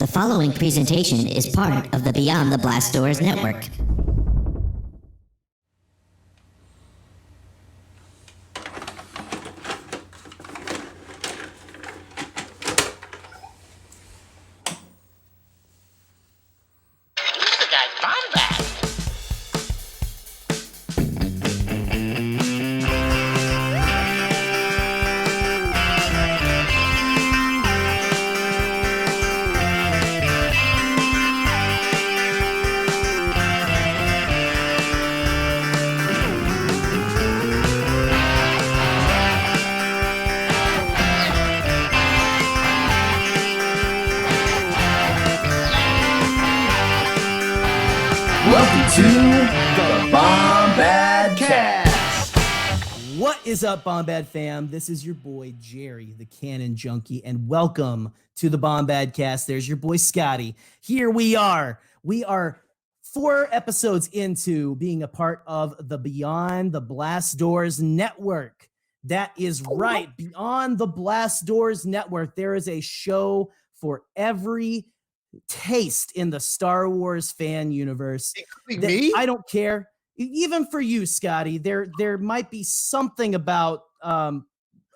The following presentation is part of the Beyond the Blast Doors network. What is up, Bombad fam? This is your boy, Jerry, the Canon Junkie, and welcome to the Bombadcast. There's your boy, Scotty. Here we are. We are 4 episodes into being a part of the Beyond the Blast Doors network. That is right. Beyond the Blast Doors network, there is a show for every taste in the Star Wars fan universe. Me? I don't care. Even for you, Scotty, there might be something about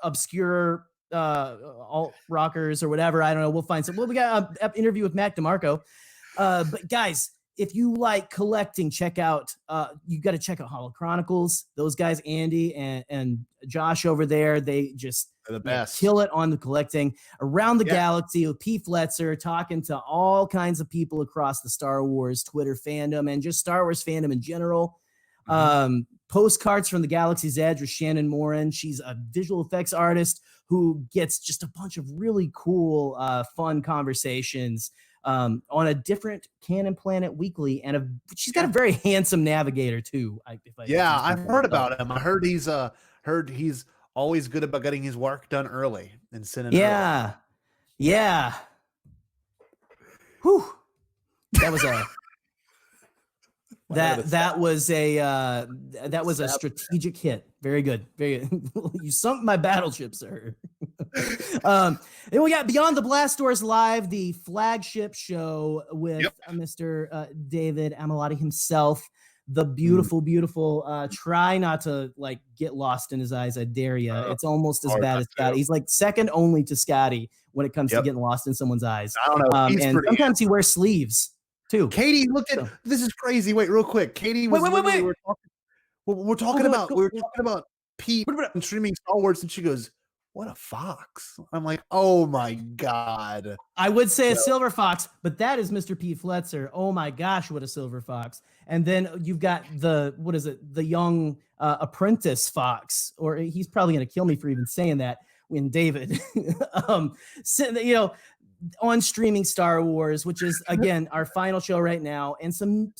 obscure alt rockers or whatever. I don't know. We'll find some. Well, we got an interview with Mac DeMarco. But guys, if you like collecting, check out. You got to check out Hollow Chronicles. Those guys, Andy and Josh over there, they just the best. Kill it on the collecting around the galaxy with P. Fletzer, talking to all kinds of people across the Star Wars Twitter fandom and just Star Wars fandom in general. Postcards from the Galaxy's Edge with Shannon Morin. She's a visual effects artist who gets just a bunch of really cool, fun conversations on a different Canon Planet weekly, and she's got a very handsome navigator too. I've heard about him. I heard he's always good about getting his work done early and sending. Yeah. Whew. That was a. That was a strategic hit. Very good. Very good. You sunk my battleship, sir. Then we got Beyond the Blast Doors Live, the flagship show with Mr. David Amilati himself. The beautiful, try not to get lost in his eyes. I dare you. It's almost as bad as Scotty. He's like second only to Scotty when it comes to getting lost in someone's eyes. I don't know. And sometimes he wears sleeves too. Katie looked at this is crazy. Wait, real quick. Katie was wait. We're talking about Pete and streaming Star Wars, and she goes, "What a fox!" I'm like, "Oh my god!" I would say a silver fox, but that is Mr. Pete Fletzer. Oh my gosh, what a silver fox! And then you've got the young apprentice fox, or he's probably gonna kill me for even saying that. When David, on streaming Star Wars, which is again our final show right now, and some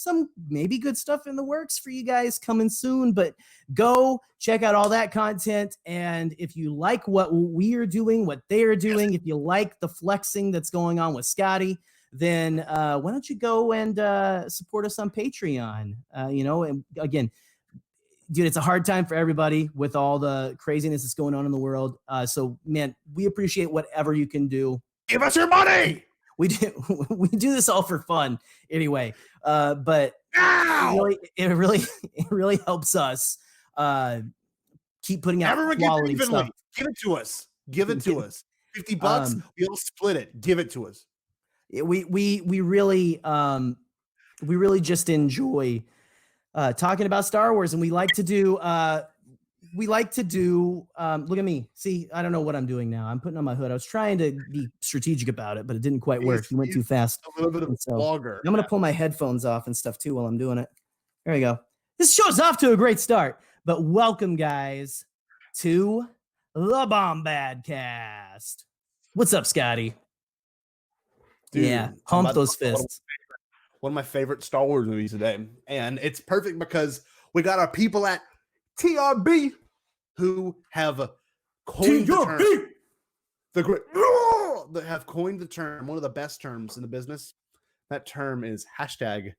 maybe good stuff in the works for you guys coming soon. But go check out all that content, and if you like what we are doing, what they are doing, if you like the flexing that's going on with Scotty, then why don't you go and support us on Patreon? And again, dude, it's a hard time for everybody with all the craziness that's going on in the world. So man, we appreciate whatever you can do. Give us your money. We do this all for fun anyway. But it really helps us keep putting out quality stuff. Give it to us. Give it to us. $50. We all split it. Give it to us. We really just enjoy talking about Star Wars, and we like to do look at me. See, I don't know what I'm doing now. I'm putting on my hood. I was trying to be strategic about it, but it didn't quite work. You went too fast. A little bit of vlogger. I'm going to pull my headphones off and stuff too while I'm doing it. There we go. This show's off to a great start, but welcome guys to the Bombadcast. What's up, Scotty? Dude, pump those fists. One of my favorite Star Wars movies today. And it's perfect because we got our people at TRB who have coined the term. They have coined the term, one of the best terms in the business. That term is hashtag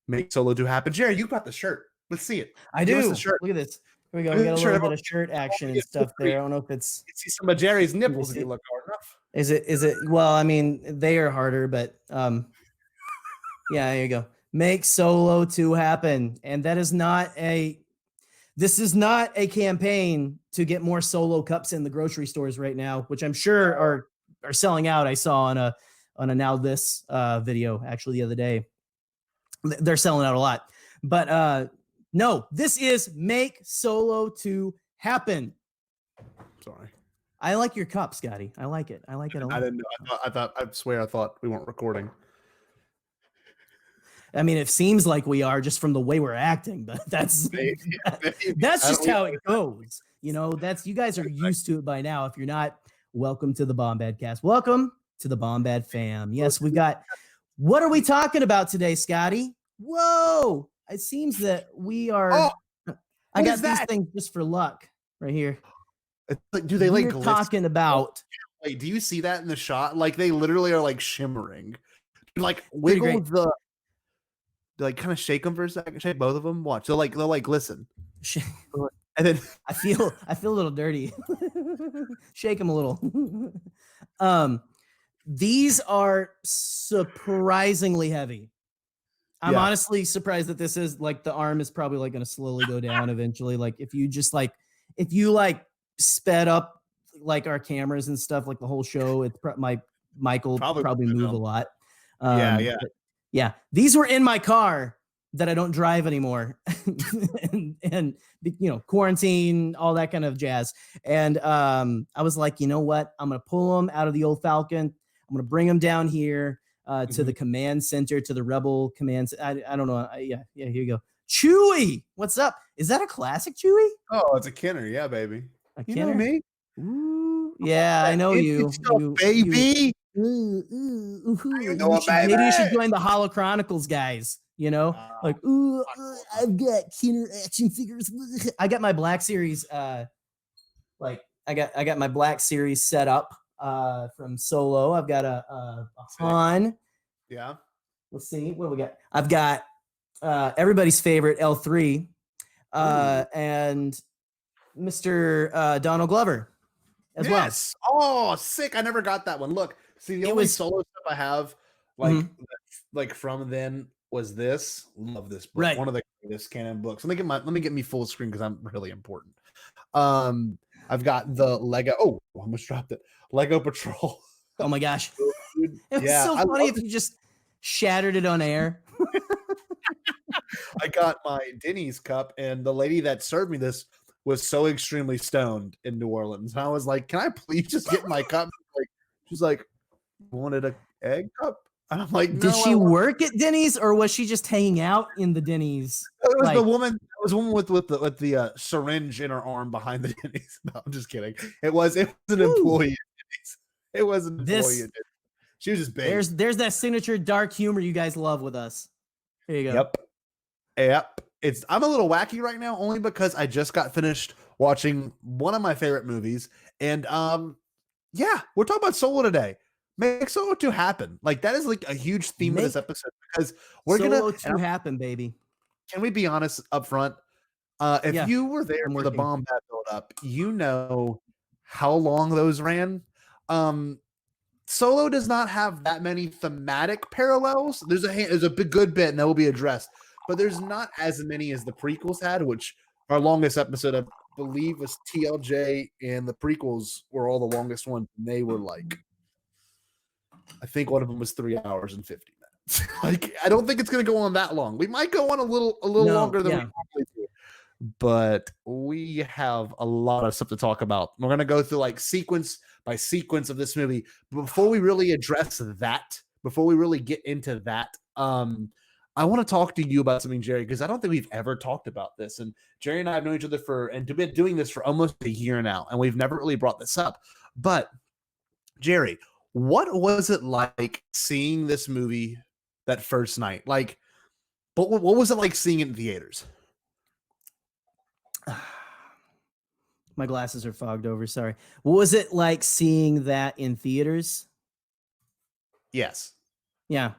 make solo do happen. Jerry, you got the shirt. Let's see it. I do. Look at this. Here we go. We got a little bit of shirt action and stuff there. I don't know if it's. You see some of Jerry's nipples if you look hard enough. Is it? Well, I mean, they are harder, but yeah, there you go. Make Solo 2 happen. And this is not a campaign to get more Solo cups in the grocery stores right now, which I'm sure are selling out. I saw on a Now This video actually the other day. They're selling out a lot. But no, this is Make Solo 2 happen. Sorry. I like your cup, Scotty. I like it. I like it a lot. I didn't know. I swear I thought we weren't recording. I mean, it seems like we are just from the way we're acting, but that's just how it goes. You know, you guys are used to it by now. If you're not, welcome to the Bombadcast. Welcome to the Bombad fam. Yes, we've got. What are we talking about today, Scotty? Whoa! It seems that we are. Oh, I got these things just for luck right here. It's like, do they like talking about? Wait, do you see that in the shot? Like they literally are like shimmering. Like wiggle the. Like kind of shake them for a second, shake both of them. Watch. They'll like listen, and then I feel a little dirty. Shake them a little. These are surprisingly heavy. I'm honestly surprised that this is like the arm is probably like going to slowly go down eventually. Like if you sped up like our cameras and stuff, like the whole show, it's my mic will probably move a lot. Yeah, these were in my car that I don't drive anymore, and you know, quarantine, all that kind of jazz. And I was like, you know what? I'm gonna pull them out of the old Falcon. I'm gonna bring them down here to the command center, to the Rebel command. I don't know. Yeah. Here you go. Chewie, what's up? Is that a classic Chewie? Oh, it's a Kenner. Yeah, baby. You know me? Ooh, yeah, I know you. Baby. Maybe you should join the Holo Chronicles guys, you know, I've got Kenner action figures. I got my Black Series I got my Black Series set up from Solo. I've got a Han. Yeah, let's see what we got. I've got everybody's favorite L3 and Mr. Donald Glover as well. Oh, sick. I never got that one. Look, see, the only Solo stuff I have like from then was this. Love this book. Right. One of the greatest canon books. Let me get me full screen because I'm really important. I've got the Lego. Oh, I almost dropped it. Lego Patrol. Oh my gosh. It was so funny if you just shattered it on air. I got my Denny's cup, and the lady that served me this was so extremely stoned in New Orleans. And I was like, can I please just get my cup? She's like, wanted an egg cup? And I'm like, no, did she work at Denny's or was she just hanging out in the Denny's? It was the woman. It was a woman with the syringe in her arm behind the Denny's. No, I'm just kidding. It was an employee at Denny's. It was an employee at Denny's. She was just big. There's that signature dark humor you guys love with us. Here you go. Yep. I'm a little wacky right now, only because I just got finished watching one of my favorite movies, and we're talking about Solo today. Make Solo 2 happen. Like that is like a huge theme of this episode because we're Solo 2 happen, baby. Can we be honest up front? If you were there for the Bombad Buildup, you know how long those ran. Solo does not have that many thematic parallels. There's a good bit, and that will be addressed. But there's not as many as the prequels had, which our longest episode, I believe, was TLJ, and the prequels were all the longest ones. And they were like, I think one of them was 3 hours and 50 minutes. Like, I don't think it's going to go on that long. We might go on a little longer than we normally do. But we have a lot of stuff to talk about. We're going to go through like sequence by sequence of this movie. Before we really address that, before we really get into that, I want to talk to you about something, Jerry, because I don't think we've ever talked about this. And Jerry and I have known each other and been doing this for almost a year now, and we've never really brought this up. But Jerry, what was it like seeing this movie that first night? Like, what was it like seeing it in theaters? My glasses are fogged over. Sorry. What was it like seeing that in theaters? Yes. Yeah.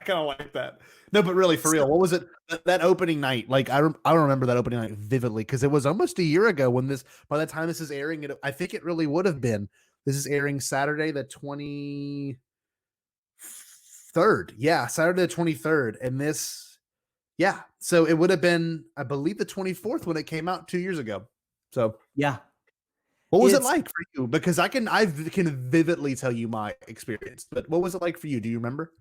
kind of like that. No, but really, for real, what was it? That opening night, like I don't remember that opening night vividly because it was almost a year ago when this. By the time this is airing, I think it really would have been. This is airing Saturday the 23rd. Yeah, Saturday the 23rd, and this, yeah. So it would have been, I believe, the 24th when it came out 2 years ago. So Yeah. what was it like for you? Because I can vividly tell you my experience, but what was it like for you? Do you remember?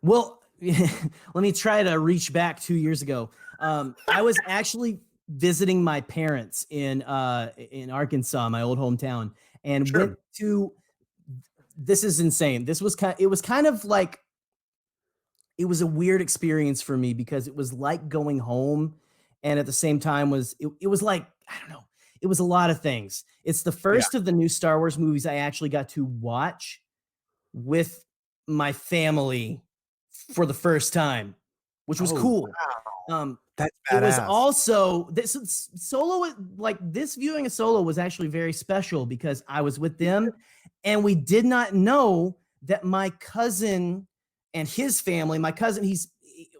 Well, let me try to reach back 2 years ago. I was actually visiting my parents in Arkansas, my old hometown, and went to. This is insane. It was kind of like, it was a weird experience for me because it was like going home, and at the same time it was like, I don't know. It was a lot of things. It's the first of the new Star Wars movies I actually got to watch with my family for the first time, which was cool. Wow. That's badass. It was also this viewing of Solo was actually very special because I was with them and we did not know that my cousin and his family, my cousin, he's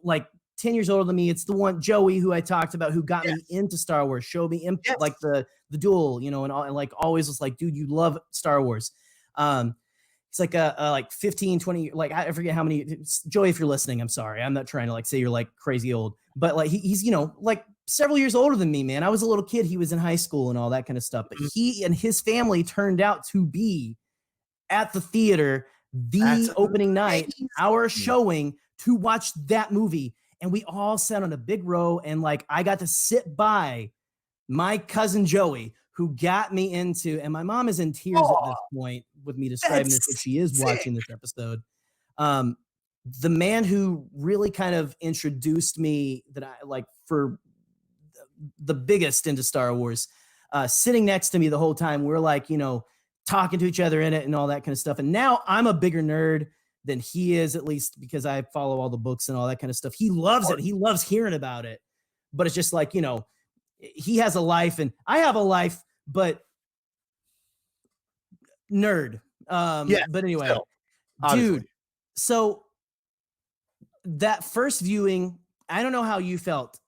like 10 years older than me. It's the one, Joey, who I talked about, who got me into Star Wars, showed me like the duel, and all, and like always was like, dude, you love Star Wars. It's like like 15, 20, like I forget how many. Joey, if you're listening, I'm sorry. I'm not trying to like say you're like crazy old, but like he's like several years older than me, man. I was a little kid. He was in high school and all that kind of stuff. But he and his family turned out to be at the theater the opening night, our showing, to watch that movie. And we all sat on a big row, and like I got to sit by my cousin Joey, who got me into, and my mom is in tears at this point with me describing this, if she is watching this episode. The man who really kind of introduced me, that I like, for the biggest into Star Wars, sitting next to me the whole time. We're like, talking to each other in it and all that kind of stuff. And now I'm a bigger nerd than he is, at least because I follow all the books and all that kind of stuff. He loves it. He loves hearing about it. But it's just like, he has a life and I have a life, but nerd. But anyway, still, dude, so that first viewing, I don't know how you felt.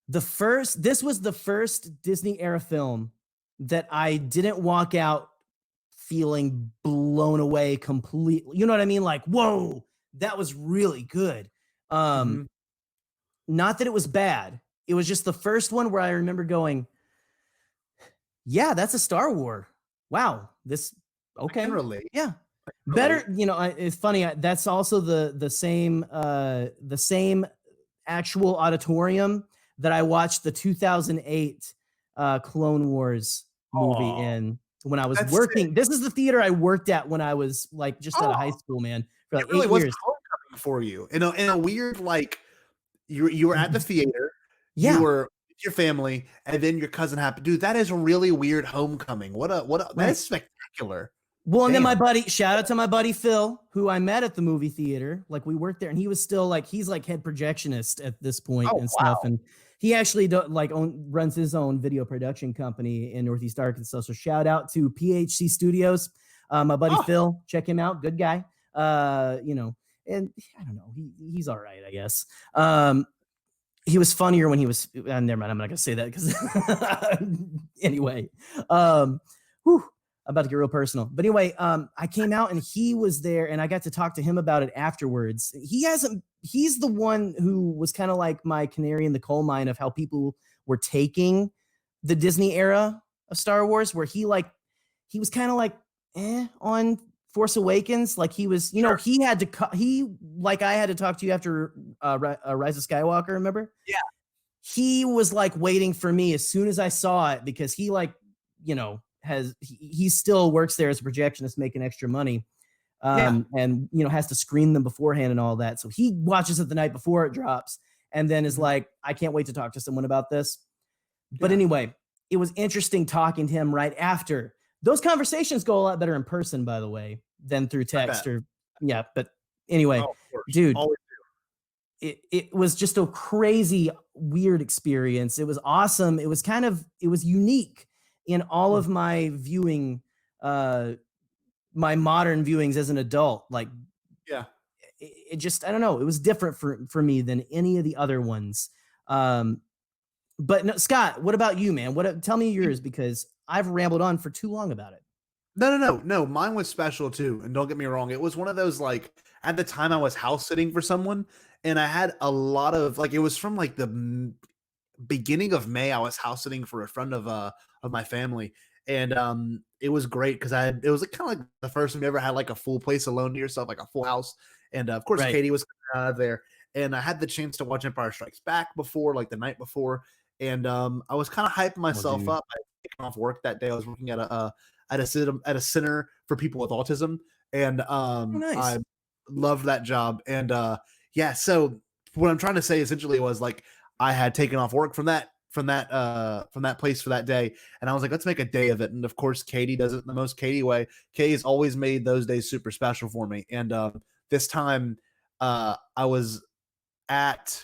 This was the first Disney era film that I didn't walk out feeling blown away completely. You know what I mean? Like, whoa, that was really good. Not that it was bad. It was just the first one where I remember going, yeah, that's a Star Wars. Wow. This, okay. Yeah. Better, it's funny. That's also the same actual auditorium that I watched the 2008 Clone Wars movie in when I was working. Sick. This is the theater I worked at when I was like just out of high school, man. For like 8 years. Homecoming for you in a weird, like, you were at the theater. Yeah. You were with your family, and then your cousin happened. Dude, that is a really weird homecoming. What a that is spectacular. Well, and then shout out to my buddy Phil, who I met at the movie theater. Like, we worked there, and he was still like, he's like head projectionist at this point and stuff. And he actually runs his own video production company in Northeast Arkansas. So shout out to PHC Studios. My buddy Phil, check him out. Good guy. And I don't know, he's all right, I guess. He was funnier when he was, never mind, I'm not gonna say that because anyway, I'm about to get real personal. But anyway, I came out and he was there and I got to talk to him about it afterwards. He's the one who was kind of like my canary in the coal mine of how people were taking the Disney era of Star Wars, where he was kind of like, on Force Awakens. Like, he was, he had to, like I had to talk to you after Rise of Skywalker, remember? Yeah. He was like waiting for me as soon as I saw it, because he he still works there as a projectionist making extra money, and has to screen them beforehand and all that. So he watches it the night before it drops and then is like, I can't wait to talk to someone about this. But anyway, it was interesting talking to him right after. Those conversations go a lot better in person, by the way, than through text but anyway, dude, it was just a crazy, weird experience. It was awesome. It was unique in all of my viewing, my modern viewings as an adult. Like, it just, I don't know, it was different for me than any of the other ones. But no, Scott, what about you, man? Tell me yours, because I've rambled on for too long about it. No. Mine was special too. And don't get me wrong. It was one of those, like, at the time I was house sitting for someone, and I had a lot of, like, it was from like the beginning of May. I was house sitting for a friend of my family. And it was great because it was like kind of like the first time you ever had like a full place alone to yourself, like a full house. And of course, Right. Katie was out of there. And I had the chance to watch Empire Strikes Back before, like the night before. And I was kind of hyping myself up. I was taking off work that day. I was working at a center for people with autism, and nice. I loved that job. And yeah, so what I'm trying to say essentially was, like, I had taken off work from that place for that day, and I was like, let's make a day of it. And of course, Katie does it in the most Katie way. Katie has always made those days super special for me. And this time I was at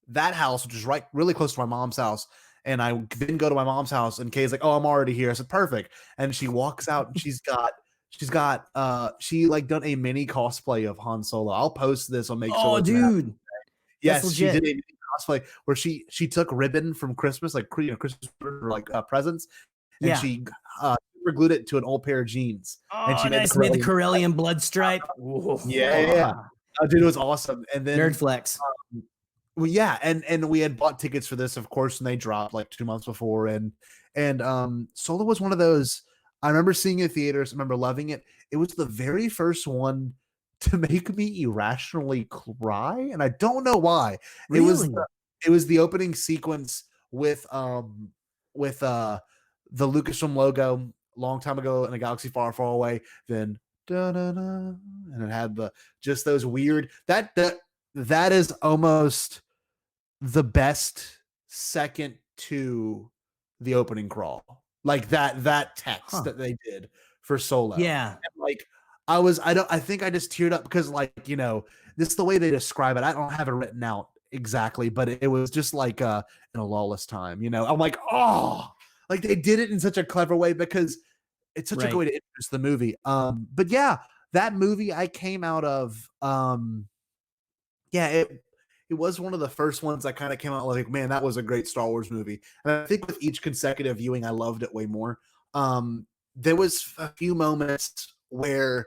that house, which is really close to my mom's house. And I then go to my mom's house, and Kay's like, "Oh, I'm already here." I said, "Perfect." And she walks out, and she like done a mini cosplay of Han Solo. I'll post this. I'll make sure. Oh, dude. Yes, she did a mini cosplay where she took ribbon from Christmas, like Christmas like presents, and she glued it to an old pair of jeans. Oh, and she made the Corellian blood stripe. Yeah. Oh, dude, it was awesome. And then nerd flex. Well, yeah, and we had bought tickets for this, of course, and they dropped like 2 months before. And Solo was one of those. I remember seeing it in theaters. I remember loving it. It was the very first one to make me irrationally cry, and I don't know why. Really? It was the opening sequence with the Lucasfilm logo long time ago in a galaxy far, far away. Then and it had just those weird that is almost the best second to the opening crawl, like that text that they did for Solo. Yeah. And like I think I just teared up because, like, you know, this is the way they describe it. I don't have it written out exactly, but it was just like in a lawless time, you know. I'm like, oh, like they did it in such a clever way because it's such a good way to introduce the movie. But yeah, that movie I came out of, it was one of the first ones I kind of came out like, man, that was a great Star Wars movie. And I think with each consecutive viewing, I loved it way more. There was a few moments where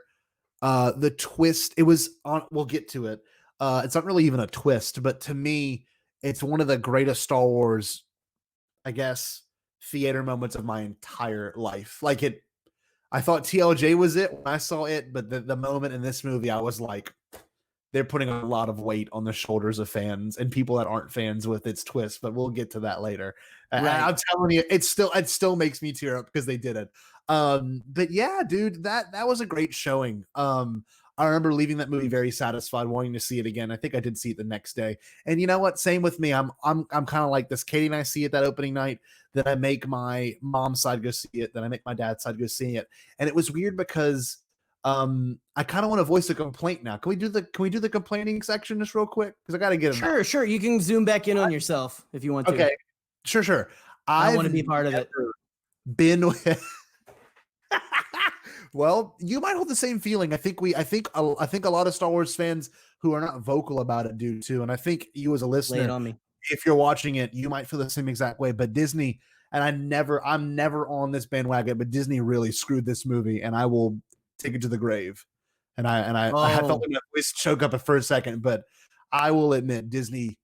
the twist, it was on, we'll get to it. It's not really even a twist, but to me, it's one of the greatest Star Wars, I guess, theater moments of my entire life. Like I thought TLJ was it when I saw it, but the moment in this movie, I was like, they're putting a lot of weight on the shoulders of fans and people that aren't fans with its twist, but we'll get to that later. Right. I'm telling you, it still makes me tear up because they did it. But yeah, dude, that was a great showing. I remember leaving that movie very satisfied, wanting to see it again. I think I did see it the next day. And you know what? Same with me. I'm kind of like this. Katie and I see it that opening night. Then I make my mom's side go see it. Then I make my dad's side go see it. And it was weird because I kind of want to voice a complaint now. Can we do the complaining section just real quick? Because I got to get it. Sure. You can zoom back in on yourself if you want to. Okay. Sure. I want to be part of it. Been with. Well, you might hold the same feeling. I think a lot of Star Wars fans who are not vocal about it do too. And I think you as a listener, lay it on me. If you're watching it, you might feel the same exact way. But Disney, and I'm never on this bandwagon, but Disney really screwed this movie, and I will take it to the grave. And I felt like my voice choke up for a second, but I will admit Disney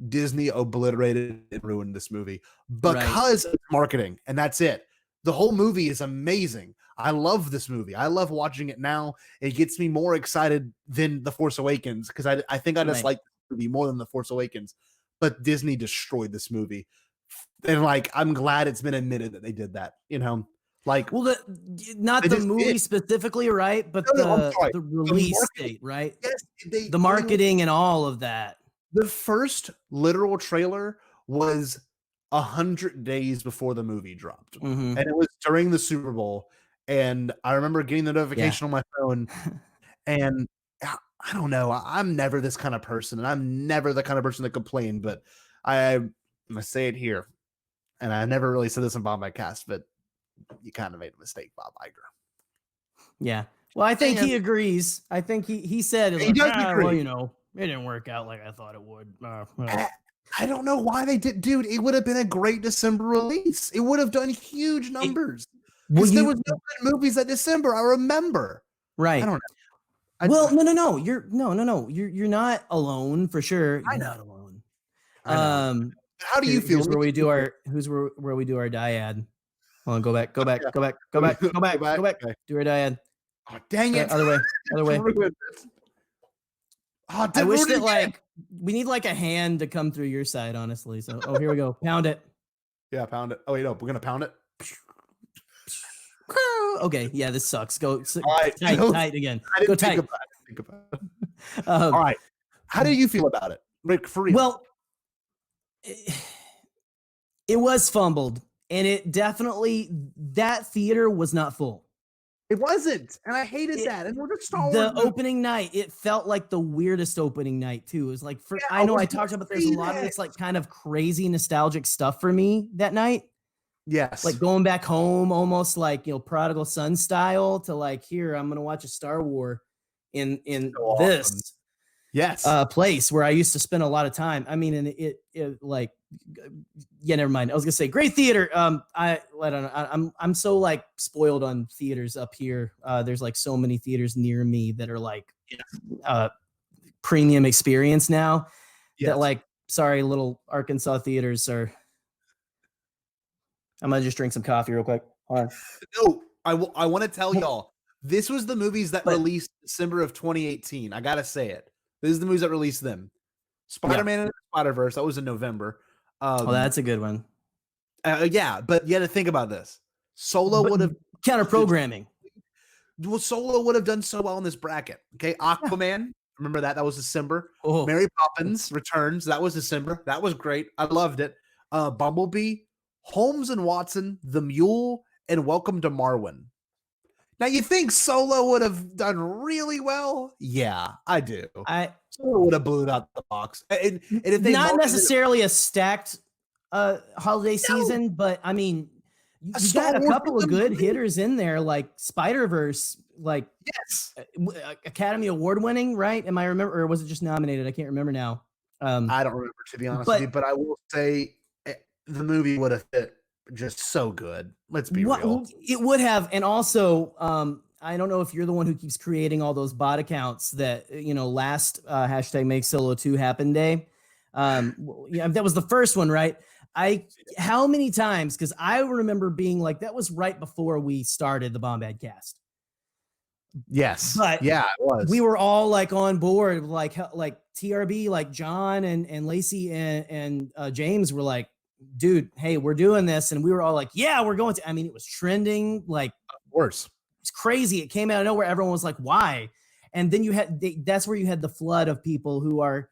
obliterated and ruined this movie because of marketing, and that's it. The whole movie is amazing. I love this movie. I love watching it now. It gets me more excited than The Force Awakens because I think I just like the movie more than The Force Awakens. But Disney destroyed this movie, and like I'm glad it's been admitted that they did that. You know, like not the movie specifically, right? But the release date, right? Yes, the marketing and all of that. The first literal trailer was 100 days before the movie dropped, and it was during the Super Bowl. And I remember getting the notification on my phone, and I don't know. I'm never this kind of person, and I'm never the kind of person that complain. But I'm gonna say it here, and I never really said this in Bombadcast, but you kind of made a mistake, Bob Iger. Yeah. Well, I think he agrees. I think he said, He does agree. well, it didn't work out like I thought it would. I don't know why they did, dude. It would have been a great December release. It would have done huge numbers. Because there was no good movies that December. I remember. Right. I don't No. know. You're not alone for sure. You're not alone. How do you feel? Here's where we do our dyad. Hold on, go back. Do our dyad. Oh, dang it. Other way. Oh, I wish that we need like a hand to come through your side, honestly. So, here we go. Pound it. Yeah, pound it. Oh, wait, no, we're gonna pound it. Okay, yeah, this sucks. Go right, tight again. Go tight. Think about it. All right. How do you feel about it? Like, for real? Well, it was fumbled, and it definitely, that theater was not full. It wasn't, and I hated that. And we're just Star Wars. The opening night, it felt like the weirdest opening night too. It was like, I know I talked about, there's a lot of this like kind of crazy nostalgic stuff for me that night. Yes, like going back home, almost like Prodigal Son style. To like, here, I'm gonna watch a Star Wars in so this place where I used to spend a lot of time. I mean, and it like, yeah, never mind. I was gonna say great theater. I don't know. I'm so like spoiled on theaters up here. There's like so many theaters near me that are like premium experience now. Yes. That like, sorry, little Arkansas theaters are. I'm gonna just drink some coffee real quick. Hold on. No, I want to tell y'all, this was the movies that released December of 2018. I gotta say it. This is the movies that released them. Spider-Man and the Spider-Verse, that was in November. That's a good one. Yeah, but you had to think about this. Solo would have counter-programming. Well, Solo would have done so well in this bracket. Okay, Aquaman, remember that? That was December. Mary Poppins Returns, that was December. That was great. I loved it. Bumblebee, Holmes and Watson, The Mule, and Welcome to Marwen. Now, you think Solo would have done really well? Yeah, I do. Solo would have blew it out the box. And if they not necessarily a stacked holiday season, but I mean, you got a couple of good hitters in there, like Spider-Verse, like Academy Award winning, right? Am I remember, or was it just nominated? I can't remember now. I don't remember, to be honest with you, but I will say the movie would have fit just so good. Let's be real. It would have. And also, I don't know if you're the one who keeps creating all those bot accounts that, last hashtag Make Solo 2 happen day. That was the first one, right? How many times? Because I remember being like, that was right before we started the Bombadcast. Yes. But yeah, it was. We were all like on board, like TRB, like John and Lacey and James were like, dude, hey, we're doing this. And we were all like, yeah, we're going to. I mean, it was trending. Like, of course. It's crazy. It came out of nowhere. Everyone was like, why? And then that's where you had the flood of people who are,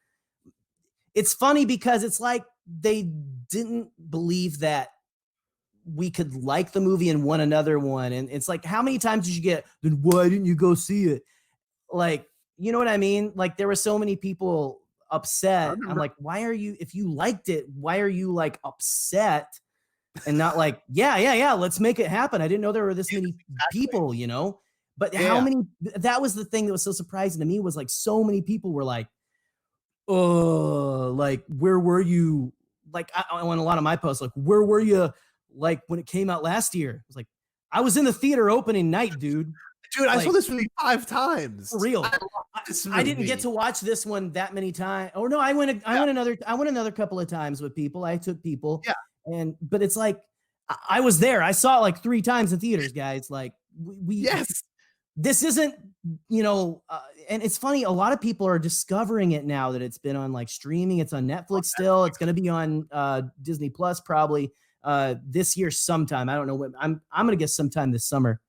it's funny because it's like they didn't believe that we could like the movie and want another one. And it's like, how many times did you get, then why didn't you go see it? Like, you know what I mean? Like, there were so many people upset. I'm like, why are you, if you liked it, why are you like upset and not like, yeah, let's make it happen? I didn't know there were this many people, but how many, that was the thing that was so surprising to me, was like, so many people were like, oh, like, where were you? Like, I want a lot of my posts, like, where were you? Like, when it came out last year, I was like, I was in the theater opening night, dude. Dude, I saw this movie 5 times. For real. I didn't get to watch this one that many times. Oh no, I went another couple of times with people. I took people. Yeah. But it's like, I was there. I saw it like 3 times in theaters, guys. Like this isn't, and it's funny. A lot of people are discovering it now that it's been on like streaming. It's on Netflix still. It's going to be on Disney Plus probably this year sometime. I don't know when. I'm going to guess sometime this summer.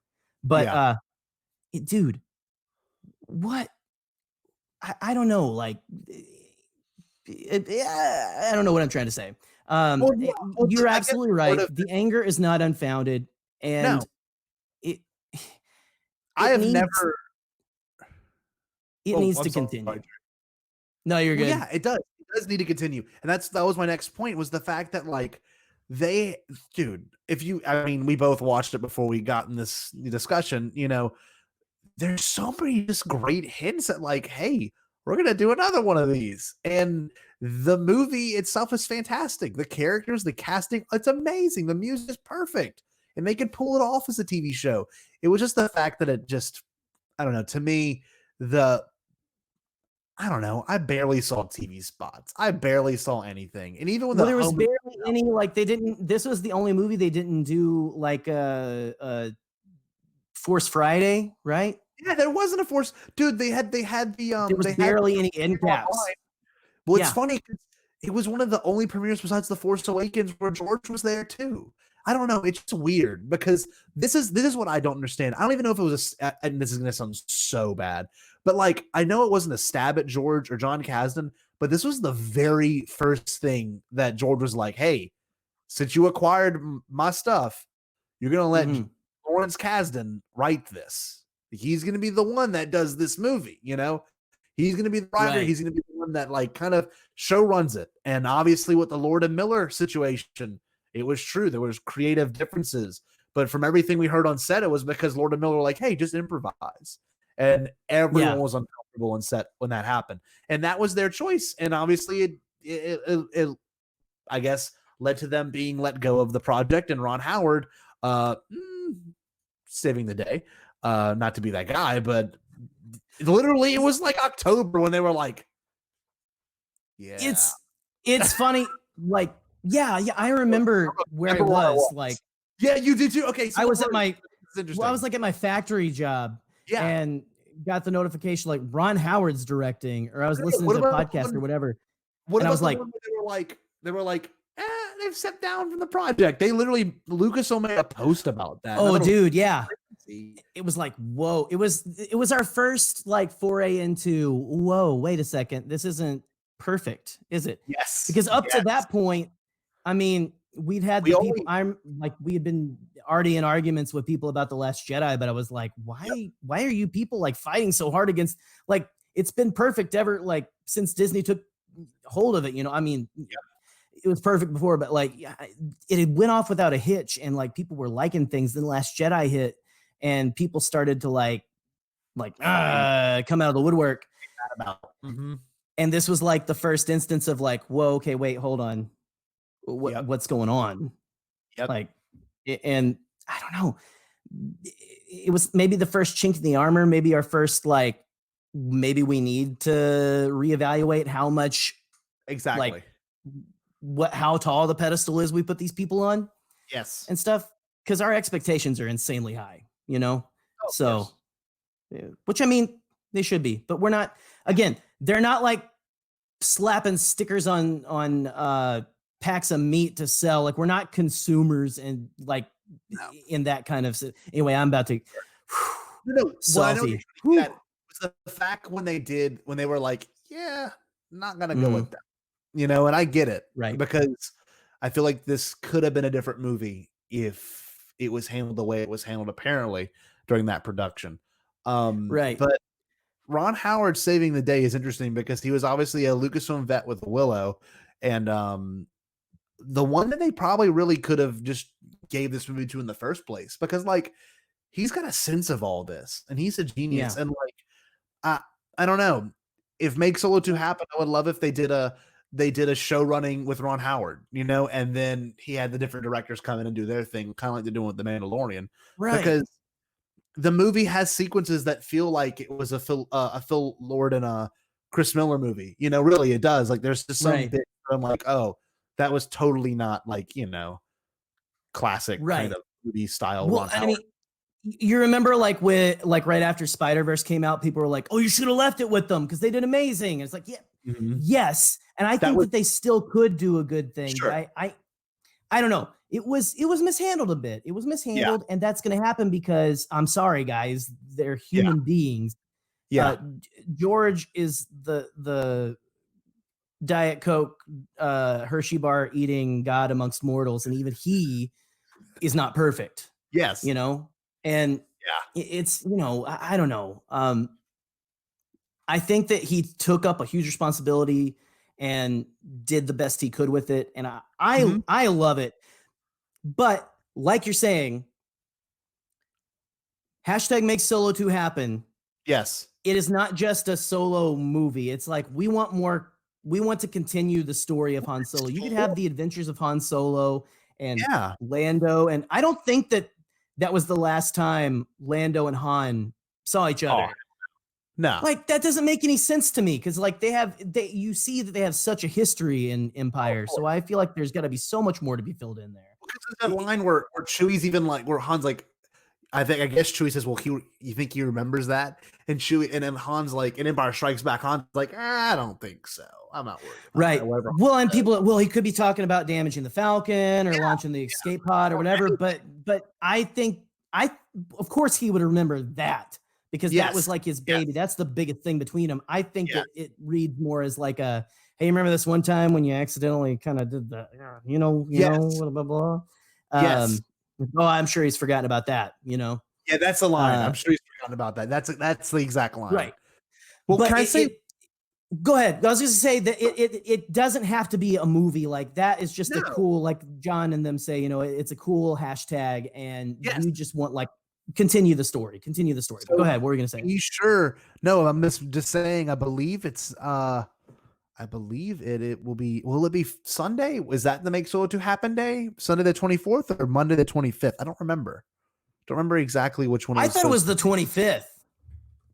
But dude, what? I don't know. Like, I don't know what I'm trying to say. You're absolutely right. The anger is not unfounded, and it needs to continue. Sorry. No, you're good. Yeah, it does. It does need to continue, and that was my next point, was the fact that like dude, we both watched it before we got in this discussion. there's so many just great hints at like, hey, we're gonna do another one of these. And the movie itself is fantastic. The characters, the casting, it's amazing. The music is perfect. And they could pull it off as a TV show. It was just the fact that it just, I don't know, to me, I don't know, I barely saw TV spots. I barely saw anything. And even when there was barely any, like this was the only movie they didn't do like a Force Friday, right? Yeah, there wasn't a Force. Dude, they had the There was barely any end caps. Well, it's funny because it was one of the only premieres besides The Force Awakens where George was there too. I don't know. It's just weird because this is what I don't understand. I don't even know if it was and this is going to sound so bad, but like, I know it wasn't a stab at George or John Kasdan, but this was the very first thing that George was like, hey, since you acquired my stuff, you're going to let Lawrence Kasdan write this. He's going to be the one that does this movie, you know? He's going to be the writer. Right. He's going to be the one that like kind of show runs it. And obviously with the Lord and Miller situation, it was true. There was creative differences. But from everything we heard on set, it was because Lord and Miller were like, hey, just improvise. And everyone was uncomfortable on set when that happened. And that was their choice. And obviously it I guess, led to them being let go of the project. And Ron Howard saving the day. Not to be that guy, but literally it was like October when they were like, yeah. It's funny. Like, yeah, I remember where I was. Like, yeah, you did too. Okay, so I was at my factory job, and got the notification like Ron Howard's directing, or I was listening to a podcast or whatever. And I was like, they were like, they've stepped down from the project. They literally, Lucasfilm made a post about that. Oh, dude, yeah. It was like, whoa. It was our first like foray into, whoa, wait a second, this isn't perfect, is it? Yes. Because up to that point, I mean, we had been already in arguments with people about The Last Jedi, but I was like, why are you people like fighting so hard against, like, it's been perfect ever, like since Disney took hold of it, you know? I mean, it was perfect before, but like it went off without a hitch, and like people were liking things. Then Last Jedi hit, and people started to like come out of the woodwork. And this was like the first instance of like, whoa, okay, wait, hold on. What's going on? Like, and I don't know. It was maybe the first chink in the armor, maybe our first, like, maybe we need to reevaluate how much exactly how tall the pedestal is we put these people on. Yes. And stuff. Because our expectations are insanely high, you know? Oh, so, which I mean, they should be, but we're not, again, they're not like slapping stickers on packs of meat to sell. Like, we're not consumers and like in that kind of, anyway, I'm about to, salty. That was the fact when they were like, yeah, not going to go with that, you know? And I get it. Right. Because I feel like this could have been a different movie if it was handled the way it was handled apparently during that production. Right. But Ron Howard saving the day is interesting because he was obviously a Lucasfilm vet with Willow, and the one that they probably really could have just gave this movie to in the first place, because like he's got a sense of all this and he's a genius. And like I don't know, if Make Solo 2 happen, I would love if they did a show running with Ron Howard, you know, and then he had the different directors come in and do their thing, kind of like they're doing with The Mandalorian. Right. Because the movie has sequences that feel like it was a Phil Lord and a Chris Miller movie. You know, really, it does. Like, there's just some bit where I'm like, oh, that was totally not like, you know, classic kind of movie style. Well, I mean, you remember like right after Spider-Verse came out, people were like, oh, you should have left it with them because they did amazing. And it's like, yes. And I think that they still could do a good thing. Sure. I don't know. It was mishandled a bit. It was mishandled, and that's going to happen because I'm sorry, guys, they're human beings. Yeah. George is the Diet Coke, Hershey bar eating God amongst mortals, and even he is not perfect. Yes. You know, and it's, you know, I don't know. I think that he took up a huge responsibility and did the best he could with it. And I love it. But like you're saying, hashtag make Solo 2 happen. Yes. it is not just a Solo movie. It's like we want more. We want to continue the story of Han Solo. You could have the adventures of Han Solo and Lando, and I don't think that was the last time Lando and Han saw each other. No, like that doesn't make any sense to me because like you see that they have such a history in Empire, so I feel like there's got to be so much more to be filled in there. Because there's that line where Chewie's even like where Han's like, I guess Chewie says, "Well, you think he remembers that?" And Chewie and then Han's like, and Empire Strikes Back. Han's like, I don't think so. I'm not worried. Right. Well, and people, he could be talking about damaging the Falcon or launching the escape pod or whatever. But I think of course he would remember that. Because that was like his baby. That's the biggest thing between them. I think that it reads more as like a, hey, remember this one time when you accidentally kind of did that, you know, blah, blah, blah. Oh, I'm sure he's forgotten about that, you know? Yeah, that's the line. I'm sure he's forgotten about that. That's the exact line. Right. Well, can I say? Go ahead. I was going to say that it doesn't have to be a movie. Like that is just a cool, like John and them say, you know, it's a cool hashtag and you just want like, continue the story. So, go ahead. What were you gonna say? Are you sure? No, I'm just saying. I believe it's. I believe it will be. Will it be Sunday? Is that the Make Solo 2 Happen day? Sunday the 24th or Monday the 25th? I don't remember. Don't remember exactly which one. I thought it was the 25th.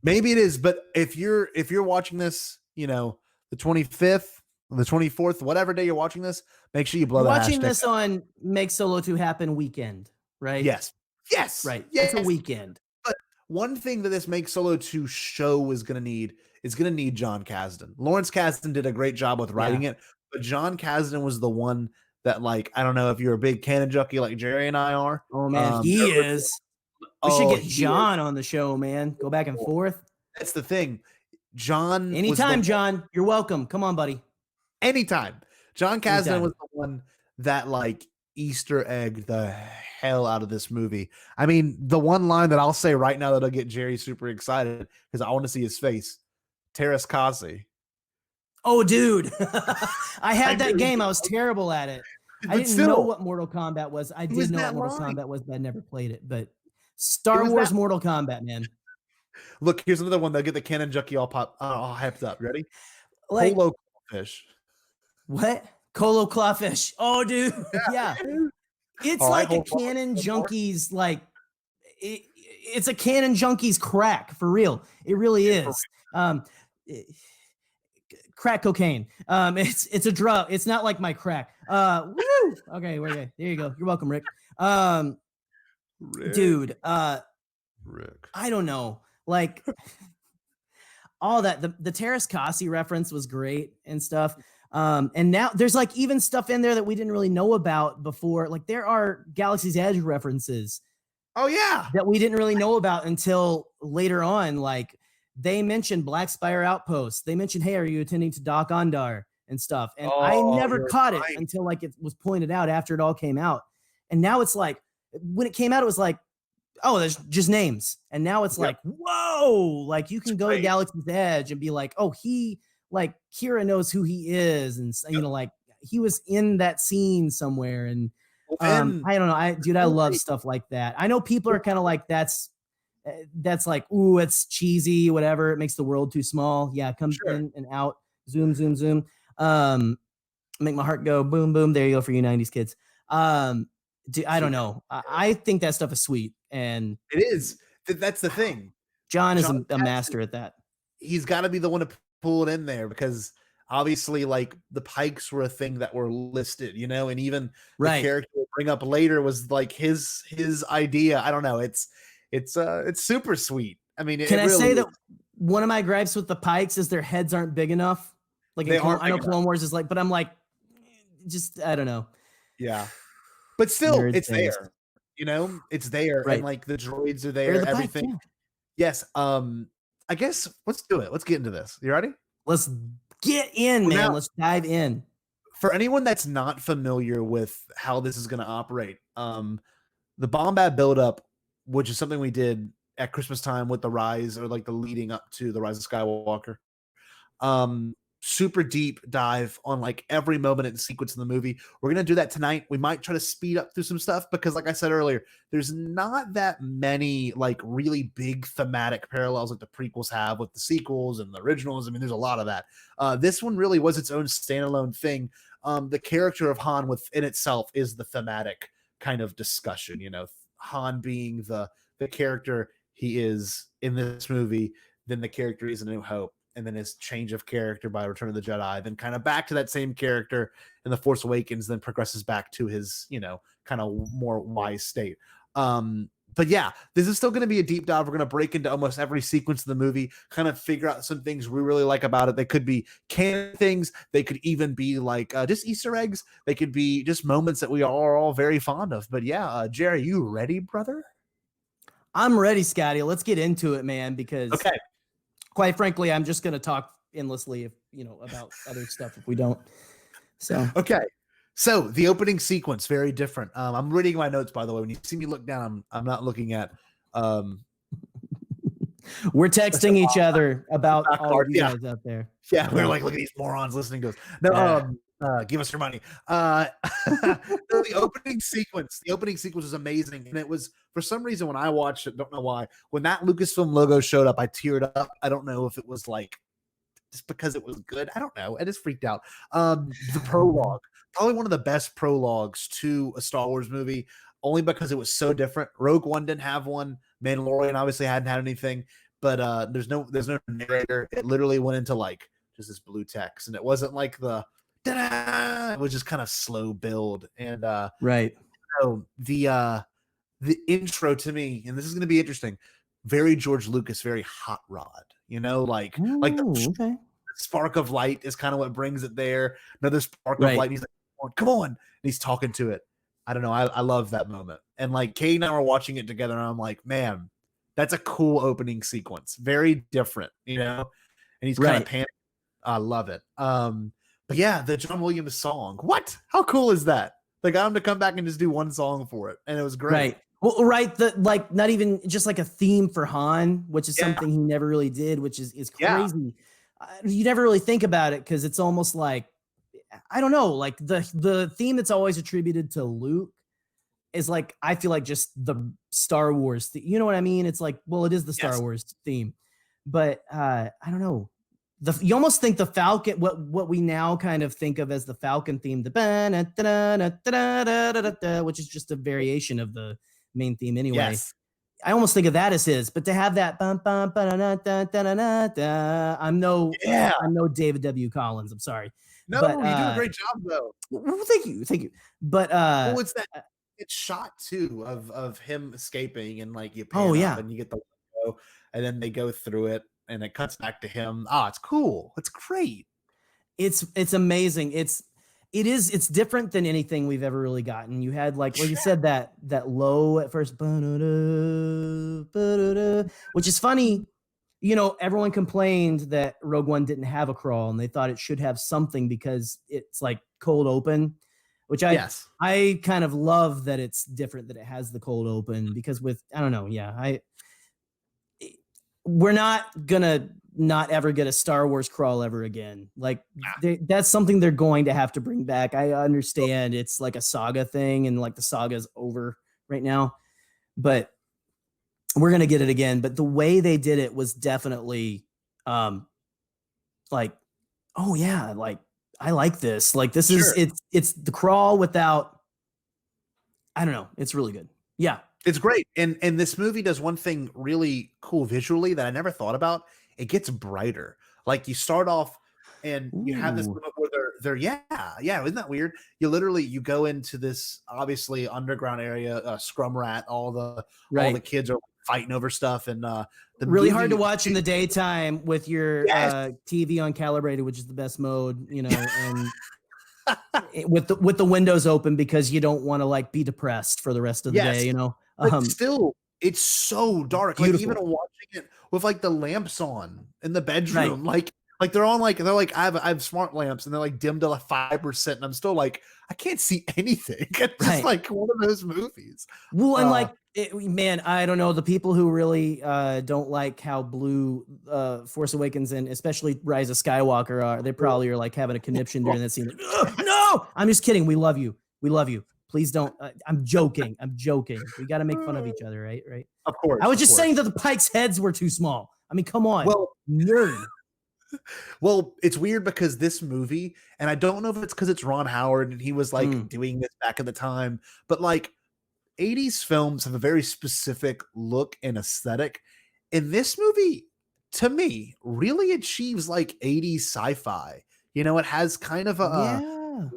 Maybe it is, but if you're watching this, you know, the 25th, the 24th, whatever day you're watching this, make sure you blow. You're watching this on Make Solo 2 Happen weekend, right? Yes. Yes. Right. Yes. It's a weekend. But one thing that this Make Solo 2 show is going to need John Kasdan. Lawrence Kasdan did a great job with writing it, but John Kasdan was the one that, like, I don't know if you're a big canon junkie like Jerry and I are. Oh, man, he is. We should get John on the show, man. Go back and forth. That's the thing. John. Anytime, John. You're welcome. Come on, buddy. Anytime. John Kasdan was the one that, like, Easter egg the hell out of this movie. I mean, the one line that I'll say right now that'll get Jerry super excited because I want to see his face. Terrace Kasi. Oh, dude. I had that game. I was terrible at it. I didn't know what Mortal Kombat was. I did know what Mortal Kombat was, but I never played it. But Star Wars Mortal Kombat, man. Look, here's another one that'll get the canon junkie all hyped up. Ready? Like, Colo Clawfish. What? Colo Clawfish. Oh, dude. Yeah. It's like a canon junkies, like it's a canon junkies crack for real. It really is. Crack cocaine. It's a drug. It's not like my crack. Woo. Okay. There you go. You're welcome, Rick. Dude. Rick. I don't know. Like all that. The Terrace Kasi reference was great and stuff. And now there's like even stuff in there that we didn't really know about before. Like there are Galaxy's Edge references. Oh yeah. That we didn't really know about until later on. Like they mentioned Black Spire Outpost. They mentioned, hey, are you attending to Doc Ondar and stuff? And I never caught it until like it was pointed out after it all came out. And now it's like, when it came out, it was like, oh, there's just names. And now it's like, whoa, like you can go to Galaxy's Edge and be like, oh, like Qira knows who he is, and you know, like he was in that scene somewhere, and I don't know, I love stuff like that. I know people are kind of like that's like, ooh, it's cheesy, whatever. It makes the world too small. Yeah, it comes in and out, zoom. Make my heart go boom, boom. There you go for you '90s kids. Dude, I don't know. I think that stuff is sweet, and it is. That's the thing. John is a master at that. He's got to be the one to pull it in there because obviously like the Pikes were a thing that were listed, you know, and even the character we'll bring up later was like his idea. I don't know. It's super sweet. I mean, can I say that one of my gripes with the Pikes is their heads aren't big enough? Like I know Clone Wars is like, but I'm like, just I don't know. Yeah, but still, it's there. You know, it's there, and like the droids are there, everything. Yes. I guess let's do it. Let's get into this. You ready? Let's get in, man. Let's dive in. For anyone that's not familiar with how this is going to operate, the Bombad Buildup, which is something we did at Christmas time with the Rise, or like the leading up to the Rise of Skywalker. super deep dive on like every moment and sequence in the movie. We're going to do that tonight. We might try to speed up through some stuff because like I said earlier, there's not that many like really big thematic parallels like the prequels have with the sequels and the originals. I mean, there's a lot of that. This one really was its own standalone thing. The character of Han within itself is the thematic kind of discussion, you know, Han being the character he is in this movie, then the character is in New Hope, and then his change of character by Return of the Jedi, then kind of back to that same character in The Force Awakens, then progresses back to his, you know, kind of more wise state. But yeah, this is still going to be a deep dive. We're going to break into almost every sequence of the movie, kind of figure out some things we really like about it. They could be canon things. They could even be like just Easter eggs. They could be just moments that we are all very fond of. But yeah, Jerry, you ready, brother? I'm ready, Scotty. Let's get into it, man, because okay. Quite frankly, I'm just going to talk endlessly, if you know, about other stuff if we don't. So okay. So the opening sequence, very different. I'm reading my notes, by the way. When you see me look down, I'm not looking at. We're texting each other about all of you guys out there. Yeah, we're like, look at these morons listening to us. No, give us your money. The opening sequence was amazing, and it was for some reason when I watched it, don't know why. When that Lucasfilm logo showed up, I teared up. I don't know if it was like just because it was good. I don't know. I just freaked out. The prologue, probably one of the best prologues to a Star Wars movie, only because it was so different. Rogue One didn't have one. Mandalorian obviously hadn't had anything, but there's no narrator. It literally went into like just this blue text, and it wasn't like the it was just kind of slow build. And right. So the intro to me, and this is going to be interesting, very George Lucas, very Hot Rod, you know, like the spark of light is kind of what brings it there. Another spark of light. He's like, come on. And he's talking to it. I don't know. I love that moment. And like Kate and I were watching it together, and I'm like, man, that's a cool opening sequence. Very different, you know? And he's kind of panicking. I love it. But yeah, the John Williams song. What? How cool is that? They got him to come back and just do one song for it. And it was great. Right. Well, right. Like not even just like a theme for Han, which is something he never really did, which is crazy. You never really think about it because it's almost like, I don't know, like the theme that's always attributed to Luke is like, I feel like just the Star Wars, you know what I mean? It's like, well, it is the Star Wars theme, but I don't know. You almost think the Falcon, what we now kind of think of as the Falcon theme, which is just a variation of the main theme anyway. Yes. I almost think of that as his, but to have that I'm no David W. Collins. I'm sorry. No, but, you do a great job though. Well, thank you. But it's that it's shot too of him escaping, and like you pan up and you get the logo, and then they go through it and it cuts back to him. It's cool. It's great. It's amazing. It's different than anything we've ever really gotten. You had like you said, that low at first, which is funny. You know, everyone complained that Rogue One didn't have a crawl, and they thought it should have something because it's like cold open, which I kind of love that it's different, that it has the cold open, because I don't know. Yeah. We're not gonna not ever get a Star Wars crawl ever again. Like that's something they're going to have to bring back. I understand it's like a saga thing, and like the saga's over right now, but we're going to get it again. But the way they did it was definitely like, oh yeah, like I like this. Like this is it's the crawl without, I don't know. It's really good. Yeah. It's great. And this movie does one thing really cool visually that I never thought about. It gets brighter. Like you start off and you have this moment where they're isn't that weird? You go into this obviously underground area, Scrum Rat, all the kids are fighting over stuff, and really hard to watch in the daytime with your TV uncalibrated, which is the best mode, you know, and with the windows open because you don't want to like be depressed for the rest of the day, you know. But still, it's so dark. Beautiful. Like even watching it with like the lamps on in the bedroom, like Like they're I have smart lamps and they're like dimmed to like 5%, and I'm still like I can't see anything. It's just like one of those movies. Well, and man, I don't know, the people who really don't like how blue Force Awakens and especially Rise of Skywalker are, they probably are like having a conniption during that scene. Like, no, I'm just kidding. We love you. Please don't. I'm joking. We got to make fun of each other, right? Of course. I was just saying that the Pikes' heads were too small. I mean, come on. Well, nerd. Well, it's weird because this movie, and I don't know if it's because it's Ron Howard and he was like doing this back in the time, but like 80s films have a very specific look and aesthetic. And this movie, to me, really achieves like 80s sci-fi. You know, it has kind of a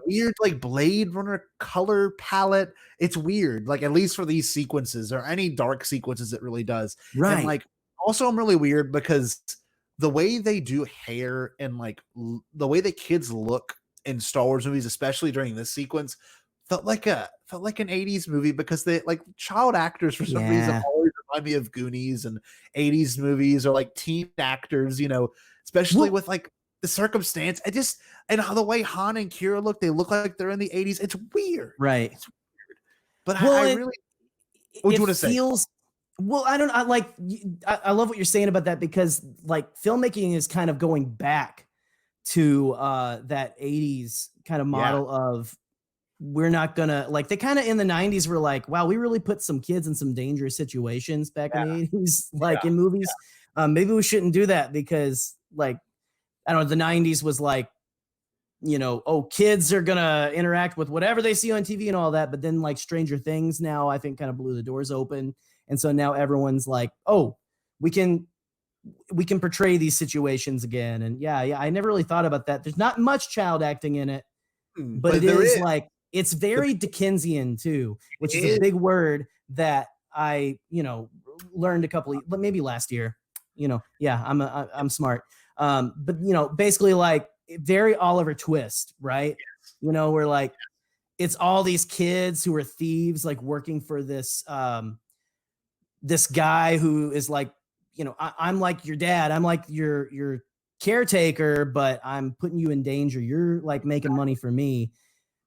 weird like Blade Runner color palette. It's weird, like at least for these sequences or any dark sequences, it really does. Right. And like also I'm really weird because the way they do hair and like the way the kids look in Star Wars movies, especially during this sequence, felt like an 80s movie because they like child actors for some reason always remind me of Goonies and 80s movies, or like teen actors, you know, especially with like the circumstance. And how the way Han and Qira look, they look like they're in the 80s. It's weird. Right. It's weird. But I really, what do you want to say? Well, I love what you're saying about that, because like filmmaking is kind of going back to that 80s kind of model of, we're not gonna, like, they kind of in the 90s were like, wow, we really put some kids in some dangerous situations back in the 80s, like in movies. Maybe we shouldn't do that, because like, I don't know, the 90s was like, you know, oh, kids are gonna interact with whatever they see on TV and all that. But then like Stranger Things now, I think, kind of blew the doors open. And so now everyone's like, oh, we can portray these situations again. And yeah, I never really thought about that. There's not much child acting in it, but it is like, it's very Dickensian too, which is a big word that I, you know, learned maybe last year, you know. Yeah, I'm smart. But you know, basically like very Oliver Twist, right? Yes. You know, where like it's all these kids who are thieves, like working for this this guy who is like, you know, I'm like your dad, I'm like your caretaker, but I'm putting you in danger. You're like making money for me.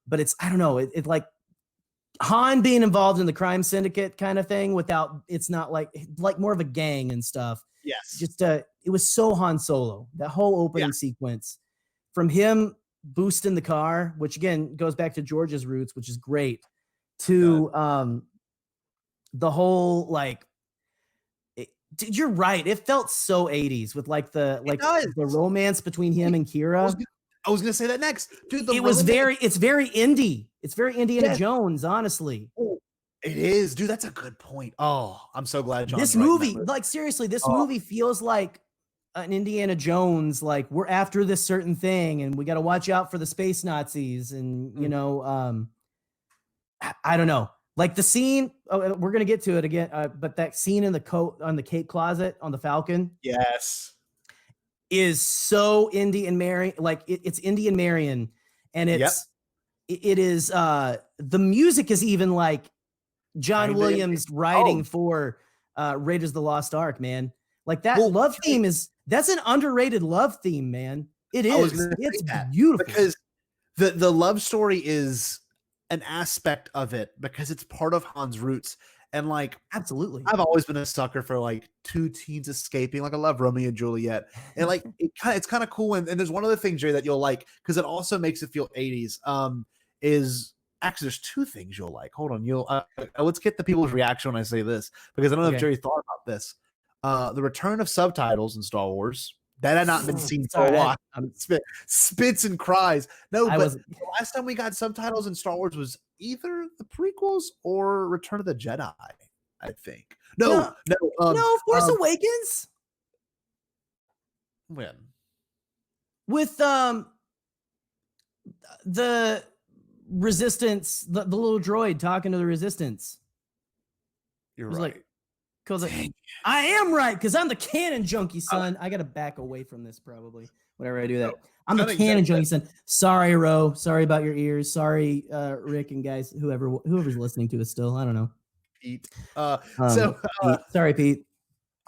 But it's, I don't know, it like Han being involved in the crime syndicate kind of thing without, it's not like more of a gang and stuff. Yes. Just it was so Han Solo, that whole opening sequence, from him boosting the car, which again goes back to George's roots, which is great, to the whole like, you're right, it felt so 80s with like the romance between him and Qira. I was gonna say that next, dude. It's very indie. It's very Indiana Jones, honestly. It is, dude. That's a good point. Oh, I'm so glad John's this movie, like seriously, this movie feels like an Indiana Jones. Like, we're after this certain thing, and we got to watch out for the space Nazis, and you know, I don't know. Like the scene, we're gonna get to it again, but that scene in the coat on the cape closet on the Falcon, is so Indian Marion, like it's Indian Marion, and it is the music is even like John Williams writing for Raiders of the Lost Ark, man. Like that love theme that's an underrated love theme, man. It is. It's beautiful because the love story is an aspect of it because it's part of Han's roots. And like, absolutely, I've always been a sucker for like two teens escaping. Like, I love Romeo and Juliet, and like it's kind of cool. And there's one other thing, Jay, that you'll like because it also makes it feel 80s. Is actually there's two things you'll like. Hold on, let's get the people's reaction when I say this, because I don't know if Jerry thought about this. The return of subtitles in Star Wars that had not been seen for a while. Spits and cries. No, but the last time we got subtitles in Star Wars was either the prequels or Return of the Jedi, I think. No, Force Awakens. When? With the Resistance, the little droid talking to the Resistance. You're right. Like, I am right, because I'm the canon junkie, son. I gotta back away from this probably. Whenever I do that, I'm the canon junkie, son. Sorry, Ro. Sorry about your ears. Sorry, Rick and guys, whoever's listening to us still. I don't know. Pete. Pete. Sorry, Pete.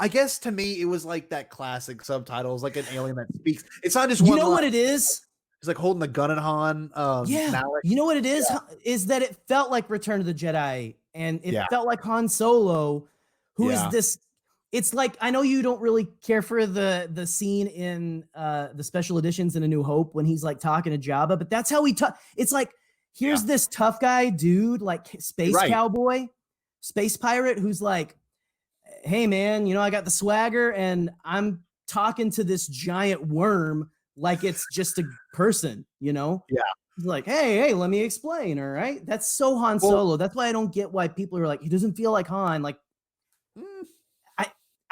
I guess to me it was like that classic subtitles, like an alien that speaks. It's not just You one know line. what it is? It's like holding the gun at Han. Yeah. Malik. You know what it is? Is that it felt like Return of the Jedi, and it Yeah. felt like Han Solo, who is Yeah. this. It's like, I know you don't really care for the scene in the special editions in A New Hope when he's like talking to Jabba, but that's how he talk. It's like, here's this tough guy dude, like space cowboy, space pirate, who's like, hey man, you know, I got the swagger and I'm talking to this giant worm like it's just a person, you know? Yeah. He's like, hey, let me explain. All right. That's so Han Solo. That's why I don't get why people are like, he doesn't feel like Han. Like,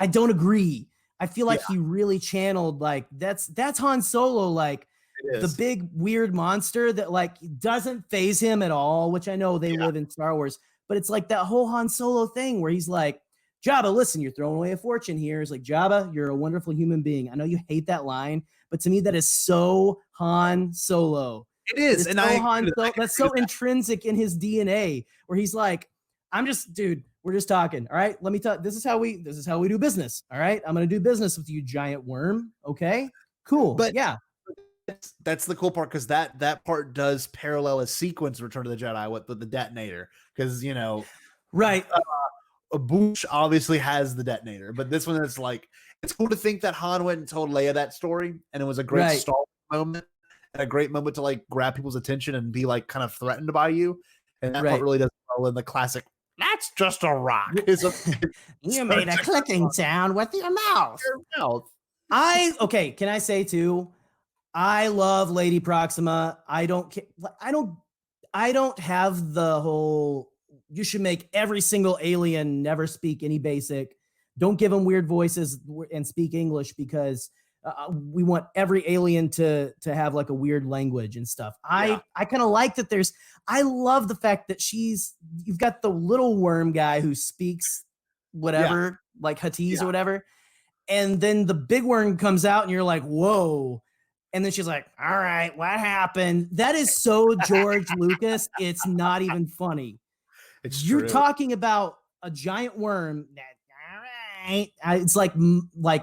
I don't agree. I feel like he really channeled like that's Han Solo, like the big weird monster that like doesn't phase him at all, which I know they live in Star Wars, but it's like that whole Han Solo thing where he's like, Jabba, listen, you're throwing away a fortune here. It's like, Jabba, you're a wonderful human being. I know you hate that line, but to me, that is so Han Solo. It is. And that's so intrinsic in his DNA where he's like, I'm just, dude, we're just talking. All right. Let me tell you, this is how we do business. All right. I'm going to do business with you, giant worm. Okay, cool. But yeah, that's the cool part. Cause that part does parallel a sequence Return of the Jedi with the detonator. Cause you know, right. Boosh obviously has the detonator, but this one is like, it's cool to think that Han went and told Leia that story. And it was a great Star Wars moment and a great moment to like grab people's attention and be like kind of threatened by you. And that part really does well in the classic. That's just a rock. You made a clicking sound with your mouth. Okay, can I say too? I love Lady Proxima. I don't have the whole you should make every single alien never speak any basic. Don't give them weird voices and speak English because we want every alien to have like a weird language and stuff. I kind of like that I love the fact that you've got the little worm guy who speaks whatever, like Huttese or whatever. And then the big worm comes out and you're like, whoa. And then she's like, all right, what happened? That is so George Lucas. It's not even funny. You're talking about a giant worm that, all right. It's like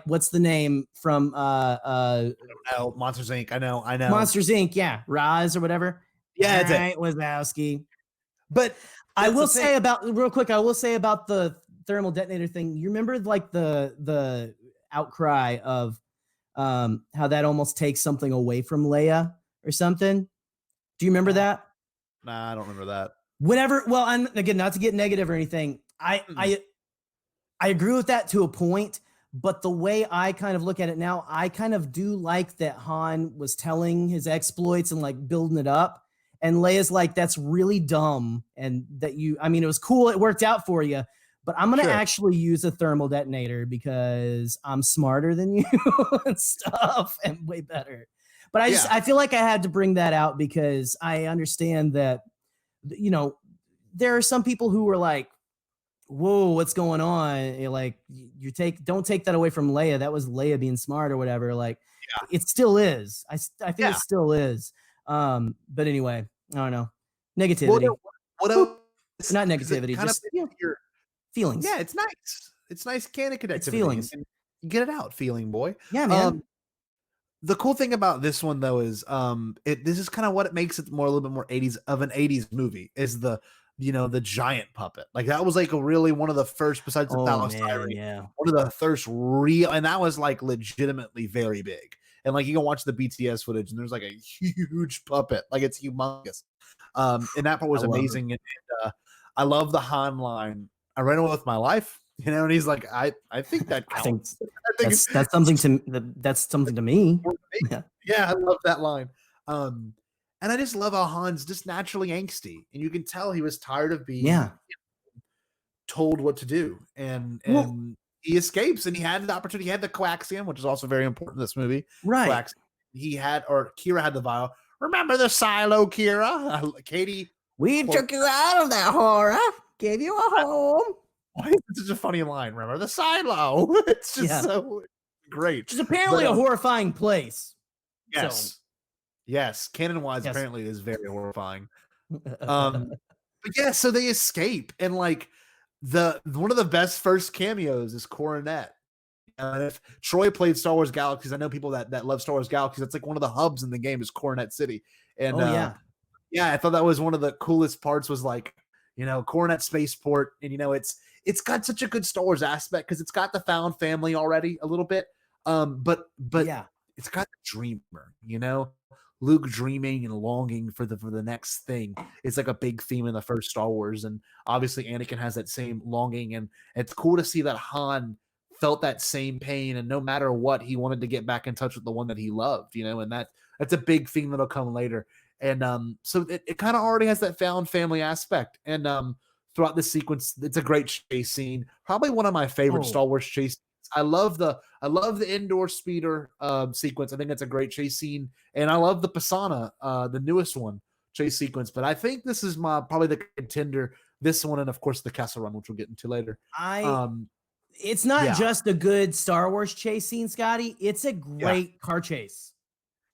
what's the name from Monsters Inc. I know. Monsters Inc. Yeah. Roz or whatever. Yeah, it's right, Wazowski. But I will say about the thermal detonator thing. You remember like the outcry of how that almost takes something away from Leia or something? Do you remember that? Nah, I don't remember that. Whenever, well, I'm again not to get negative or anything. I agree with that to a point, but the way I kind of look at it now, I kind of do like that Han was telling his exploits and like building it up. And Leia's like, that's really dumb. And that it was cool. It worked out for you, but I'm going to actually use a thermal detonator because I'm smarter than you and stuff and way better. But I feel like I had to bring that out because I understand that, you know, there are some people who were like, whoa, what's going on? You're like, don't take that away from Leia. That was Leia being smart or whatever. Like it still is. I think it still is. But anyway, I don't know. Negativity. What else? Not negativity, just your feelings. Yeah, it's nice. It's nice canon connectivity. It's feelings. You get it out, feeling boy. Yeah, man. The cool thing about this one though is this is kind of what it makes it a little bit more 80s of an 80s movie is the giant puppet. Like that was like really one of the first besides the Thalos one of the first real, and that was like legitimately very big. And like you can watch the BTS footage and there's like a huge puppet, like it's humongous. And that part was amazing. And I love the Han line. I ran away with my life, and he's like, I think that counts. I think that's something to me. Yeah, I love that line. And I just love how Han's just naturally angsty, and you can tell he was tired of being told what to do, and he escapes, and he had the opportunity. He had the coaxium, which is also very important in this movie. Right. Qira had the vial. Remember the silo, Qira? Katie. We took you out of that horror, gave you a home. Why is it such a funny line? Remember the silo? It's just so great. It's apparently a horrifying place. Yes. So. Yes. Canon-wise, apparently it is very horrifying. But yeah, so they escape, and like one of the best first cameos is Coronet. And if Troy played Star Wars Galaxies, I know people that love Star Wars Galaxies. That's like one of the hubs in the game is Coronet City. And yeah, I thought that was one of the coolest parts was like, Coronet Spaceport. And, it's got such a good Star Wars aspect because it's got the found family already a little bit. But yeah, it's got the dreamer, Luke dreaming and longing for the next thing. It's like a big theme in the first Star Wars. And obviously Anakin has that same longing. And it's cool to see that Han felt that same pain. And no matter what, he wanted to get back in touch with the one that he loved, and that's a big theme that'll come later. And so it kind of already has that found family aspect. And throughout this sequence, it's a great chase scene. Probably one of my favorite Star Wars chase scenes. I love the indoor speeder sequence. I think it's a great chase scene. And I love the Pisana, the newest one, chase sequence. But I think this is probably the contender. This one, and of course the Castle Run, which we'll get into later. It's not just a good Star Wars chase scene, Scotty. It's a great car chase.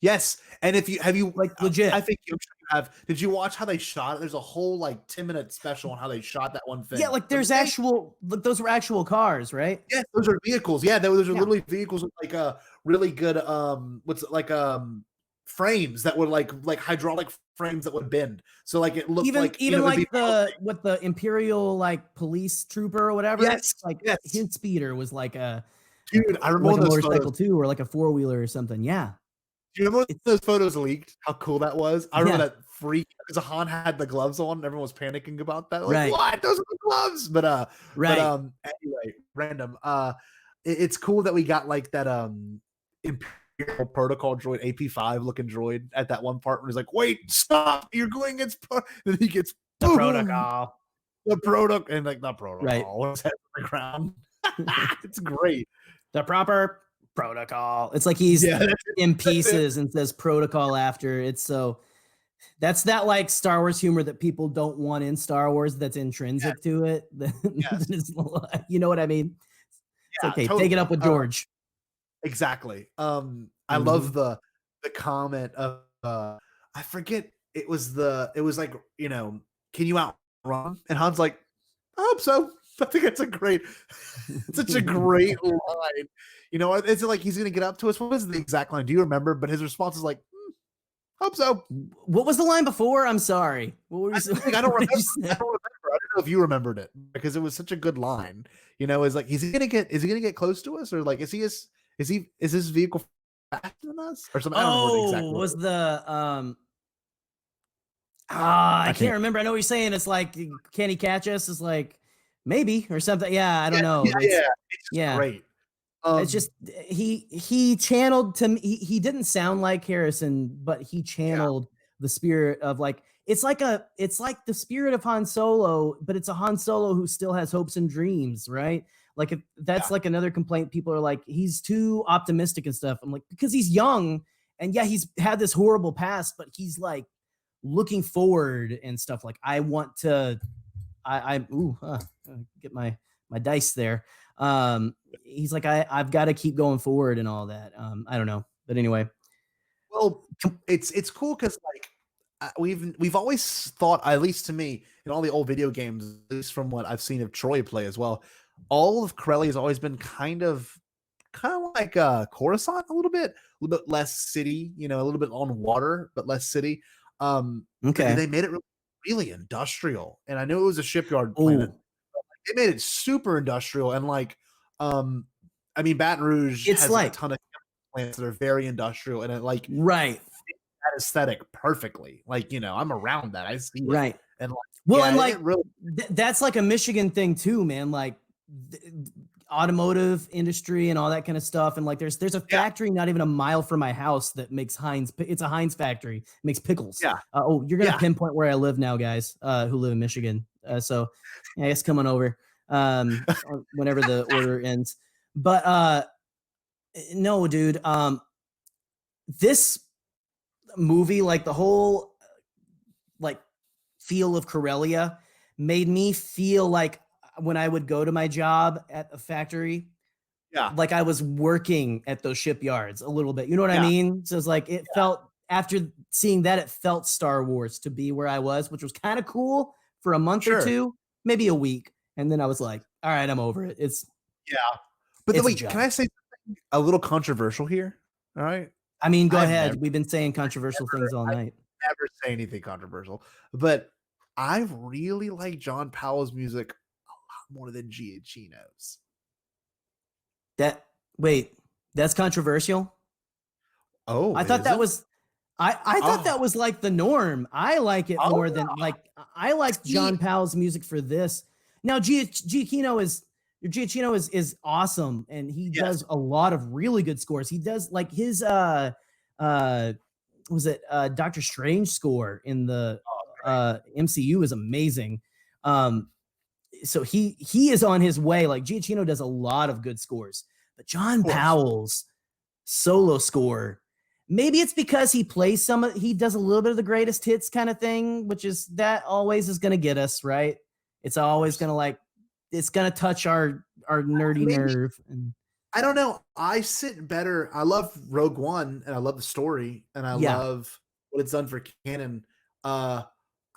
Yes, and if you like legit, I think you have. Did you watch how they shot it? There's a whole 10-minute special on how they shot that one thing. Yeah, there's actual. Those were actual cars, right? Yeah, those are vehicles. Yeah, those are literally vehicles with really good frames that would like hydraulic frames that would bend. So it looked even the Imperial police trooper or whatever. Yes, his speeder was like a dude. I remember a motorcycle too, or like a 4-wheeler or something. Yeah. Do you remember when those photos leaked? How cool that was! I remember that freak because Han had the gloves on, and everyone was panicking about that. What? Those are the gloves! But anyway, random. It's cool that we got that Imperial Protocol droid, AP5 looking droid at that one part where he's like, "Wait, stop! You're going against." Then he gets the protocol, the protocol, and the protocol. Right, what's that on the ground? It's great. The proper protocol. It's like he's in pieces and says protocol after. It's so that's that Star Wars humor that people don't want in Star Wars that's intrinsic to it. You know what I mean? It's okay, totally. Take it up with George. Exactly. I love the comment of I forget it was like, can you outrun? And Han's like, I hope so. I think it's such a great line. It's like he's gonna get up to us. What was the exact line? Do you remember? But his response is like, hope so. What was the line before? I'm sorry. What were you saying? I don't remember. I don't know if you remembered it because it was such a good line. It's like, is he gonna get close to us, or is this vehicle faster than us, or something? I don't know what exactly was the I can't remember. I know what you're saying. It's like, can he catch us? It's like maybe or something. Yeah, I don't know. It's great. It's just he channeled to me. He didn't sound like Harrison, but he channeled the spirit of it's like the spirit of Han Solo, but it's a Han Solo who still has hopes and dreams, right? If that's another complaint, people are like, he's too optimistic and stuff. I'm like, because he's young and he's had this horrible past, but he's looking forward and stuff. I want to, get my dice there. He's like, I've got to keep going forward and all that. I don't know, but anyway. Well, it's cool because we've always thought, at least to me, in all the old video games, at least from what I've seen of Troy play as well, all of Corellia has always been kind of like Coruscant, a little bit less city, a little bit on water, but less city. Okay, they made it really industrial, and I knew it was a shipyard planet. They made it super industrial, and Baton Rouge has a ton of plants that are very industrial, and it fits that aesthetic perfectly. I'm around that. I see it. And that's a Michigan thing too, man. Automotive industry and all that kind of stuff, and there's a factory not even a mile from my house that makes Heinz. It's a Heinz factory, makes pickles. You're gonna pinpoint where I live now, guys who live in Michigan. So I guess come on over whenever the order ends. But no, dude, this movie, the whole feel of Corellia made me feel like when I would go to my job at a factory, I was working at those shipyards a little bit. You know what I mean? So it's it felt, after seeing that, it felt Star Wars to be where I was, which was kind of cool for a month or two, maybe a week. And then I was like, all right, I'm over it. But It's a wait, job. can I say something a little controversial here? All right. I mean, go I've ahead. never- We've been saying controversial things all night. Never say anything controversial, but I really like John Powell's music a lot more than Giacchino's. Wait, that's controversial. Oh, I thought that was. I thought that was like the norm. I like it more than like I like John Powell's music for this. Now Giacchino is awesome, and he does a lot of really good scores. He does like his was it Doctor Strange score in the MCU is amazing. So he is on his way. Like Giacchino does a lot of good scores, but John Powell's solo score. Maybe it's because he plays he does a little bit of the greatest hits kind of thing, which is that always is going to get us, right? It's always going to it's going to touch our nerdy nerve. And I don't know. I sit better. I love Rogue One and I love the story and I love what it's done for canon. I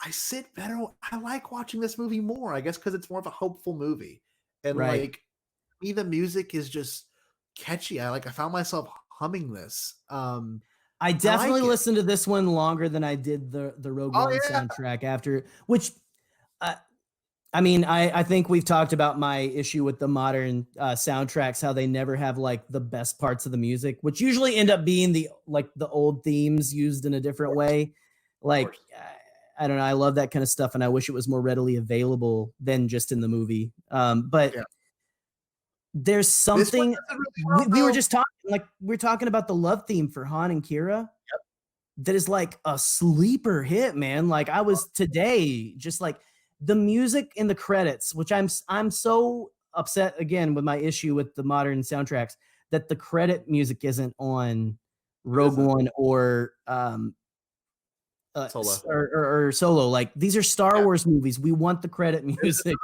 sit better. I like watching this movie more, I guess, because it's more of a hopeful movie. And like me, the music is just catchy. I found myself humming this. I definitely listened to this one longer than I did the Rogue One soundtrack after, which I mean, I think we've talked about my issue with the modern soundtracks, how they never have like the best parts of the music, which usually end up being the old themes used in a different way. Like, I don't know. I love that kind of stuff. And I wish it was more readily available than just in the movie. But there's something we were just talking, we're talking about the love theme for Han and Qira. That is like a sleeper hit, man. Like I was today just like the music in the credits, which I'm so upset again with my issue with the modern soundtracks that the credit music isn't on Rogue One or Solo. Or Solo. Like these are Star Wars movies. We want the credit music.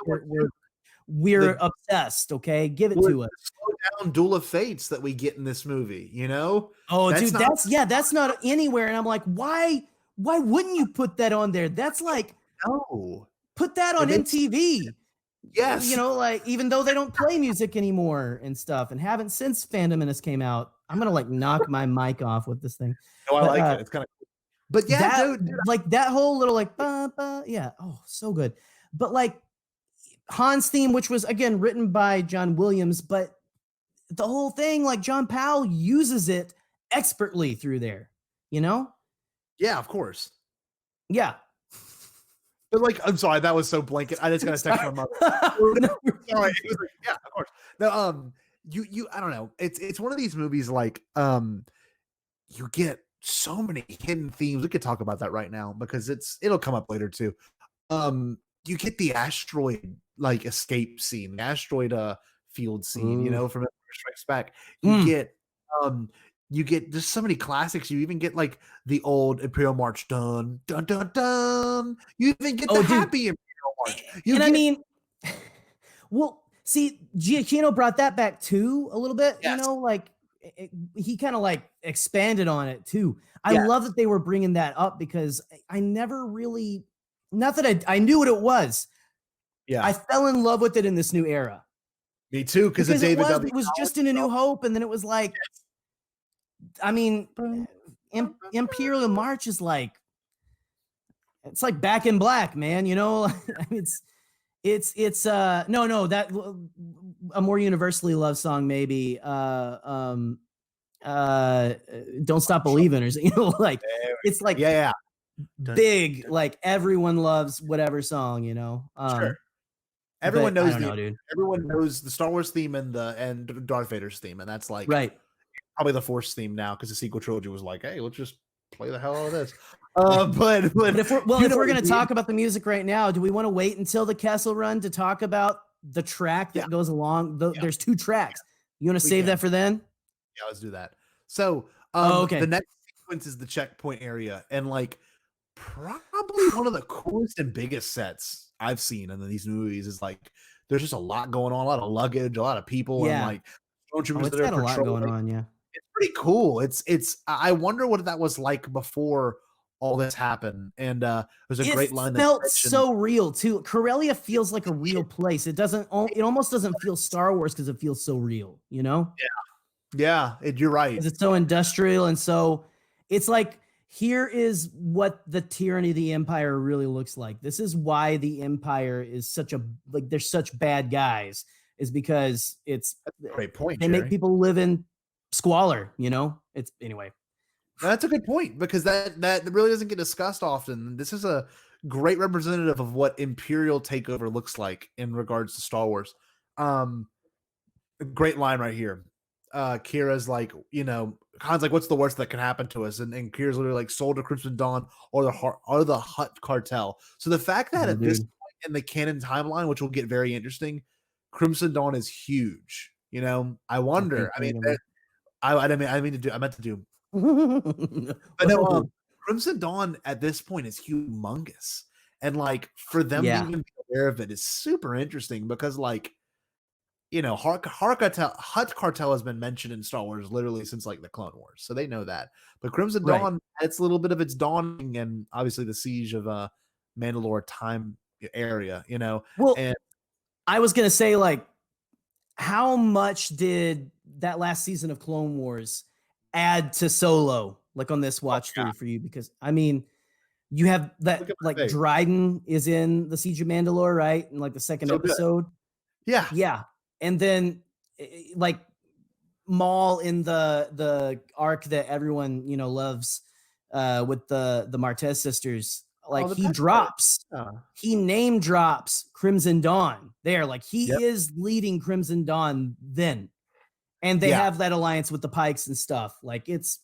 We're obsessed. Okay, give it to us. Slow down Duel of Fates that we get in this movie. You know? Oh, dude, that's not anywhere. And I'm like, why wouldn't you put that on there? That's like put that on MTV. Yes, you know, like even though they don't play music anymore and stuff, and haven't since Phantom Menace came out. I'm gonna like knock my mic off with this thing. Oh, I like it. It's kind of cool. But yeah, dude, like that whole little like oh, so good. But like Han's theme, which was again written by John Williams, but the whole thing, like John Powell uses it expertly through there, you know? Yeah, of course. Yeah. But like, I'm sorry, that was so blanket. I just got to text my mother. Sorry. Yeah, of course. No, you I don't know. It's one of these movies like you get so many hidden themes. We could talk about that right now because it'll come up later too. You get the asteroid like escape scene, the asteroid field scene, you know, from Empire Strikes Back. You get just so many classics. You even get like the old Imperial March, dun dun dun dun. You even get the happy Imperial March. I mean, well, see, Giacchino brought that back too a little bit. You know, like he kind of like expanded on it too. I love that they were bringing that up because I never really, not that I knew what it was. Yeah, I fell in love with it in this new era. Me too, because it was just in A New Hope, and then it was like, I mean, Imperial March is like, it's like Back in Black, man. You know, I mean, it's no that a more universally loved song maybe. Don't Stop Believing, or you know, like it's like big, like everyone loves whatever song, you know. Sure. Everyone knows dude. Everyone knows the Star Wars theme and Darth Vader's theme, and that's like probably the Force theme now because the sequel trilogy was like, hey, let's just play the hell out of this. But if we're gonna talk about the music right now, do we want to wait until the Kessel Run to talk about the track that goes along? There's 2 tracks. You want to save that for then? Yeah, let's do that. So the next sequence is the checkpoint area, and like probably one of the coolest and biggest sets I've seen in these movies is like there's just a lot going on, a lot of luggage, a lot of people, and like it's got a lot going on. Yeah, it's pretty cool. It's I wonder what that was like before all this happen. And there's a great line that felt so real too. Corellia feels like a real place. It almost doesn't feel Star Wars because it feels so real, you know? Yeah, you're right. Because it's so industrial, and so it's like, here is what the tyranny of the Empire really looks like. This is why the Empire is they're such bad guys, is because That's a great point. They make people live in squalor, you know? It's anyway. That's a good point, because that really doesn't get discussed often. This is a great representative of what Imperial takeover looks like in regards to Star Wars. Great line right here. Qira's like, Khan's like, what's the worst that can happen to us? And Qira's literally like, sold to Crimson Dawn or the Hutt cartel. So the fact that at this point in the canon timeline, which will get very interesting, Crimson Dawn is huge. I wonder. I meant to do. But no, Crimson Dawn at this point is humongous, and like for them to even be aware of it is super interesting, because like Hutt cartel has been mentioned in Star Wars literally since like the Clone Wars, so they know that. But Crimson Dawn, it's a little bit of its dawning, and obviously the siege of Mandalore time area, Well, and I was gonna say, like, how much did that last season of Clone Wars add to Solo, like on this watch through for you? Because I mean, you have that, like, Dryden is in the Siege of Mandalore, right? In like the second episode. Good. Yeah. And then like Maul in the arc that everyone loves, with the Martez sisters, like he name drops Crimson Dawn there, like he is leading Crimson Dawn then, and they have that alliance with the Pikes and stuff. Like it's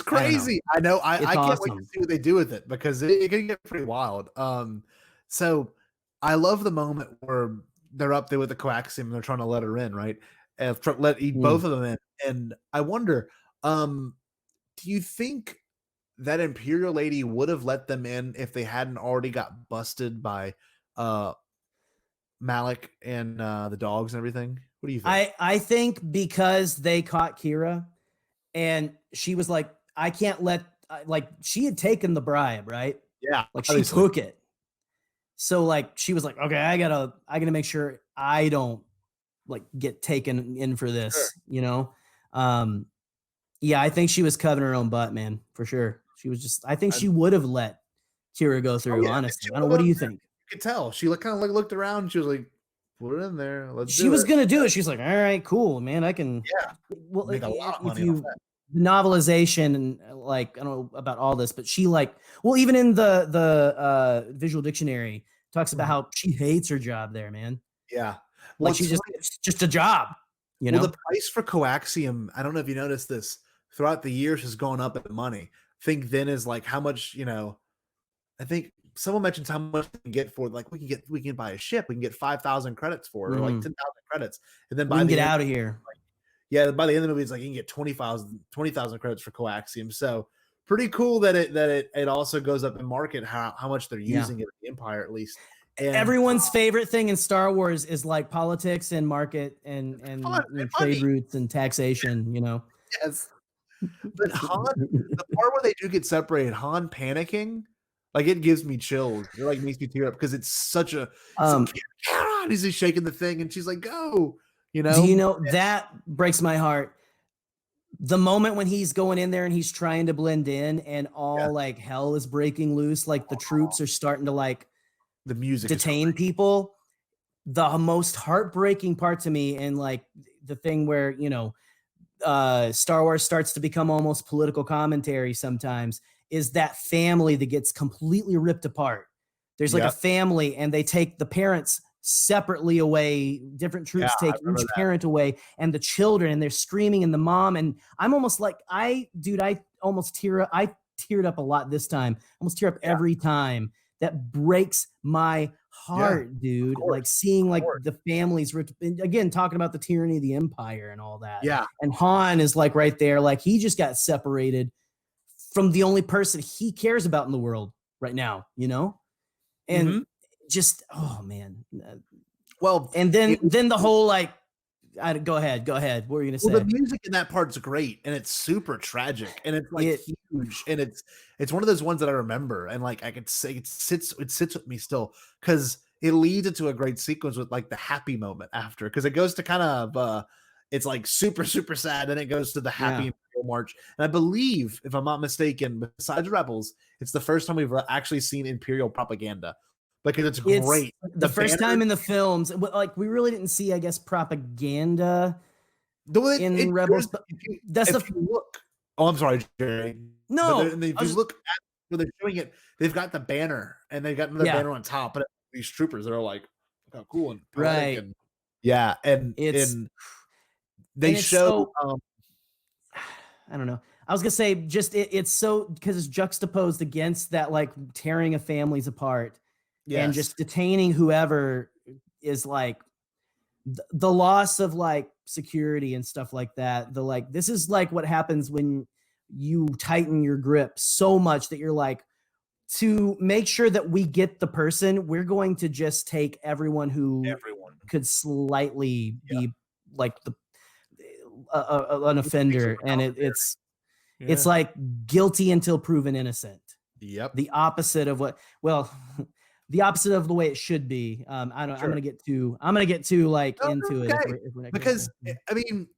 crazy. I know. I can't awesome. wait to see what they do with it, because it can get pretty wild. So I love the moment where they're up there with the coaxium and they're trying to let her in, right? And eat both of them in. And I wonder, do you think that Imperial lady would have let them in if they hadn't already got busted by Malik and the dogs and everything? What do you think? I think because they caught Qira, and she was like, I can't let, like, she had taken the bribe, right? Yeah, like she took it. So like she was like, okay, I gotta make sure I don't like get taken in for this, Yeah, I think she was covering her own butt, man, for sure. She was I think she would have let Qira go through, honestly. I don't know. What do you think? You could tell. She kind of like looked around and she was like, put it in there. She was going to do it. She's like, all right, cool, man. I can. Yeah. Well, make a lot of money off that. Novelization, and like, I don't know about all this, but she even in the visual dictionary talks about how she hates her job there, man. Yeah. Well, like it's just a job, Well, the price for coaxium, I don't know if you noticed this, throughout the years has gone up in money. I think then is like how much, I think someone mentioned how much we can get for, like, we can buy a ship, we can get 5,000 credits for it, or like 10,000 credits. And then by the get out of here. By the end of the movie, it's like you can get 20,000 credits for coaxium. So pretty cool that it also goes up in market, how much they're using it in the Empire, at least. And everyone's favorite thing in Star Wars is like politics and market and trade routes and taxation, Yes. But Han, the part where they do get separated, Han panicking, like, it gives me chills. It like makes me tear up, because it's such a he's just shaking the thing and she's like, go, Do that breaks my heart. The moment when he's going in there and he's trying to blend in, and all like hell is breaking loose, like the troops are starting to like the music detain people. The most heartbreaking part to me, and like the thing where Star Wars starts to become almost political commentary sometimes, is that family that gets completely ripped apart. There's like a family, and they take the parents separately away. Different troops take each parent away, and the children, and they're screaming, and the mom. And I'm almost like, I teared up a lot this time. Almost tear up every time. That breaks my heart, dude. Like seeing like the families, again, talking about the tyranny of the Empire and all that. Yeah. And Han is like right there, like he just got separated from the only person he cares about in the world right now, And just, oh man. Well, and then the whole like Go ahead. What were you gonna Well, say? the music in that part's great, and it's super tragic, and it's like huge, and it's one of those ones that I remember, and like I could say it sits with me still because it leads into a great sequence with like the happy moment after, because it goes to kind of it's like super sad, and it goes to the happy Imperial March, and I believe, if I'm not mistaken, besides Rebels, it's the first time we've actually seen Imperial propaganda. Because it's great. The first time in the films, like we really didn't see, I guess, propaganda in Rebels. But that's if you look. Oh, I'm sorry, Jerry. No, if you look at where they're showing it, they've got the banner, and they've got another banner on top, but these troopers that are like, look how cool and poetic, and they show. I don't know. I was gonna say just it's so because it's juxtaposed against that like tearing of families apart. Yes. And just detaining whoever is like the loss of like security and stuff like that. This is like what happens when you tighten your grip so much that you're like, to make sure that we get the person, we're going to just take everyone who could slightly be like an offender. And it's like guilty until proven innocent. Yep. The opposite of the opposite of the way it should be. I'm gonna get too into it if we're because I mean,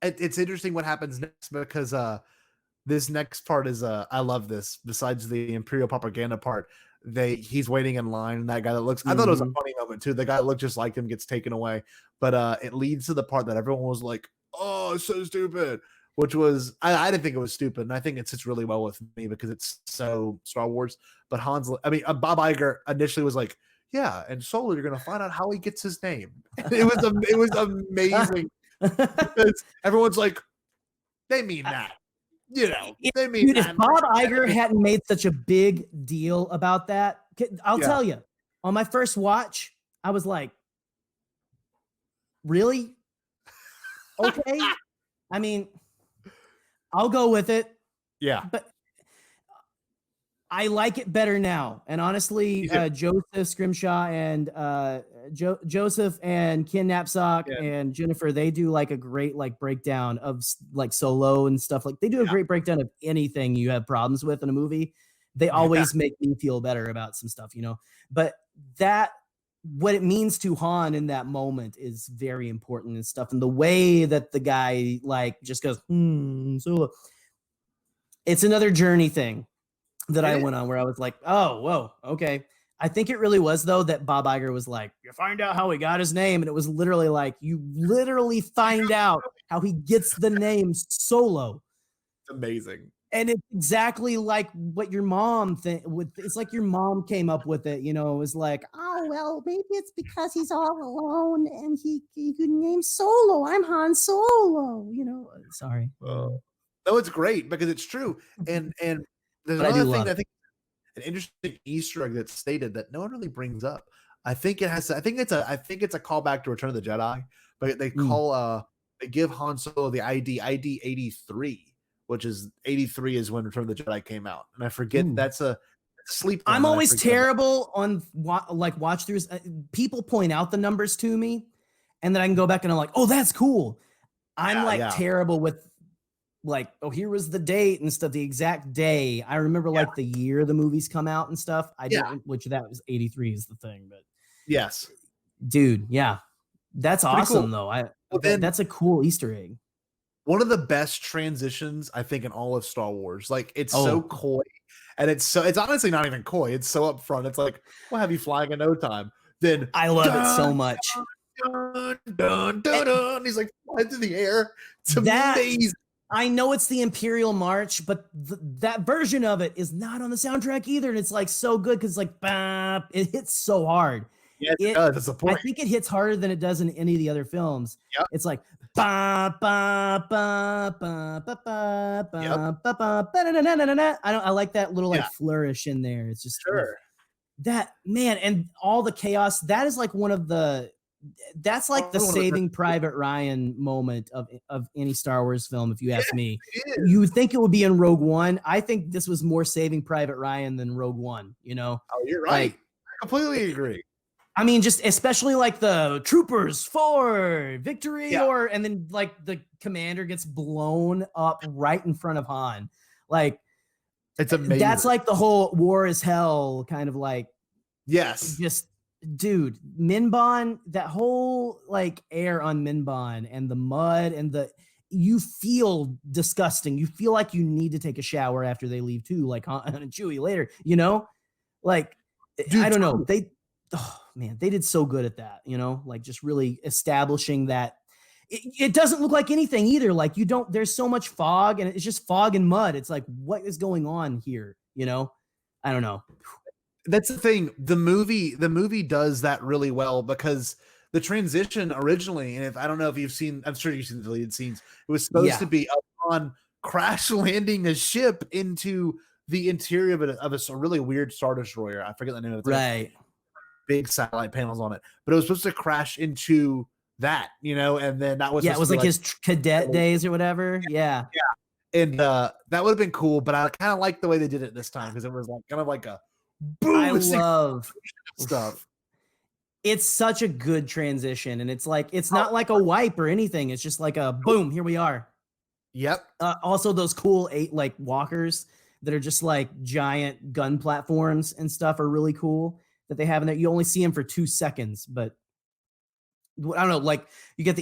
it's interesting what happens next, because this next part is I love this. Besides the Imperial propaganda part, he's waiting in line, and that guy that looks, I thought it was a funny moment too. The guy that looked just like him gets taken away, but it leads to the part that everyone was like, "Oh, it's so stupid." Which was, I didn't think it was stupid, and I think it sits really well with me because it's so Star Wars. But Bob Iger initially was like, "Yeah, and Solo, you're gonna find out how he gets his name." It was amazing because everyone's like, "They mean that, they mean that." If Bob Iger hadn't made such a big deal about that, I'll tell you, on my first watch, I was like, "Really? Okay." I mean, I'll go with it. Yeah. But I like it better now. And honestly, Joseph Scrimshaw and Joseph and Ken Knapsack and Jennifer, they do like a great like breakdown of like Solo and stuff. Like they do a great breakdown of anything you have problems with in a movie. They always make me feel better about some stuff, But what it means to Han in that moment is very important and stuff. And the way that the guy like just goes, Solo. It's another journey thing that I went on where I was like, oh, whoa, okay. I think it really was, though, that Bob Iger was like, you find out how he got his name. And it was literally like, you literally find out how he gets the name Solo. It's amazing. And it's exactly like what your mom it's like your mom came up with it, It was like, oh, well, maybe it's because he's all alone and he could name Solo. I'm Han Solo, Sorry. No, it's great because it's true. And there's another thing that I think an interesting Easter egg that's stated that no one really brings up. I think it's a callback to Return of the Jedi, but they they give Han Solo the ID 83. Which is 83 is when Return of the Jedi came out. And I forget that's a sleep. I'm always terrible on watch throughs. People point out the numbers to me and then I can go back and I'm like, oh, that's cool. I'm terrible with like, oh, here was the date and stuff, the exact day. I remember like the year the movies come out and stuff. I didn't, which that was 83 is the thing, but yes, dude. Yeah. That's awesome though. That's a cool Easter egg. One of the best transitions, I think, in all of Star Wars. Like, it's so coy, and it's honestly not even coy. It's so upfront. It's like, we'll have you flying in no time. Then I love it so much. He's like flying through the air. It's amazing. I know it's the Imperial March, but that version of it is not on the soundtrack either, and it's like so good because like, it hits so hard. Yeah, it does. That's the point. I think it hits harder than it does in any of the other films. Yep. It's like I like that little like flourish in there. It's just that, man, and all the chaos. That is like that's like the Saving Private Ryan moment of any Star Wars film, if you ask me. You would think it would be in Rogue One. I think this was more Saving Private Ryan than Rogue One, Oh, you're right. I completely agree. I mean, just especially like the troopers for victory, and then like the commander gets blown up right in front of Han. Like, it's amazing. That's like the whole war is hell kind of like. Yes. Just, dude, Minbon, that whole like air on Minbon and the mud and you feel disgusting. You feel like you need to take a shower after they leave too, like Han and Chewie later, like, dude, I don't know. They did so good at that, like just really establishing that it doesn't look like anything either. Like there's so much fog and it's just fog and mud. It's like, what is going on here? I don't know. That's the thing. The movie does that really well because the transition originally, and I don't know if you've seen, I'm sure you've seen the deleted scenes. It was supposed to be upon crash landing a ship into the interior of a really weird Star Destroyer. I forget the name of it. Right. Big satellite panels on it, but it was supposed to crash into that, and then that was it was like his cadet days or whatever. Yeah. And that would have been cool, but I kind of like the way they did it this time because it was like kind of like a boom. I love stuff. It's such a good transition, and it's like it's not like a wipe or anything. It's just like a boom. Here we are. Yep. Also, those cool 8 like walkers that are just like giant gun platforms and stuff are really cool that they have in there. You only see them for 2 seconds, but I don't know. Like you get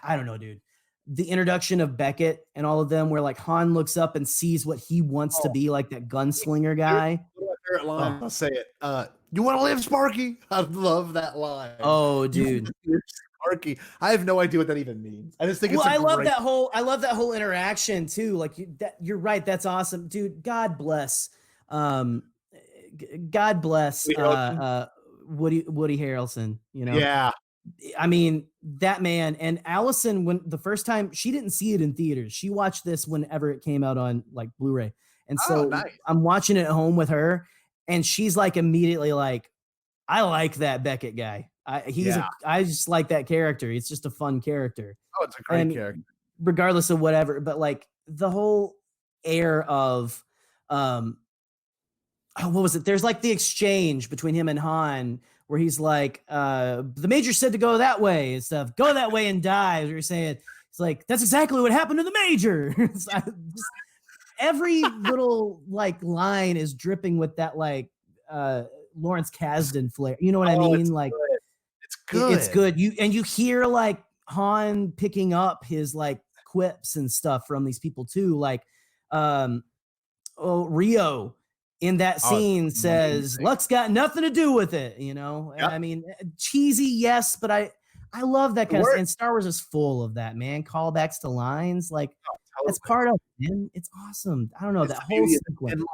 I don't know, dude. The introduction of Beckett and all of them, where like Han looks up and sees what he wants to be, like that gunslinger guy. Favorite line, I'll say it. You want to live, Sparky? I love that line. Oh, dude. Sparky. I have no idea what that even means. I just think I love that whole interaction too. Like you're right. That's awesome, dude. God bless. God bless. Woody Harrelson. Yeah. I mean, that man. And Allison, when the first time, she didn't see it in theaters. She watched this whenever it came out on like Blu-ray. And so nice. I'm watching it at home with her, and she's like immediately like, I like that Beckett guy. I just like that character. It's just a fun character. Oh, it's a great character. Regardless of whatever, but like the whole air of what was it? There's like the exchange between him and Han where he's like, the Major said to go that way and stuff. Go that way and die. As you're saying, it's like, that's exactly what happened to the Major. Every little like line is dripping with that like Lawrence Kasdan flair. You know what I mean? Like good. It's good. It's good. You hear like Han picking up his like quips and stuff from these people too. Like Rio in that scene says, Luck's got nothing to do with it, Yep. I mean, cheesy, yes, but I love that kind of stuff. And Star Wars is full of that, man. Callbacks to lines, like that's part of it, man. It's awesome. I don't know, that whole sequence. And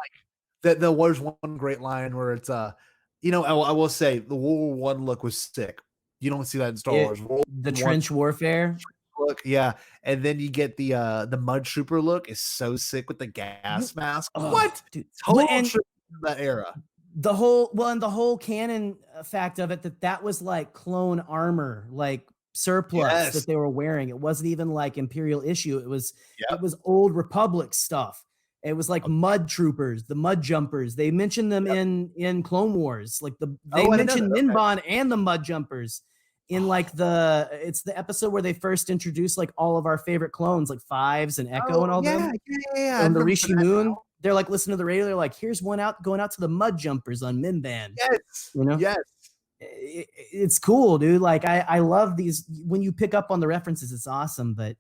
like there was one great line where it's I will say the World War I look was sick. You don't see that in Star Wars. The trench warfare look, yeah. And then you get the mud trooper look is so sick with the gas mask. What? Dude, that era. The whole canon fact of it that was like clone armor, like surplus that they were wearing. It wasn't even like Imperial issue. It was Old Republic stuff. It was like mud troopers, the mud jumpers. They mentioned them in Clone Wars. Like they mentioned Minbon and the mud jumpers in like it's the episode where they first introduced like all of our favorite clones, like Fives and Echo and all them. Yeah. And the Rishi Moon. They're like listening to the radio. They're like, here's one going out to the mud jumpers on Minban. Yes. Yes. It's cool, dude. Like I love these when you pick up on the references, it's awesome. But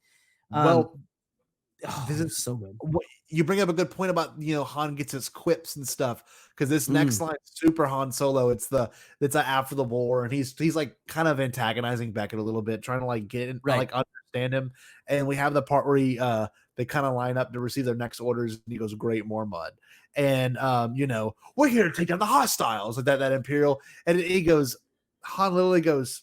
this is so good. You bring up a good point about Han gets his quips and stuff because this next line is super Han Solo. It's after the war, and he's like kind of antagonizing Beckett a little bit, trying to like get like understand him. And we have the part where they kind of line up to receive their next orders, and he goes, "Great, more mud." And we're here to take down the hostiles. That Imperial, and Han literally goes,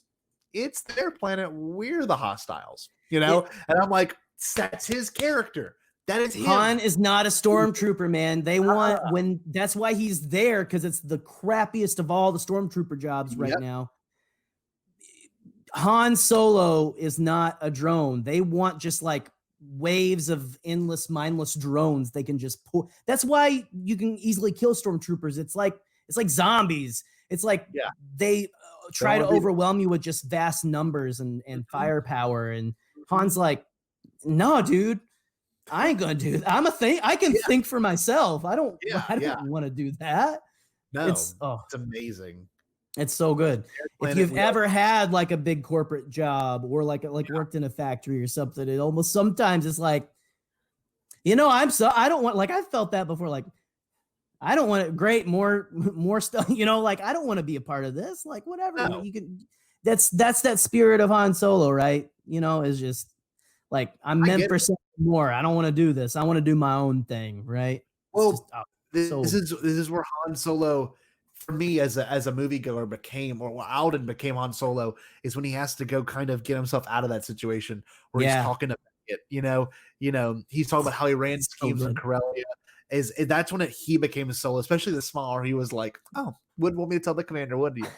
"It's their planet. We're the hostiles." And I'm like, that's his character. That is him. Han is not a stormtrooper, man. They want that's why he's there, because it's the crappiest of all the stormtrooper jobs right now. Han Solo is not a drone. They want just like waves of endless, mindless drones they can just pull. That's why you can easily kill stormtroopers. It's like zombies. It's like they try to overwhelm you with just vast numbers and firepower. And Han's like, no, dude, I ain't gonna do that. I can think for myself. I don't want to do that. No, it's amazing. It's so good. If you've ever had like a big corporate job or like worked in a factory or something, it almost sometimes it's like, I don't want, like, I've felt that before. Like, I don't want it. Great. More stuff, like, I don't want to be a part of this. Like, whatever you can, that's that spirit of Han Solo, right? Is just like, I'm meant for something more. I don't want to do this. I want to do my own thing. Right. Well, this is where Han Solo, for me as a moviegoer Alden became Han Solo, is when he has to go kind of get himself out of that situation where he's talking about it. He's talking about how he ran schemes in Corellia. That's when he became a Solo, especially the smaller. He was like, "Oh, wouldn't want me to tell the commander, wouldn't you?"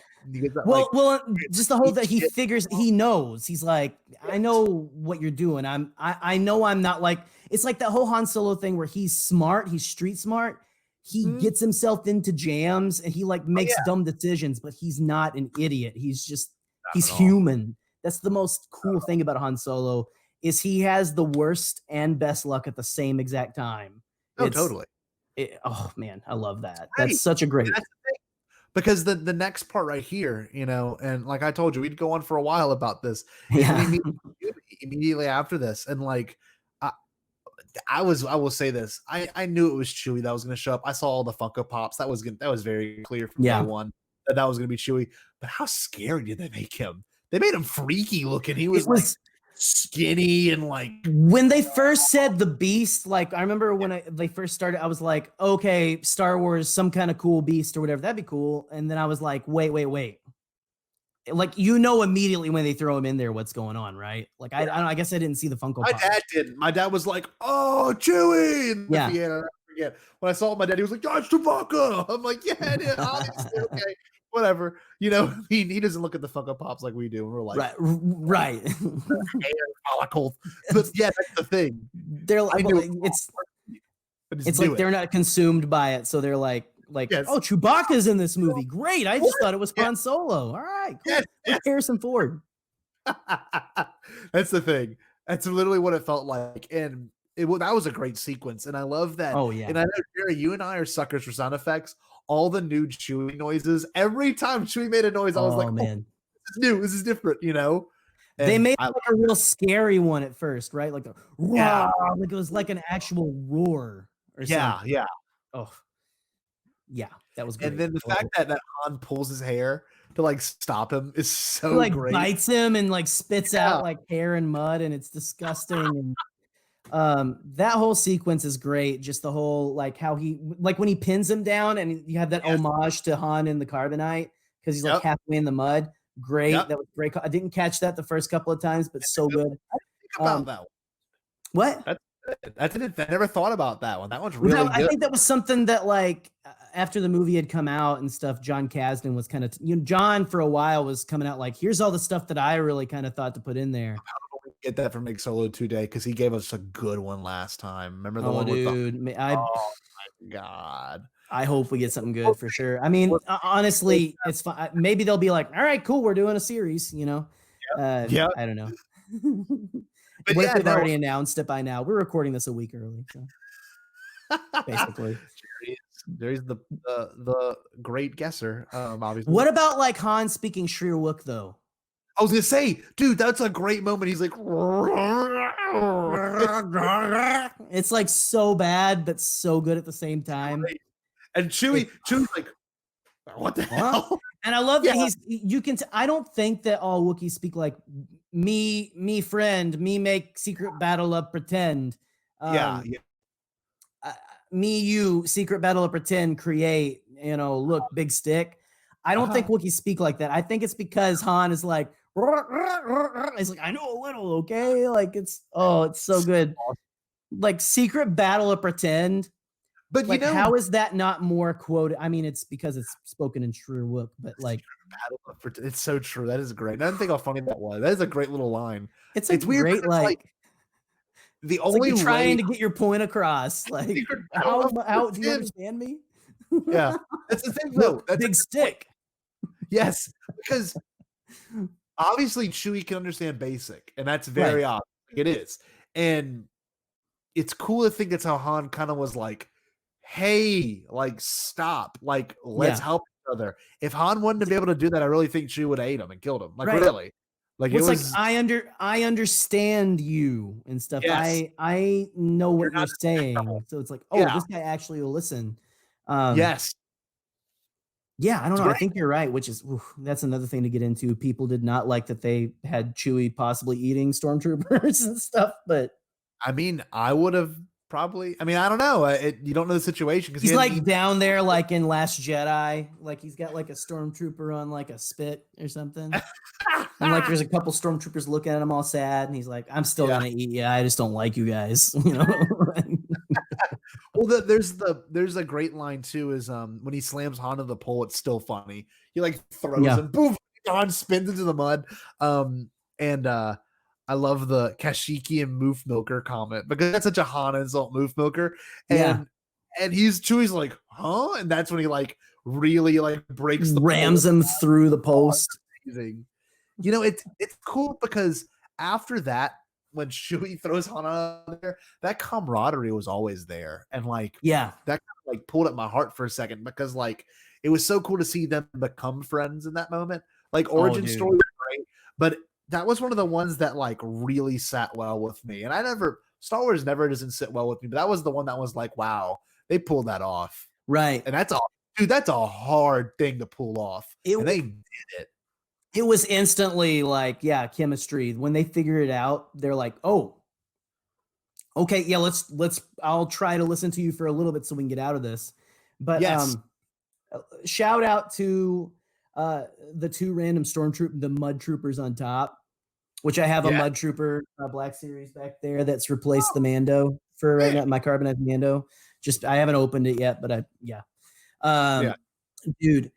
Just the whole that he figures, he knows. He's like, I know what you're doing. I know I'm not like. It's like that whole Han Solo thing where he's smart, he's street smart. He gets himself into jams and he like makes dumb decisions, but he's not an idiot. He's human. That's the most cool thing about Han Solo is he has the worst and best luck at the same exact time. Totally. Oh man, I love that. That's such a great. Because the next part right here, and like I told you, we'd go on for a while about this. Yeah. Immediately after this, and like I will say this. I knew it was Chewie that was going to show up. I saw all the Funko Pops. That was very clear from day one that was going to be Chewie. But how scary did they make him? They made him freaky looking. He was like skinny and like. When they first said the Beast, like I remember when they first started, I was like, okay, Star Wars, some kind of cool beast or whatever. That'd be cool. And then I was like, wait. Like, immediately when they throw him in there, what's going on, right? Like, I guess I didn't see the Funko Pop. My dad didn't. My dad was like, "Oh, Chewie!" And I forget. When I saw my dad, he was like, "That's Chewbacca." I'm like, "Yeah, it is. Obviously, okay, whatever." He doesn't look at the Funko Pops like we do. And we're like, right. Hair follicles. But yeah, that's the thing. They're like, it's like they're not consumed by it, so they're like, oh, Chewbacca's in this movie. Great. I just thought it was Han Solo. All right, cool. Yes. Harrison Ford. That's the thing. That's literally what it felt like. And that was a great sequence. And I love that. Oh, yeah. And I know, Jerry, you and I are suckers for sound effects. All the new Chewie noises. Every time Chewie made a noise, I was like, man, this is new. This is different, And they made like a real scary one at first, right? Like the roar. Like it was like an actual roar or something. Yeah. Oh. Yeah, that was great. And then the fact that Han pulls his hair to like stop him is so he, like, great. Bites him and like spits out like hair and mud, and it's disgusting. And that whole sequence is great. Just the whole like how he like when he pins him down, and you have that homage to Han in the carbonite because he's like halfway in the mud. Great, that was great. I didn't catch that the first couple of times, but so good. I didn't think about that one. What? I never thought about that one. That one's really good. I think that was something that like after the movie had come out and stuff, John Kasdan was kind of, John for a while was coming out like, here's all the stuff that I really kind of thought to put in there. Get that from Make Solo today because he gave us a good one last time. Remember the one with the... oh my God. I hope we get something good for sure. I mean, honestly, it's fine. Maybe they'll be like, all right, cool, we're doing a series, I don't know. But what if they've already announced it by now? We're recording this a week early, so basically. There's the great guesser, obviously. What about like Han speaking Shriwook though? I was gonna say, dude, that's a great moment. He's like, it's like so bad, but so good at the same time. And Chewie's like, what the hell? And I love that I don't think that all Wookiees speak like me friend, me make secret battle of pretend. Me, you, secret battle of pretend, create, look, big stick. I don't think Wookiees speak like that. I think it's because Han is like, it's like, I know a little, okay? Like it's so good. Like secret battle of pretend. But like, how is that not more quoted? I mean, it's because it's spoken in Shriwook, but like, it's so true. That is great. I didn't think how funny that was. That is a great little line. It's weird. Great, like the only like trying to get your point across. Like, how do you understand me? Yeah, that's the thing though. That's big stick. Yes, because obviously Chewie can understand basic, and that's very Right. obvious. It is. And it's cool to think that's how Han kind of was like, hey, like, stop. Like, let's Yeah. help each other. If Han wouldn't be able to do that, I really think Chewie would have ate him and killed him. Like, Right. really. Like, Well, it it's like was, I understand you and stuff. yes, I know you're what not you're an asshole. saying. So it's like, oh, Yeah. this guy actually will listen. Um, Yes. yeah, I don't It's know. I great. think you're right, which is that's another thing to get into. People did not like that they had Chewie possibly eating stormtroopers and stuff, but I mean, I would have probably, I mean, I don't know. You don't know the situation because he he's hadn't like eaten. down there, like in Last Jedi, like he's got like a stormtrooper on like a spit or something. And like there's a couple stormtroopers looking at him all sad, and he's like, I'm still Yeah. gonna eat you. I just don't like you guys, you know. Well, there's a great line too. Is when he slams Han to the pole, it's still funny. He like throws Yeah. him, boom, Han spins into the mud. And I love the Kashiki and Moof Milker comment because that's such a Han insult, Moof Milker. Yeah. And Chewie's like, huh? And that's when he like really like breaks the Rams pole. him through the post. Amazing. You know, it's cool because after that, when Chewie throws Han out there, that camaraderie was always there. And like Yeah. that kind of like pulled at my heart for a second because like it was so cool to see them become friends in that moment. Like origin dude. story was great, but that was one of the ones that like really sat well with me. And Star Wars never doesn't sit well with me, but that was the one that was like, wow, they pulled that off. Right. And that's all, dude, that's a hard thing to pull off. And they did it. It was instantly like, yeah, chemistry. When they figure it out, they're like, oh, okay, yeah, I'll try to listen to you for a little bit so we can get out of this. But Yes. Shout out to the two random the mud troopers on top, which I have a mud trooper Black Series back there that's replaced the Mando for right now, my carbonized Mando. Just I haven't opened it yet, but dude,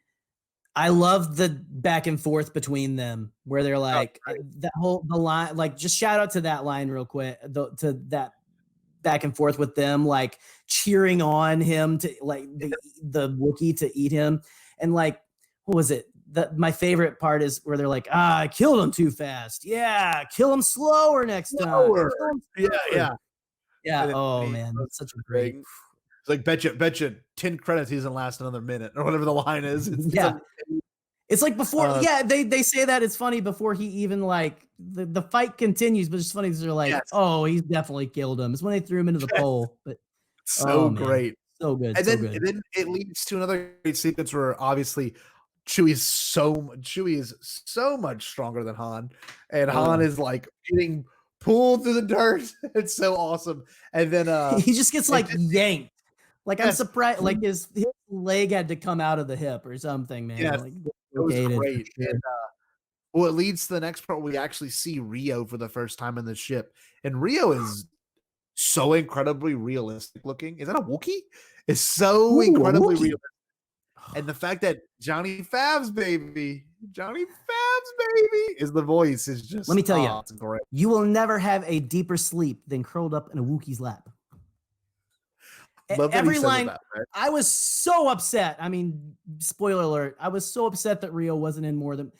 I love the back and forth between them where they're like the line, like just shout out to that line real quick, to that back and forth with them, like cheering on him to like the Wookiee to eat him. And like, what was it? My favorite part is where they're like, I killed him too fast. Yeah, kill him slower next time. Yeah. Oh man, that's such a great. It's like betcha 10 credits he doesn't last another minute or whatever the line is. It's like before, they say that it's funny before he even like the fight continues, but it's funny because they're like, oh, he's definitely killed him. It's when they threw him into the pole, but so great, so good, and so then good. And then it leads to another great sequence where obviously Chewie is so much stronger than Han, and Han is like getting pulled through the dirt. It's so awesome, and then he just gets like yanked. Like I'm surprised, like his leg had to come out of the hip or something, man. Yes, like, it was great. Sure. And well, it leads to the next part where we actually see Rio for the first time in the ship, and Rio is so incredibly realistic looking. Is that a Wookiee? It's so incredibly realistic. And the fact that Johnny Fav's baby is the voice is just. Let me tell you, it's great. You will never have a deeper sleep than curled up in a Wookiee's lap. Every line, I was so upset. I mean, spoiler alert, I was so upset that Rio wasn't in more than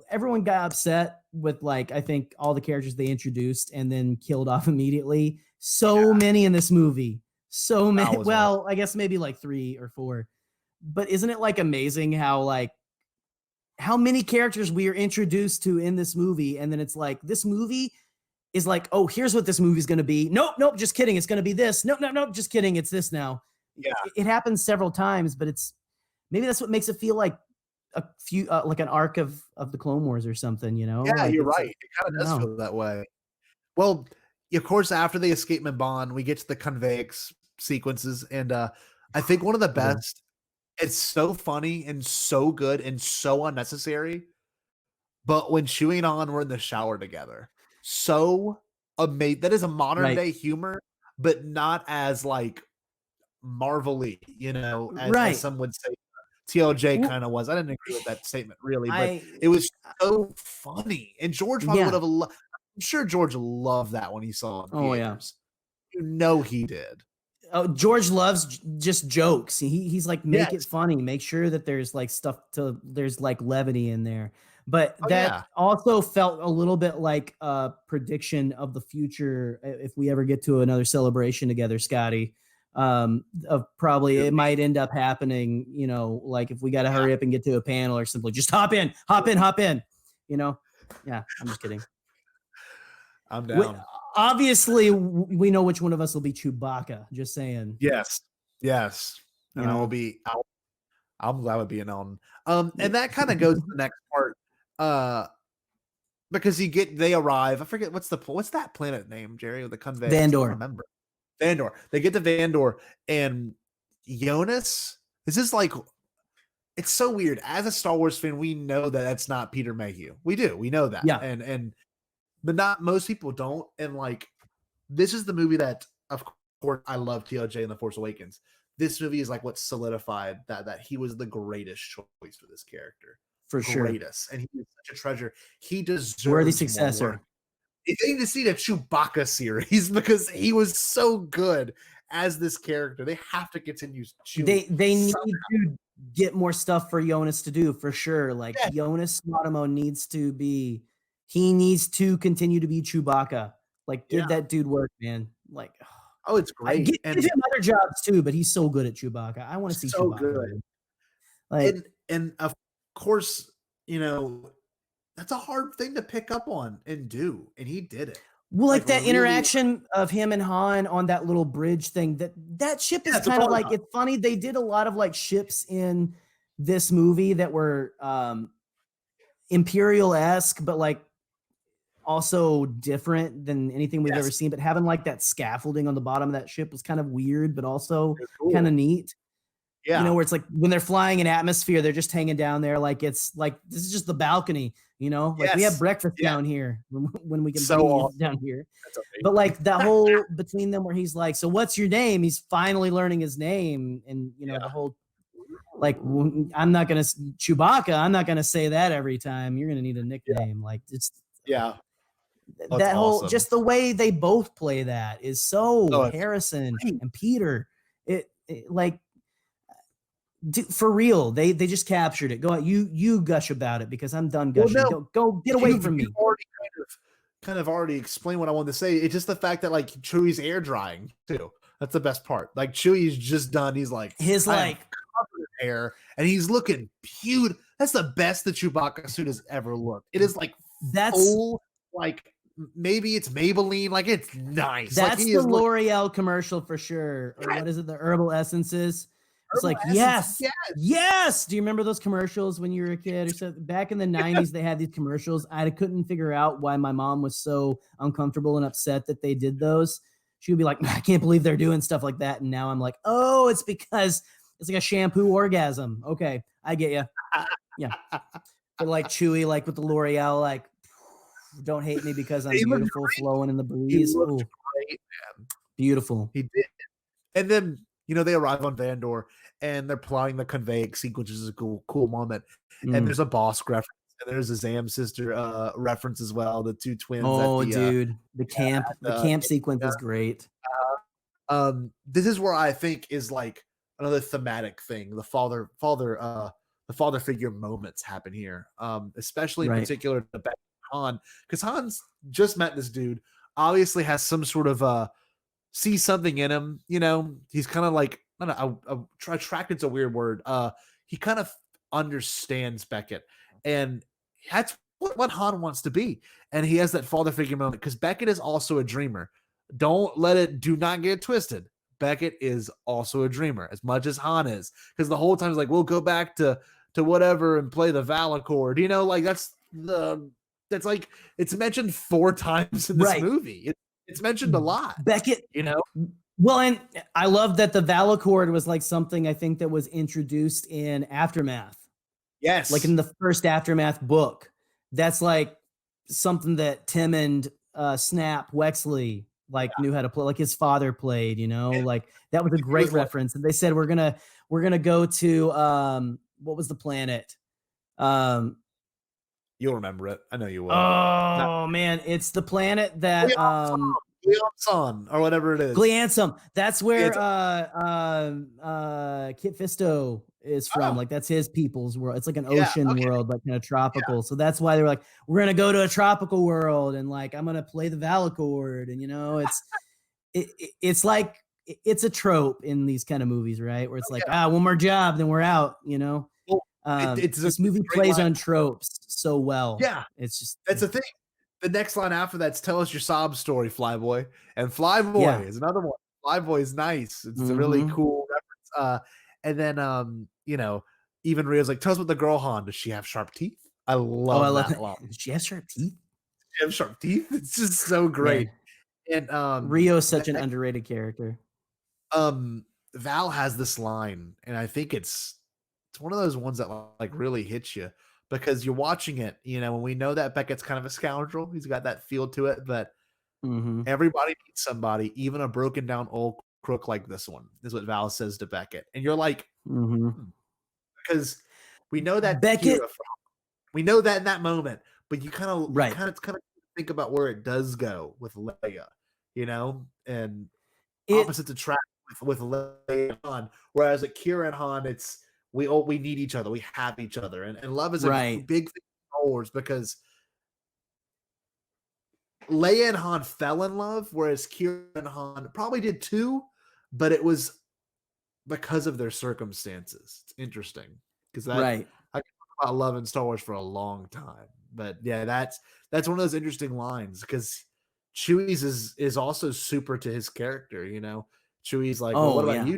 everyone got upset with like, I think all the characters they introduced and then killed off immediately. So many in this movie, so many. Well, I guess maybe like 3 or 4, but isn't it like amazing how many characters we are introduced to in this movie? And then it's like, this movie is like, oh, here's what this movie's going to be. Nope, just kidding. It's going to be this. Nope, just kidding. It's this now. Yeah. It happens several times, but maybe that's what makes it feel like a few, like an arc of the Clone Wars or something, you know? Yeah, like you're right. It kind of does feel that way. Well, of course, after the escapement bond, we get to the conveyance sequences. And I think one of the best, it's so funny and so good and so unnecessary. But when Chewie and Han were in the shower together, so amazing. That is a modern day humor, but not as like marvelly, you know, as some would say TLJ kind of was. I didn't agree with that statement really, but it was so funny. And George probably would have I'm sure George loved that when he saw it in theaters. You know he did. George loves just jokes. He's like, make Yes. it funny. Make sure that there's like there's like levity in there. But Oh, that yeah. also felt a little bit like a prediction of the future if we ever get to another celebration together, Scotty. Of probably it might end up happening, you know, like if we got to hurry up and get to a panel or simply just hop in, you know? Yeah, I'm just kidding. I'm down. Obviously, we know which one of us will be Chewbacca. Just saying. Yes. You And know? I'm glad with being on. And that kind of goes to the next part. Because they arrive. I forget what's that planet name, Jerry, with the convey. I don't remember. Vandor. They get to Vandor, and Jonas. This is like, it's so weird. As a Star Wars fan, we know that that's not Peter Mayhew. We do. We know that. Yeah. But not most people don't. And like, this is the movie that, of course, I love TLJ and The Force Awakens. This movie is like what solidified that he was the greatest choice for this character. For sure. Greatest. And he was such a treasure. He deserves worthy successor. More. They need to see the Chewbacca series because he was so good as this character. They have to continue. They need to get more stuff for Jonas to do for sure. Like Jonas Matamo needs to continue to be Chewbacca. Like give that dude work, man. Like, oh, it's great. Give him other jobs too, but he's so good at Chewbacca. I want to see so Chewbacca. Good. Like, and of course, you know, that's a hard thing to pick up on and do, and he did it. Well, like that really, interaction of him and Han on that little bridge thing. That ship is kind of like, it's funny. They did a lot of like ships in this movie that were Imperial-esque, but like also different than anything we've ever seen. But having like that scaffolding on the bottom of that ship was kind of weird, but also kind of neat. Yeah. You know, where it's like when they're flying in atmosphere, they're just hanging down there. Like it's like, this is just the balcony, you know, like we have breakfast down here when we can breathe down here. But like that whole between them where he's like, so what's your name? He's finally learning his name. And, you know, the whole, like, I'm not going to Chewbacca. I'm not going to say that every time. You're going to need a nickname. Like it's, that whole, just the way they both play that is so Harrison and Peter. It like, for real, they just captured it. Go out, you gush about it because I'm done gushing. Well, no, go get away from me. Already kind of already explained what I wanted to say. It's just the fact that like Chewie's air drying too. That's the best part. Like Chewie's just done. He's like his like covered in hair, and he's looking beautiful. That's the best the Chewbacca suit has ever looked. It is like full, like maybe it's Maybelline. Like it's nice. That's like, the L'Oreal commercial for sure. Or what is it? The herbal essences. It's like, yes. Do you remember those commercials when you were a kid or something? Back in the 90s, they had these commercials. I couldn't figure out why my mom was so uncomfortable and upset that they did those. She would be like, I can't believe they're doing stuff like that. And now I'm like, oh, it's because it's like a shampoo orgasm. Okay, I get you. Yeah. But like Chewie, like with the L'Oreal, like, don't hate me because I'm beautiful, flowing in the breeze. He looked great, man. Beautiful. He did. And then, you know, they arrive on Vandor and they're plotting the conveying sequence, which is a cool moment. And there's a boss reference, and there's a Zam sister reference as well. The two twins. Oh, dude, the camp sequence is great. This is where I think is like another thematic thing. The father figure moments happen here, especially in particular the back Han, because Han's just met this dude. Obviously, has some sort of see something in him, you know. He's kind of like, I don't know, attracted's a weird word. He kind of understands Beckett, and that's what Han wants to be. And he has that father figure moment because Beckett is also a dreamer. Do not get it twisted. Beckett is also a dreamer as much as Han is, because the whole time he's like, we'll go back to whatever and play the Valacord, you know, like that's like, it's mentioned 4 times in this movie. It's mentioned a lot. Beckett, you know? Well, and I love that the Valacord was like something I think that was introduced in Aftermath. Yes. Like in the first Aftermath book. That's like something that Tim and Snap Wexley knew how to play, like his father played, you know, like that was a great reference. And they said, we're gonna go to what was the planet? You'll remember it. I know you will. Oh man, it's the planet that Gleason or whatever it is. Gleansum. That's where Kit Fisto is from. Like that's his people's world. It's like an ocean world, like kind of tropical. Yeah. So that's why they're like, we're gonna go to a tropical world and like I'm gonna play the Valacord, and you know, it's like it's a trope in these kind of movies, right? Where it's like, one more job, then we're out, you know. Well, this movie plays on tropes so well. Yeah, it's the thing. The next line after that's tell us your sob story, Flyboy. And Flyboy is another one. Flyboy is nice. It's a really cool reference. And then you know, even Rio's like, tell us about the girl Han. Does she have sharp teeth? I love that line. Does she have sharp teeth? Does she have sharp teeth? It's just so great. Yeah. And Rio is such an underrated character. Val has this line, and I think it's one of those ones that like really hits you. Because you're watching it, you know, and we know that Beckett's kind of a scoundrel. He's got that feel to it, but everybody needs somebody, even a broken down old crook like this one, is what Val says to Beckett. And you're like, because we know that Beckett, we know that in that moment, but you kind of think about where it does go with Leia, you know, and opposite to track with Leia and Han, whereas at Qira and Han, it's we need each other. We have each other. And love is a big thing in Star Wars because Leia and Han fell in love, whereas Qira and Han probably did too, but it was because of their circumstances. It's interesting because I can talk about love in Star Wars for a long time. But yeah, that's one of those interesting lines because Chewie's is also super to his character, you know. Chewie's like, well, what about you?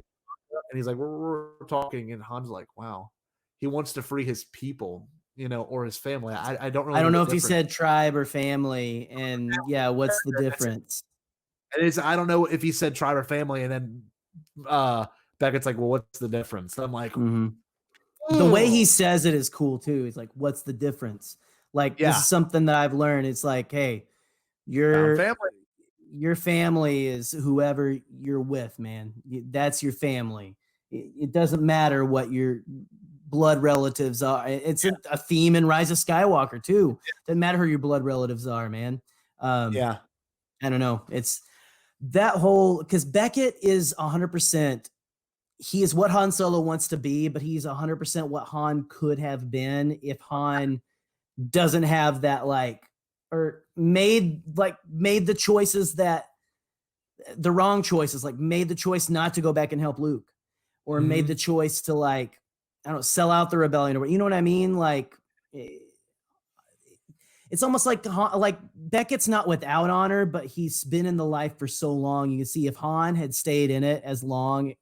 And he's like, we're talking, and Han's like, wow, he wants to free his people, you know, or his family. I don't really. I don't know if he said tribe or family, and what's the difference? And I don't know if he said tribe or family, and then Beckett's like, well, what's the difference? And I'm like, the way he says it is cool too. He's like, what's the difference? Like this is something that I've learned. It's like, hey, your family is whoever you're with, man. That's your family. It doesn't matter what your blood relatives are. It's a theme in Rise of Skywalker too. Doesn't matter who your blood relatives are, man. I don't know. It's that whole, because Beckett is 100%. He is what Han Solo wants to be, but he's 100% what Han could have been if Han doesn't have that or made the choices the wrong choices, like made the choice not to go back and help Luke, or made the choice to I don't know, sell out the rebellion, or you know what I mean? Like it's almost like Beckett's not without honor, but he's been in the life for so long. You can see if Han had stayed in it as long,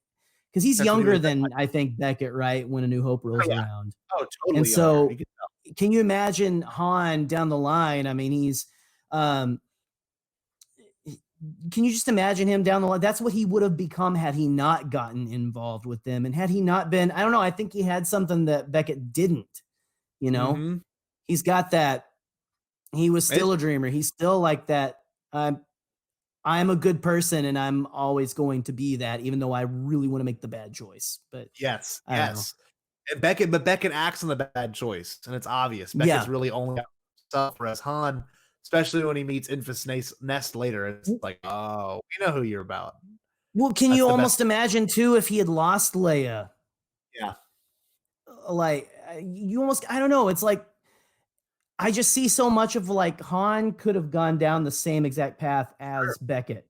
because he's younger than I think Beckett, right? When A New Hope rolls around. Oh, totally. And so can you imagine Han down the line? I mean, he's can you just imagine him down the line? That's what he would have become had he not gotten involved with them. And had he not been, I don't know, I think he had something that Beckett didn't, you know. He's got that. He was still a dreamer. He's still like that. I'm a good person, and I'm always going to be that, even though I really want to make the bad choice. But yes. And Beckett acts on the bad choice, and it's obvious. Beckett's really only stuff, whereas Han, especially when he meets Infus Nest later, it's like, oh, we know who you're about. Well, can you almost imagine too if he had lost Leia? Yeah. Like you almost, I don't know. It's like I just see so much of Han could have gone down the same exact path as Beckett.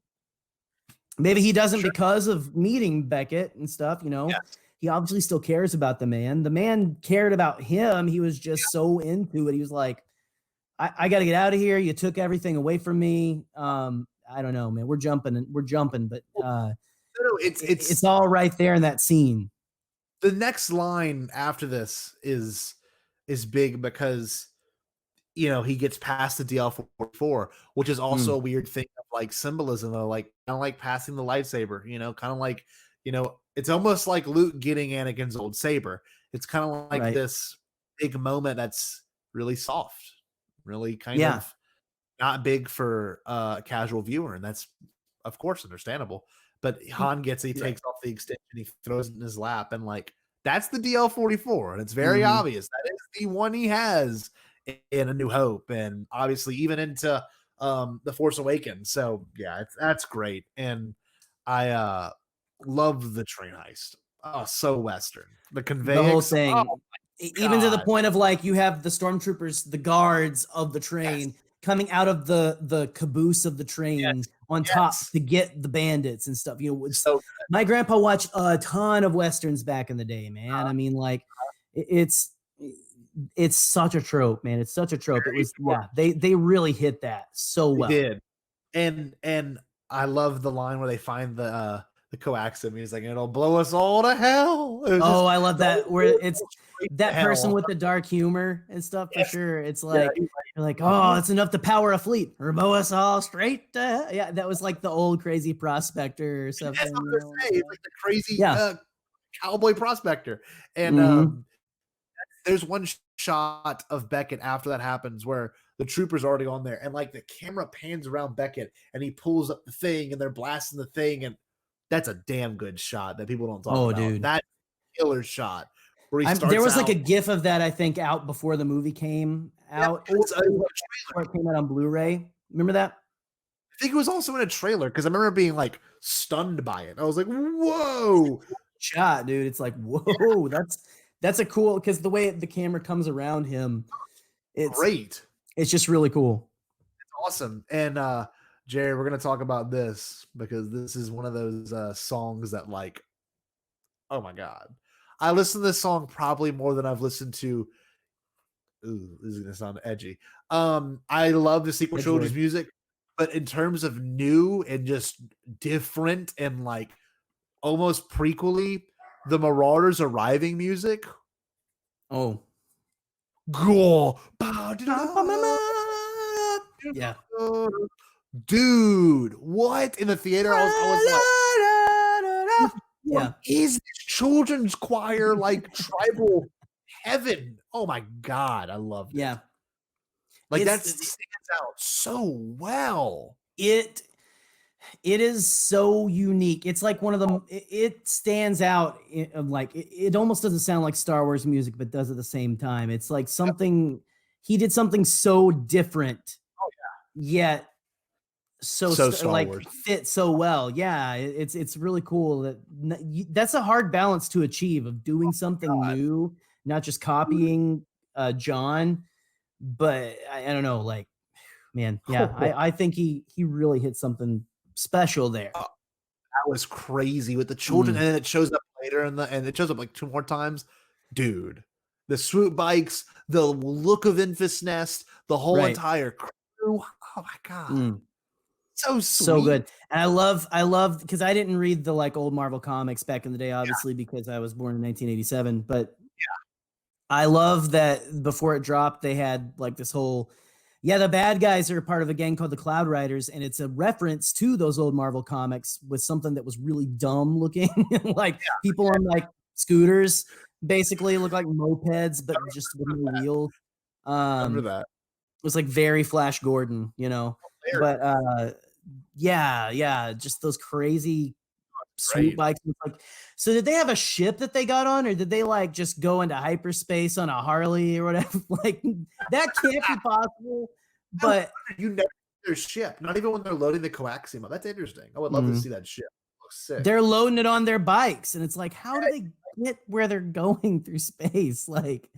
Maybe he doesn't because of meeting Beckett and stuff, you know. Yes. He obviously still cares about the man. The man cared about him. He was just so into it. He was like, I got to get out of here. You took everything away from me. I don't know, man. We're jumping, but it's all right there in that scene. The next line after this is big because, you know, he gets past the DL-44, which is also a weird thing of symbolism of kind of like passing the lightsaber, you know, kind of like, you know, it's almost like Luke getting Anakin's old saber. It's kind of like this big moment that's really soft, really kind of not big for a casual viewer. And that's, of course, understandable. But Han gets it, he takes off the extension, he throws it in his lap, and that's the DL-44. And it's very obvious. That is the one he has in A New Hope. And obviously, even into The Force Awakens. So yeah, that's great. And I love the train heist. Oh, so Western. The The whole conveyance. thing. Oh, Even to the God. point of like you have the stormtroopers, the guards of the train coming out of the caboose of the train on top to get the bandits and stuff. You know, So my grandpa watched a ton of Westerns back in the day, man. I mean, like it's such a trope, man. It's such a trope. It was, they really hit that so well. They did. And I love the line where they find the coaxium. He's like, it'll blow us all to hell. I love that, where it's that person with the dark humor and stuff, for sure. It's like, you're like, oh, it's enough to power a fleet or blow us all straight to hell. Yeah, that was like the old crazy prospector or something. That's what they're saying. It's like the crazy cowboy prospector. And there's one shot of Beckett after that happens where the trooper's already on there, and like the camera pans around Beckett and he pulls up the thing and they're blasting the thing, and that's a damn good shot that people don't talk about. Dude. That killer shot where he there was like a GIF of that, I think, out before the movie came out. Before it came out on Blu-ray. Remember that? I think it was also in a trailer because I remember being like stunned by it. I was like, whoa. Shot, dude. It's like, whoa, that's a cool, because the way the camera comes around him, it's great. It's just really cool. It's awesome. And Jerry, we're gonna talk about this because this is one of those songs that, like, oh my god, I listen to this song probably more than I've listened to. Ooh, this is gonna sound edgy. I love the sequel trilogy's music, but in terms of new and just different and like almost prequely, the Marauders arriving music. Oh, go. Yeah, dude, what in the theater? I was like, what is this children's choir like tribal heaven? Oh my god, I love it. Yeah, like that stands out so well. It is so unique. It's like one of them. It stands out. Like it almost doesn't sound like Star Wars music, but does at the same time. It's like something he did something so different. Oh yeah. Yet so like Wars. Fit so well. Yeah, it's really cool. That's a hard balance to achieve, of doing something new, not just copying John. But I don't know, like, man, yeah, I think he really hit something special there. That was crazy with the children, and then it shows up later and it shows up like 2 more times. Dude, the swoop bikes, the look of Infus Nest, the whole entire crew. Oh my god. So sweet. So good. And I love because I didn't read the like old Marvel comics back in the day, obviously, because I was born in 1987, but I love that before it dropped, they had like this whole the bad guys are part of a gang called the Cloud Riders, and it's a reference to those old Marvel comics with something that was really dumb looking, like people on like scooters, basically look like mopeds, but just with no wheels. Remember that? It was like very Flash Gordon, you know. But just those crazy swoop bikes. Like, so did they have a ship that they got on, or did they like just go into hyperspace on a Harley or whatever? Like that can't be possible. But you never see their ship, not even when they're loading the coaxium. That's interesting. I would love to see that ship. It looks sick. They're loading it on their bikes, and it's like, how do they get where they're going through space? Like,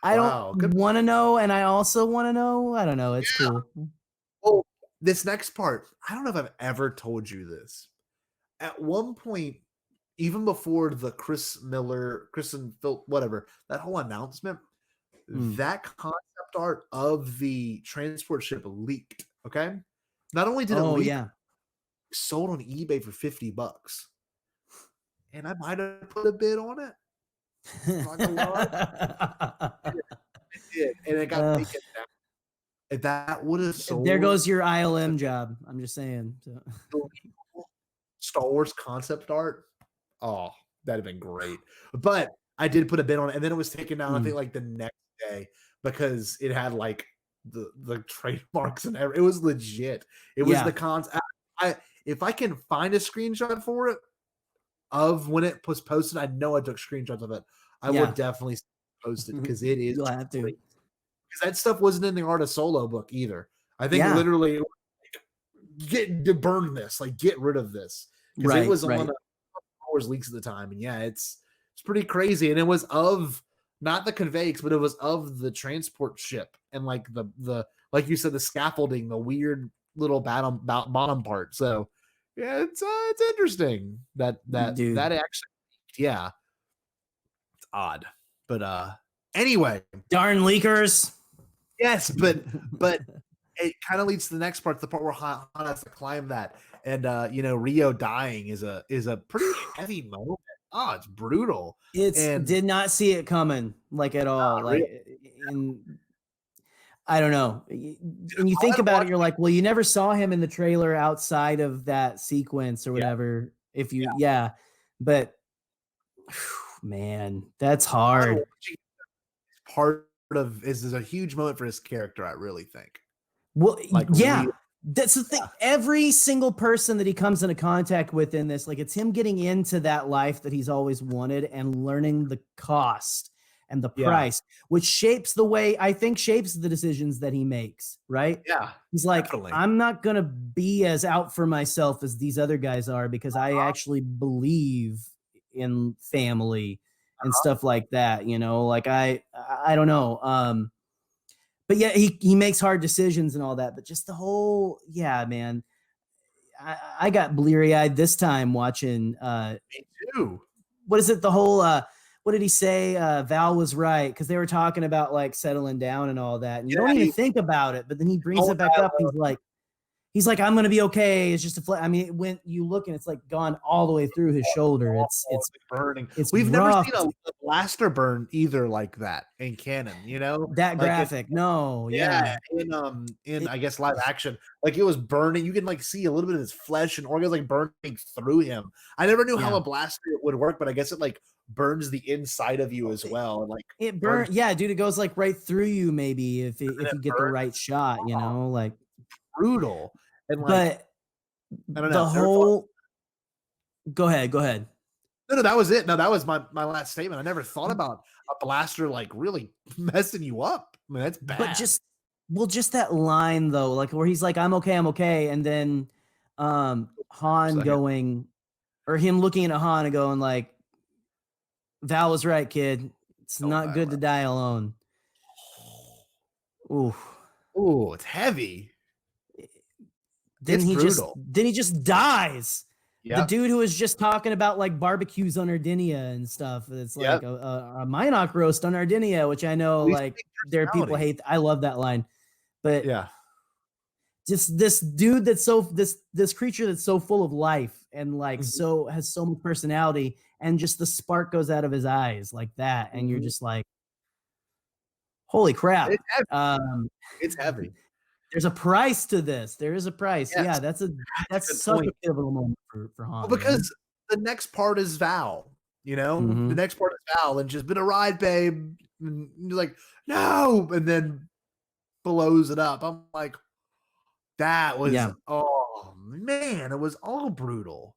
I don't want to know, and I also want to know. I don't know. It's cool. Well, this next part, I don't know if I've ever told you this. At one point, even before the Chris and Phil, whatever, that whole announcement, that concept art of the transport ship leaked. Okay, not only did it leak, it sold on eBay for $50, and I might have put a bid on it. It did, and it got taken down. If that would have sold, there goes your ILM job. I'm just saying. So. Star Wars concept art. Oh, that'd have been great. But I did put a bid on it, and then it was taken down, I think, like the next day, because it had like the trademarks and everything. It was legit. It was the concept. If I can find a screenshot for it of when it was posted, I know I took screenshots of it. I would definitely post it because it is. You'll have to. Because that stuff wasn't in the Art of Solo book either. I think literally burn this, like get rid of this. Because it was on Wars leaks at the time. And yeah, it's pretty crazy. And it was of not the conveys, but it was of the transport ship and like the like you said, the scaffolding, the weird little bottom part. So yeah, it's interesting that actually, yeah, it's odd. But anyway, darn leakers. Yes, but it kind of leads to the next part, the part where Han has to climb that, and Rio dying is a pretty heavy moment. Oh, it's brutal. Did not see it coming like at all. I don't know. And you think about it, you're like, well, you never saw him in the trailer outside of that sequence or whatever. If you, but man, that's hard. Part of is a huge moment for his character, I really think. Well, that's the thing. Every single person that he comes into contact with in this, like, it's him getting into that life that he's always wanted and learning the cost and the price, which shapes the decisions that he makes, right? Yeah. He's like, definitely. I'm not going to be as out for myself as these other guys are because I actually believe in family and stuff like that, like I don't know. But yeah, he makes hard decisions and all that, but just the whole, man, I got bleary eyed this time watching, me too. What is it? The whole, what did he say? Val was right. Cause they were talking about like settling down and all that. And you don't even think about it, but then he brings it back up. He's like, I'm going to be okay. It's just I mean, when you look and it's like gone all the way through his shoulder. It's burning. We've never seen a blaster burn either like that in canon, that graphic. In I guess live action, like it was burning. You can like see a little bit of his flesh and organs like burning through him. I never knew how a blaster would work, but I guess it like burns the inside of you as well. And like it burns. Yeah, dude, it goes like right through you. Maybe if you get the right shot, like brutal. And like, but I don't know. The whole. Go ahead. No, that was it. No, that was my last statement. I never thought about a blaster like really messing you up. I mean, that's bad. But just that line though, like where he's like, I'm okay, and then Han going, or him looking at Han and going like, Val was right, kid. It's not good to die alone. Ooh, it's heavy. Then he just dies. Yep. The dude who was just talking about like barbecues on Ardinia and stuff. It's like a Minoc roast on Ardinia, which I know like there are people hate. I love that line, but just this dude that's this creature that's so full of life and like so has so much personality, and just the spark goes out of his eyes like that, and you're just like, holy crap! It's heavy. There's a price to this. There is a price. Yes. Yeah, that's such a pivotal moment for Han. Well, because the next part is Val, the next part is Val, and just been a ride, babe. And you're like, no, and then blows it up. I'm like, that was oh man, it was all brutal.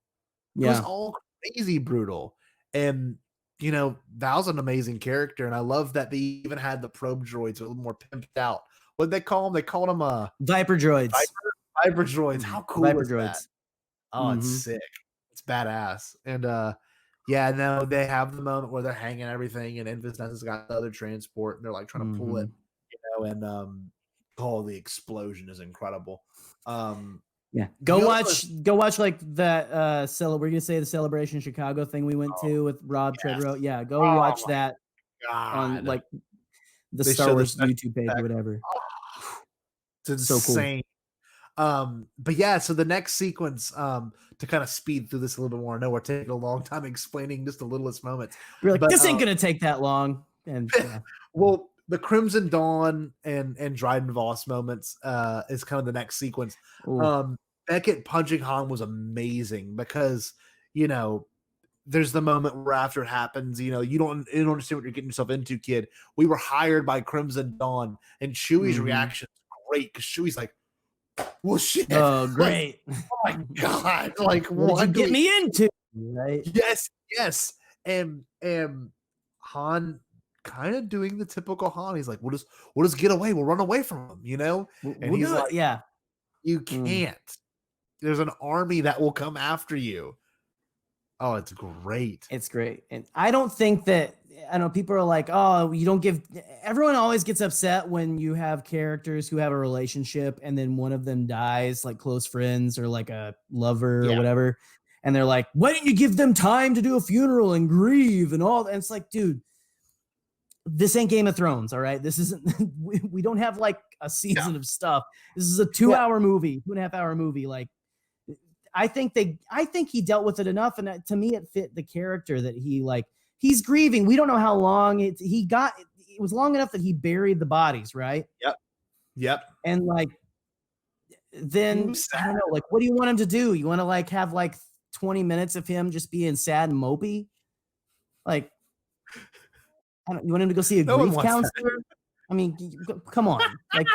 It was all crazy brutal. And Val's an amazing character, and I love that they even had the probe droids a little more pimped out. What did they call them? They called them Viper droids. Viper droids. How cool Viper is droids. that? Oh, it's sick. It's badass. And now they have the moment where they're hanging everything, and Invis has got the other transport, and they're like trying to pull it, and the explosion is incredible. Go watch like that we're gonna say the Celebration Chicago thing we went to with Rob Treadrow. Yeah, go watch that on like the Star Wars YouTube page or whatever. It's insane. So cool. But yeah, so the next sequence, to kind of speed through this a little bit more. I know we're taking a long time explaining just the littlest moments. We're like, this ain't gonna take that long. And well, the Crimson Dawn and Dryden Voss moments is kind of the next sequence. Beckett punching Han was amazing because there's the moment where after it happens, you don't understand what you're getting yourself into, kid. We were hired by Crimson Dawn, and Chewie's reaction is great because Chewie's like, well, shit. Oh, great. Like, oh my God. Like, what did you get me into? Right? Yes. And Han kind of doing the typical Han. He's like, we'll just get away. We'll run away from him, you know? And We'll he's do it. like, Yeah. you can't. There's an army that will come after you. Oh, it's great. It's great. And I don't think that, I know people are like, oh, you don't give, everyone always gets upset when you have characters who have a relationship and then one of them dies, like close friends or like a lover or whatever. And they're like, why didn't you give them time to do a funeral and grieve and all that? And it's like, dude, this ain't Game of Thrones. All right. This isn't, we don't have like a season of stuff. This is a 2-hour movie, 2.5-hour movie. Like, I think he dealt with it enough. And to me, it fit the character that he's grieving. We don't know how long it was long enough that he buried the bodies. Right. Yep. And like, then I don't know, like, what do you want him to do? You want to like have like 20 minutes of him just being sad and mopey? Like, you want him to go see a grief counselor? I mean, come on. Like,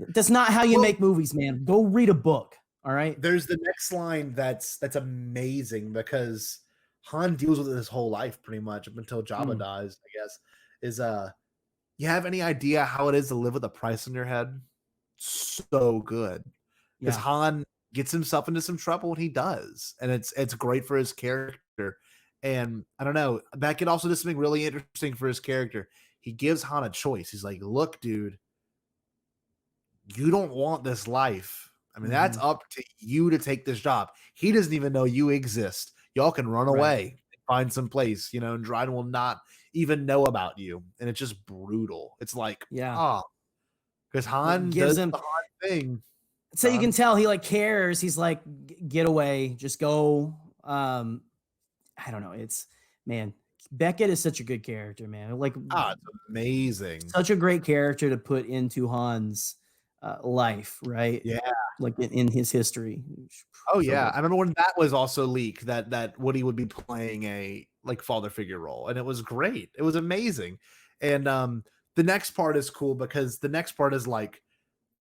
that's not how you make movies, man. Go read a book. All right. There's the next line that's amazing because Han deals with it his whole life pretty much up until Jabba dies, I guess. Is you have any idea how it is to live with a price on your head? So good. Because Han gets himself into some trouble and he does. And it's great for his character. And I don't know, Beckett also does something really interesting for his character. He gives Han a choice. He's like, look, dude, you don't want this life. I mean, that's up to you to take this job. He doesn't even know you exist. Y'all can run away, find some place, you know, and Dryden will not even know about you. And it's just brutal. It's like, because Han gives him the Han thing. So you can tell he like cares. He's like, get away, just go. I don't know. It's, man, Beckett is such a good character, man. Like, it's amazing. Such a great character to put into Han's life, right? Yeah. Like in his history. Oh yeah, I remember when that was also leaked that Woody would be playing a like father figure role, and it was great. It was amazing, and the next part is cool because the next part is like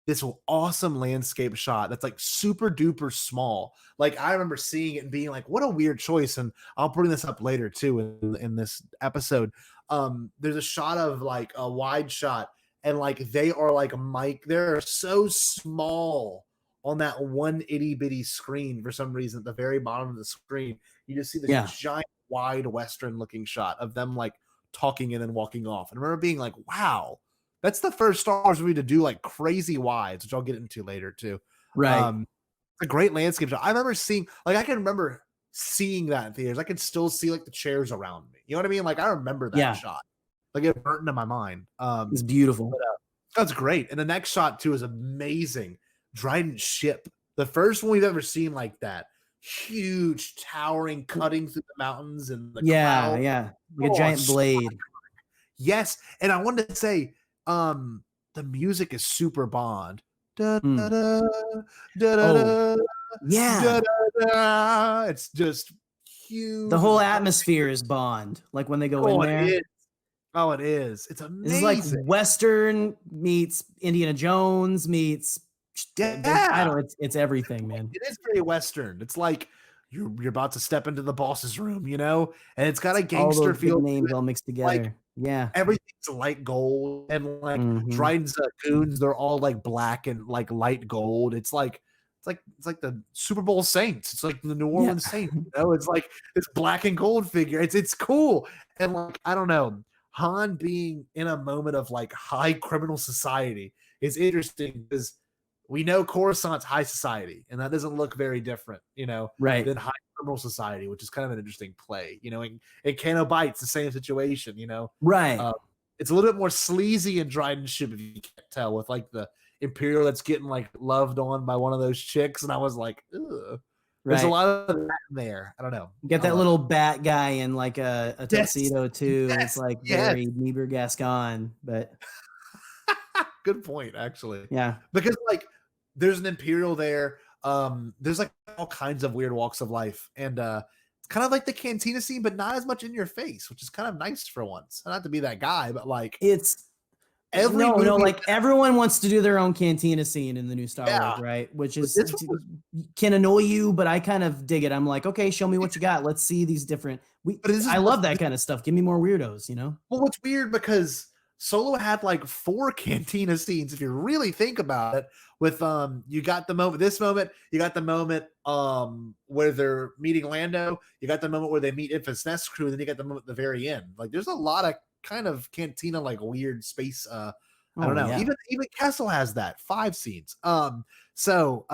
this awesome landscape shot that's like super duper small. Like I remember seeing it and being like, what a weird choice. And I'll bring this up later too in this episode. There's a shot of like a wide shot, and like they are like they're so small on that one itty bitty screen for some reason at the very bottom of the screen. You just see this giant wide Western looking shot of them like talking and then walking off. And I remember being like, wow, that's the first Star Wars movie to do like crazy wides, which I'll get into later too. Right. It's a great landscape shot. I remember seeing, like, I can remember seeing that in theaters. I can still see like the chairs around me. You know what I mean? Like I remember that shot. Like it burnt into my mind. It's beautiful. But, that's great. And the next shot too is amazing. Dryden's ship. The first one we've ever seen like that. Huge, towering, cutting through the mountains and the cloud. Like a giant blade. Yes. And I wanted to say, the music is super Bond. Da, da, da, da, da, da, da. It's just huge. The whole atmosphere is Bond. Like when they go in there. It is. It's amazing. It's like Western meets Indiana Jones meets. I don't. It's everything, man. It is very Western. It's like you're about to step into the boss's room, you know, and it's got a gangster feel. Names all mixed together. Like, everything's light gold, and like Dryden's goons, they're all like black and like light gold. It's like the Super Bowl Saints. It's like the New Orleans Saints. You know, it's like this black and gold figure. It's cool, and like I don't know, Han being in a moment of like high criminal society is interesting because we know Coruscant's high society, and that doesn't look very different, you know, than high criminal society, which is kind of an interesting play, you know. And Kano Bite's the same situation, you know. It's a little bit more sleazy in Dryden's ship, if you can't tell, with like the Imperial that's getting like loved on by one of those chicks, and I was like, ugh. There's a lot of that in there. I don't know. You got that little bat guy in like a tuxedo too. It's like very Niebuhr Gascon, but good point, actually. Yeah, because like there's an Imperial there. There's like all kinds of weird walks of life, and it's kind of like the cantina scene, but not as much in your face, which is kind of nice for once. Not to be that guy, but like it's Every no, movie, like everyone wants to do their own cantina scene in the new Star Yeah. Wars, right? Which But is this one was- can annoy you, but I kind of dig it. I'm like, okay, show me what you got. Let's see these different. but this is I what's love that kind of stuff. Give me more weirdos, you know? well, what's weird because Solo had like 4 cantina scenes, if you really think about it. With you got the moment, you got the moment where they're meeting Lando, you got the moment where they meet Infant's Nest crew, and then you got the moment at the very end. Like there's a lot of kind of cantina like weird space. I don't know. Yeah. Even Kessel has that 5 scenes. So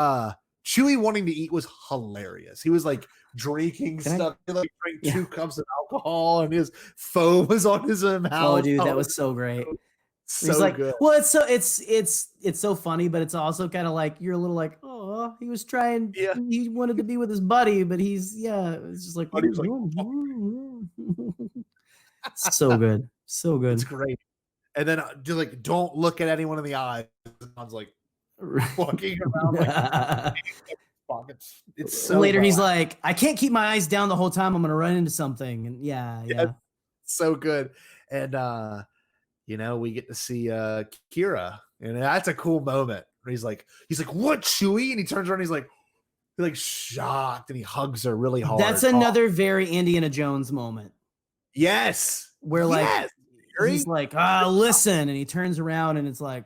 Chewie wanting to eat was hilarious. He was like drinking stuff. He like drank 2 cups of alcohol, and his foam was on his mouth. Oh, dude, that was so great. So He's like, good. well, it's so funny, but it's also kind of like you're a little like, oh, he was trying. Yeah. He wanted to be with his buddy, but it's just like, Buddy's like, so good, so good. It's great. And then just like, don't look at anyone in the eye. I was like walking around like pockets. It's so Later, bad. he's like, I can't keep my eyes down the whole time. I'm gonna run into something, and yeah. So good. And you know, we get to see Qira, and that's a cool moment where he's like, what, Chewie? And he turns around, he's like shocked, and he hugs her really hard. That's another very Indiana Jones moment. Yes. Where like he's like, listen, and he turns around, and it's like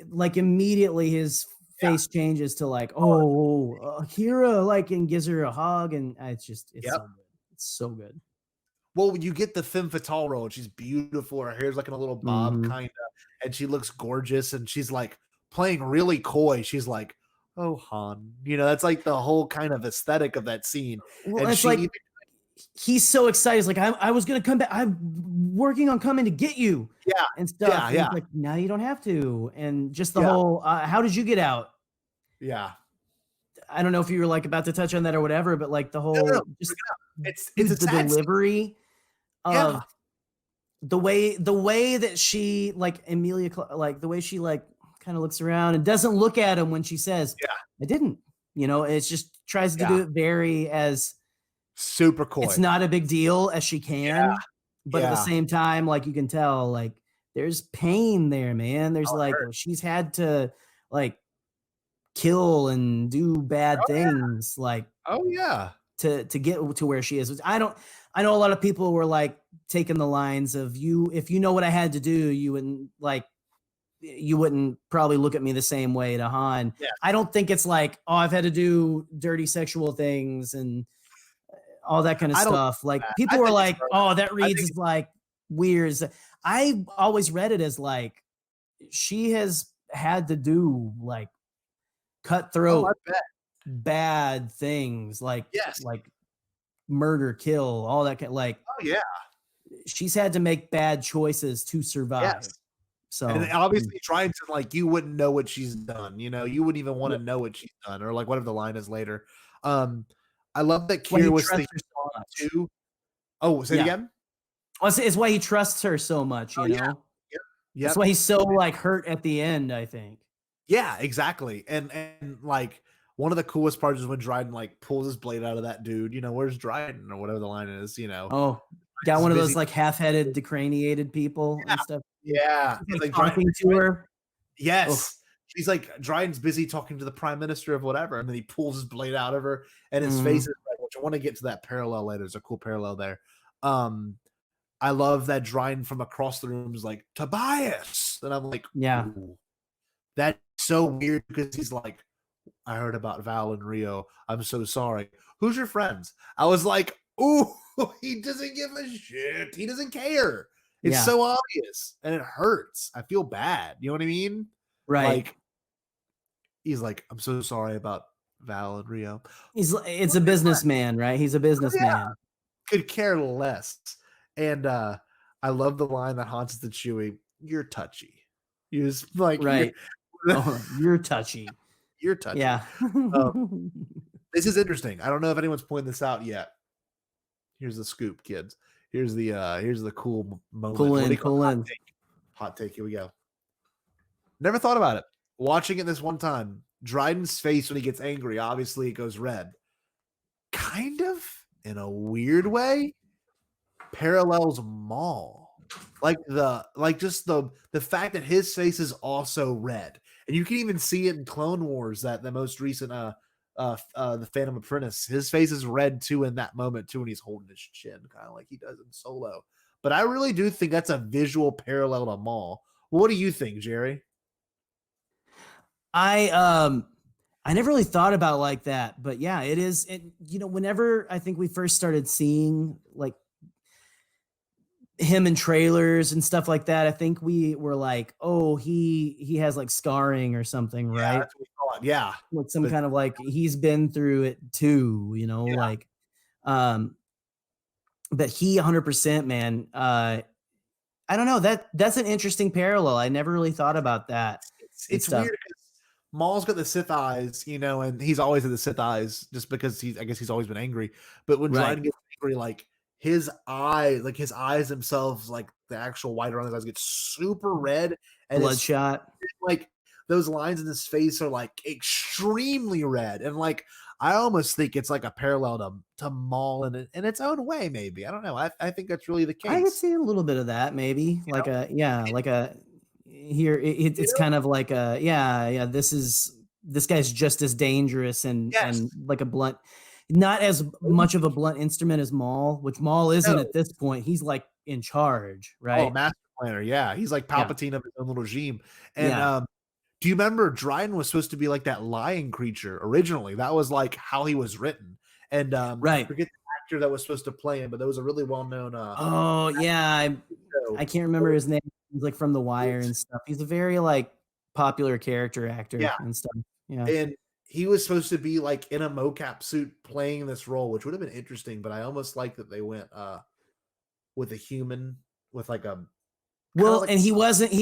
immediately his face changes to like, Qira, like, and gives her a hug, and it's so good. It's so good. Well, you get the femme fatale role, and she's beautiful. Her hair's like in a little bob, kind of, and she looks gorgeous, and she's like playing really coy. She's like, oh, Han. You know, that's like the whole kind of aesthetic of that scene. Well, and it's like he's so excited. He's like, I was going to come back. I'm working on coming to get you. Yeah. And stuff. Yeah. And like, now you don't have to. And just the whole, how did you get out? Yeah. I don't know if you were like about to touch on that or whatever, but like the whole, it's the delivery of the way that she like Emilia, like the way she like kind of looks around and doesn't look at him when she says, I didn't, you know, it's just tries to do it very as super cool. It's not a big deal as she can, but at the same time, like you can tell, like there's pain there, man. There's she's had to like kill and do bad things, like to get to where she is. I know a lot of people were like taking the lines of if you know what I had to do, you wouldn't probably look at me the same way to Han. I don't think it's like, I've had to do dirty sexual things and all that kind of stuff. Like people were like, that reads as like weird. I always read it as like she has had to do like cutthroat bad things, like like murder, kill, all that kind, like she's had to make bad choices to survive. So and obviously trying to like, you wouldn't know what she's done, you know, you wouldn't even want to know what she's done, or like whatever the line is later. I love that Qira was thinking too. Oh, say it again. It's why he trusts her so much, you know. Yeah, that's why he's so like hurt at the end, I think. Yeah, exactly. And like one of the coolest parts is when Dryden like pulls his blade out of that dude. You know, where's Dryden or whatever the line is. You know. Oh, got one of those like half-headed, decraniated people and stuff. Yeah, he's like talking to her. Yes. She's like, Dryden's busy talking to the prime minister of whatever, and then he pulls his blade out of her, and his face is like, which I want to get to that parallel later. There's a cool parallel there. I love that Dryden from across the room is like, Tobias. And I'm like, ooh, that's so weird, because he's like, I heard about Val and Rio. I'm so sorry. Who's your friends? I was like, ooh, he doesn't give a shit. He doesn't care. It's so obvious, and it hurts. I feel bad. You know what I mean? Right. Like, he's like, I'm so sorry about Val and Rio. It's a businessman, right? He's a businessman. Could care less. And I love the line that haunts the Chewie. You're touchy. He was like, right. You're touchy. You're touchy. Yeah. This is interesting. I don't know if anyone's pointed this out yet. Here's the scoop, kids. Here's the cool moment. Pull in. Hot take. Here we go. Never thought about it. Watching it this one time, Dryden's face when he gets angry, obviously it goes red. Kind of, in a weird way, parallels Maul. just the fact that his face is also red, and you can even see it in Clone Wars, that the most recent the Phantom Apprentice, his face is red too in that moment too, when he's holding his chin, kind of like he does in Solo. But I really do think that's a visual parallel to Maul. What do you think, Jerry? I never really thought about it like that, but yeah, it is. Whenever I think we first started seeing like him in trailers and stuff like that, I think we were like, oh, he has like scarring or something, Yeah, right? that's what we thought. Yeah, Like some kind of like he's been through it too, like but he 100%, man. I don't know, that's an interesting parallel. I never really thought about that. It's weird because Maul's got the Sith eyes, and he's always had the Sith eyes just because I guess he's always been angry. But when Dryden gets angry, like his eyes themselves, like the actual white around his eyes, get super red and bloodshot. Like those lines in his face are like extremely red, and like I almost think it's like a parallel to Maul in its own way. Maybe, I don't know. I think that's really the case. I could see a little bit of that, maybe it's kind of like this guy's just as dangerous and like a blunt, not as much of a blunt instrument as Maul, which Maul isn't at this point. He's like in charge, right? Oh, master planner. Yeah, he's like Palpatine of his own little regime. And do you remember Dryden was supposed to be like that lion creature originally? That was like how he was written. And I forget the actor that was supposed to play him, but there was a really well-known I can't remember his name. He's like from The Wire and stuff. He's a very like popular character actor and stuff. Yeah. And he was supposed to be like in a mocap suit playing this role, which would have been interesting, but I almost like that they went with a human with like a and he wasn't,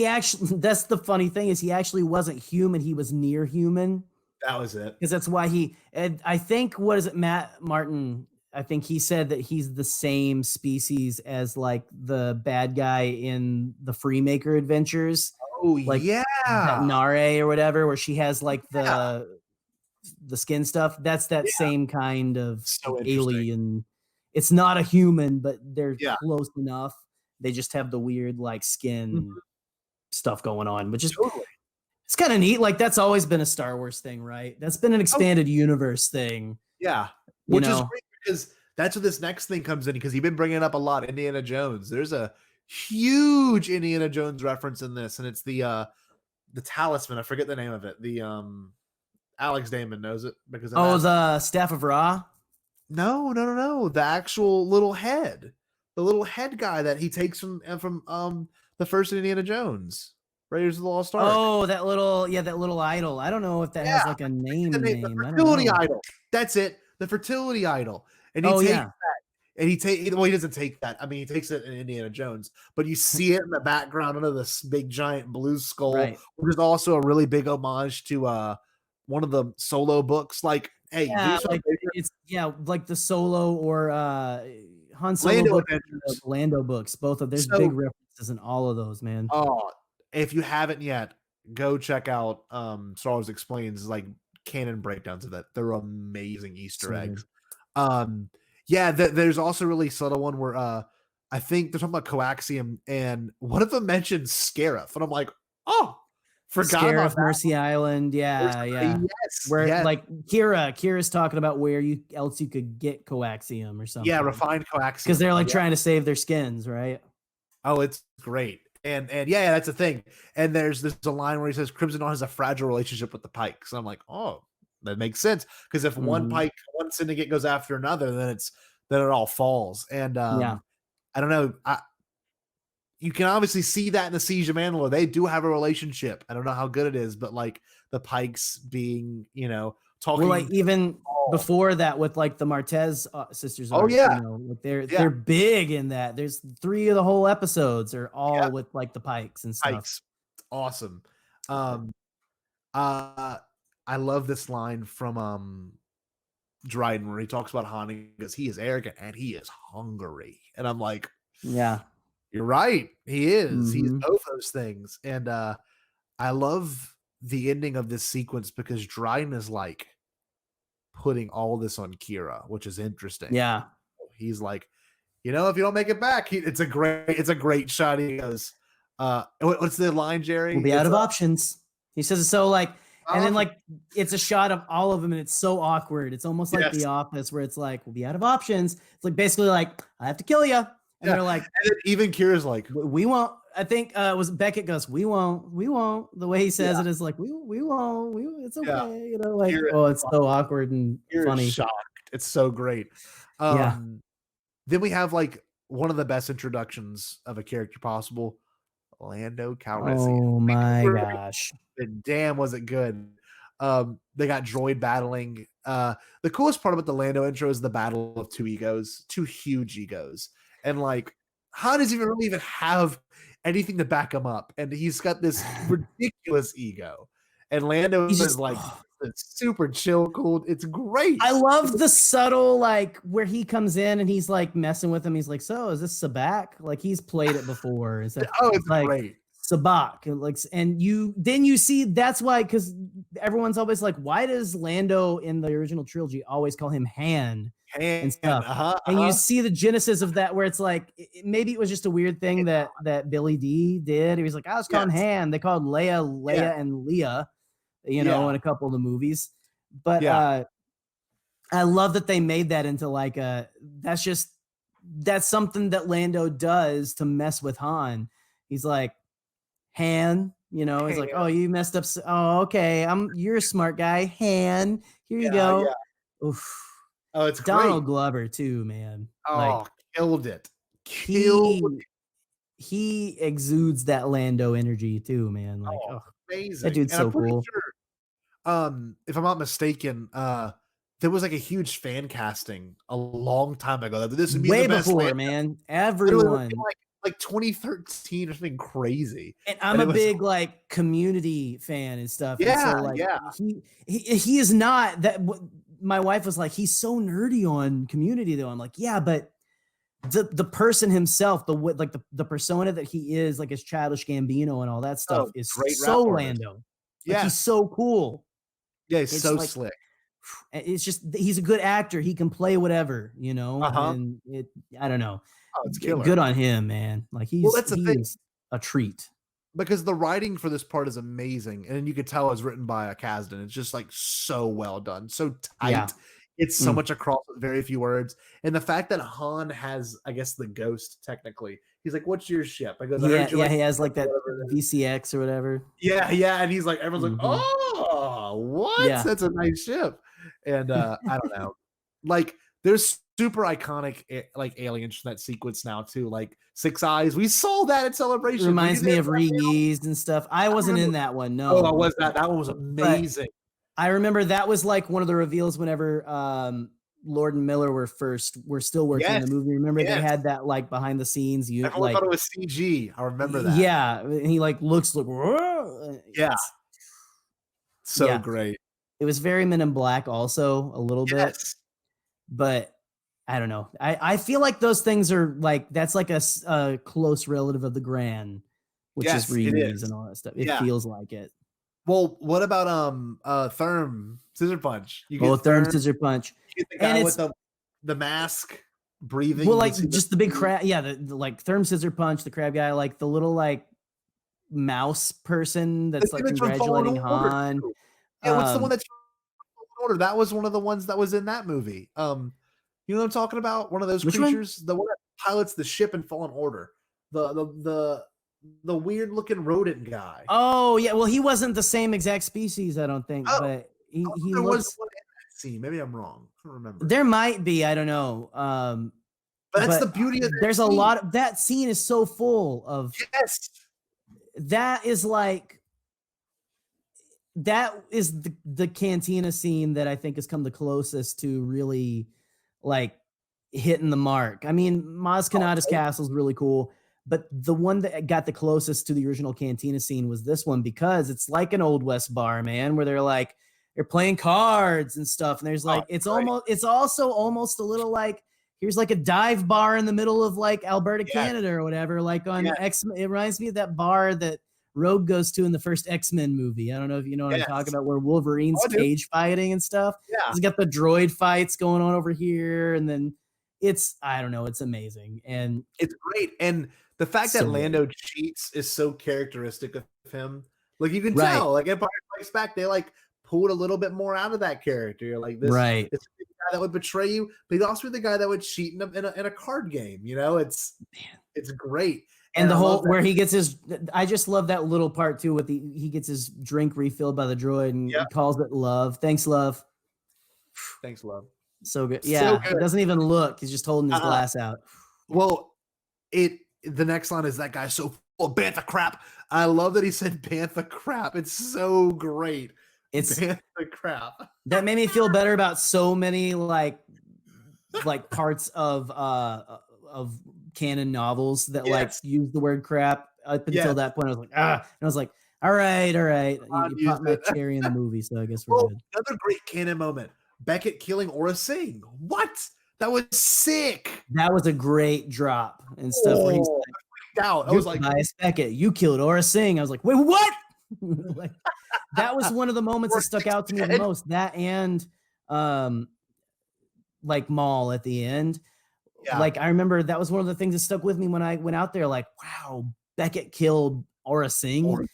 that's the funny thing, is he actually wasn't human. He was near human. That was it. Because that's why I think, what is it, Matt Martin? I think he said that he's the same species as like the bad guy in the Freemaker Adventures. Oh, like Nare or whatever, where she has like the skin stuff. That's that same kind of alien. It's not a human, but they're close enough. They just have the weird like skin stuff going on, which is it's kind of neat. Like that's always been a Star Wars thing, right? That's been an expanded universe thing. Yeah, which is great because that's what this next thing comes in, because you've been bringing up a lot Indiana Jones. There's a huge Indiana Jones reference in this, and it's the talisman. I forget the name of it. The Alex Damon knows it because the Staff of Ra. No. The actual little head. The little head guy that he takes from the first Indiana Jones, Raiders of the Lost Ark. Oh, that little idol. I don't know if that has like a name. The fertility idol. That's it. The fertility idol. And he takes that. And he doesn't take that. I mean, he takes it in Indiana Jones, but you see it in the background under this big giant blue skull, which is also a really big homage to one of the Solo books. Like, hey, like the Solo or Han Solo Lando books. Both of there's big references in all of those, man. Oh, if you haven't yet, go check out Star Wars Explains, like canon breakdowns of that. They're amazing Easter eggs. There's also a really subtle one where I think they're talking about coaxium, and one of them mentions Scarif, and I'm like, oh, forgot about that. Mercy Island. Yes. Where like Qira's talking about where else you could get coaxium or something. Yeah, refined coaxium. Because they're like trying to save their skins, right? Oh, it's great. And that's the thing. And there's a line where he says Crimson Dawn has a fragile relationship with the Pikes. And I'm like, oh, that makes sense. Because if one syndicate goes after another, then it all falls. And I don't know. You can obviously see that in the Siege of Mandalore. They do have a relationship. I don't know how good it is, but like the Pikes being, talking. Well, like even before that with like the Martez sisters. They're big in that. There's 3 of the whole episodes are all with like the Pikes and stuff. Pikes. Awesome. I love this line from Dryden where he talks about Han because he is arrogant and he is hungry. And I'm like, yeah, you're right. He is. He's both those things. And I love the ending of this sequence because Dryden is like putting all this on Qira, which is interesting. Yeah. He's like, if you don't make it back, it's a great shot. He goes, what's the line, Jerry? We'll be out of options. He says it so like, and then like it's a shot of all of them, and it's so awkward. It's almost like The Office, where it's like, we'll be out of options. It's like basically like, I have to kill you, and they're like, and then even Qira's like, we won't. I think was Beckett goes, we won't. The way he says it is like, we won't. It's okay, like Qira, it's so awkward and funny. Shocked. It's so great. Then we have like one of the best introductions of a character possible, Lando Calrissian. Oh my gosh. Damn, was it good. They got droid battling. The coolest part about the Lando intro is the battle of two huge egos. And like, Han doesn't really even have anything to back him up. And he's got this ridiculous ego. And Lando is like super chill, cool. It's great. I love the subtle, like where he comes in and he's like messing with him. He's like, so is this Sabak? Like he's played it before. It's like, great. Sabak. Like, and you see that's why, because everyone's always like, why does Lando in the original trilogy always call him Han and stuff? And you see the genesis of that, where it's like maybe it was just a weird thing that Billy D did. He was like, I was calling Han. They called Leia and Leah, in a couple of the movies. But I love that they made that into like that's something that Lando does to mess with Han. He's like, Han, he's like, oh, you messed up. Oh, okay. You're a smart guy. Han, here you go. Yeah. Oof. Oh, it's Donald great. Glover too, man. Oh, like, killed it. He exudes that Lando energy too, man. Like, amazing. That dude's so cool. Sure, if I'm not mistaken, there was like a huge fan casting a long time ago. This would be way the best before, Lando. Man. Everyone. Like 2013 or something crazy. And I'm a big like Community fan and stuff. Yeah, and so, like, he is not that. My wife was like, he's so nerdy on Community though. I'm like, yeah, but the person himself, the persona that he is, like his Childish Gambino and all that stuff is so Lando. Like, he's so cool. Yeah, he's so like, slick. It's just he's a good actor. He can play whatever, and I don't know. Oh, it's killer. Good on him, man. Like he's a treat. Because the writing for this part is amazing, and you could tell it's written by a Kasdan. It's just like so well done, so tight. Yeah. It's so much across with very few words, and the fact that Han has, I guess, the ghost technically. He's like, "What's your ship?" I go, he has like that VCX or whatever. Yeah, and he's like, everyone's like, "Oh, what? Yeah. That's a nice ship." And I don't know, like there's super iconic like aliens from that sequence now too, like Six Eyes. We saw that at Celebration. Reminds me of Reeves and stuff. I wasn't in that one. No. Oh, was that? That one was amazing. But I remember that was like one of the reveals whenever Lord and Miller were still working in the movie. Remember they had that like behind the scenes. Everyone thought it was CG. I remember that. Yeah, and he like looks like so great. It was very Men in Black also a little bit, but I don't know. I feel like those things are like, that's like a close relative of the Gran, which is Reeves and all that stuff. It feels like it. Well, what about Therm Scissor Punch? You get Therm Scissor Punch. You get the guy with the mask breathing. Well, like just the big crab. Yeah, the like Therm Scissor Punch, the crab guy, like the little like mouse person that's like congratulating Han. Yeah, what's the one that's Order? That was one of the ones that was in that movie. You know what I'm talking about? One of those creatures, the one that pilots the ship in Fallen Order. The weird looking rodent guy. Oh yeah, well he wasn't the same exact species, I don't think, but he there looks. Was one in that scene. Maybe I'm wrong. I don't remember. There might be. I don't know. But that's the beauty of that. There's a lot of that scene is so full of. Yes. That is like. That is the cantina scene that I think has come the closest to really like hitting the mark. I mean, Maz Kanata's castle is really cool, but the one that got the closest to the original cantina scene was this one, because it's like an Old West bar, man, where they're playing cards and stuff. And there's like, it's also almost a little like, here's like a dive bar in the middle of like Alberta, Canada or whatever. Like on X-Men, it reminds me of that bar that Rogue goes to in the first X-Men movie. I don't know if you know what I'm talking about, where Wolverine's cage fighting and stuff. Yeah. He's got the droid fights going on over here. And then I don't know, it's amazing. And it's great. And the fact that So Lando cheats is so characteristic of him. Like you can Right. tell, like Empire Strikes Back, they like pulled a little bit more out of that character. You're like, this Right. is the guy that would betray you, but he'd also be the guy that would cheat in a card game. You know, it's great. And the I whole love that- where he gets his, I just love that little part too with he gets his drink refilled by the droid and he calls it love. Thanks, love. Thanks, love. So good. So Yeah. good. It doesn't even look. He's just holding his glass out. Well, the next line is that guy's so full of bantha crap. I love that he said bantha crap. It's so great. It's bantha crap. That made me feel better about so many like parts of canon novels that like use the word crap. Up until that point, I was like, and I was like, all right. You popped my cherry in the movie, so I guess we're good. Another great canon moment. Beckett killing Aura Singh. What? That was sick. That was a great drop and stuff where he's like, I was like, Bias Beckett, you killed Aura Singh. I was like, wait, what? Like, that was one of the moments that stuck out to me the most. That and like Maul at the end. Yeah. Like I remember that was one of the things that stuck with me when I went out there. Like, wow, Beckett killed Aura Singh.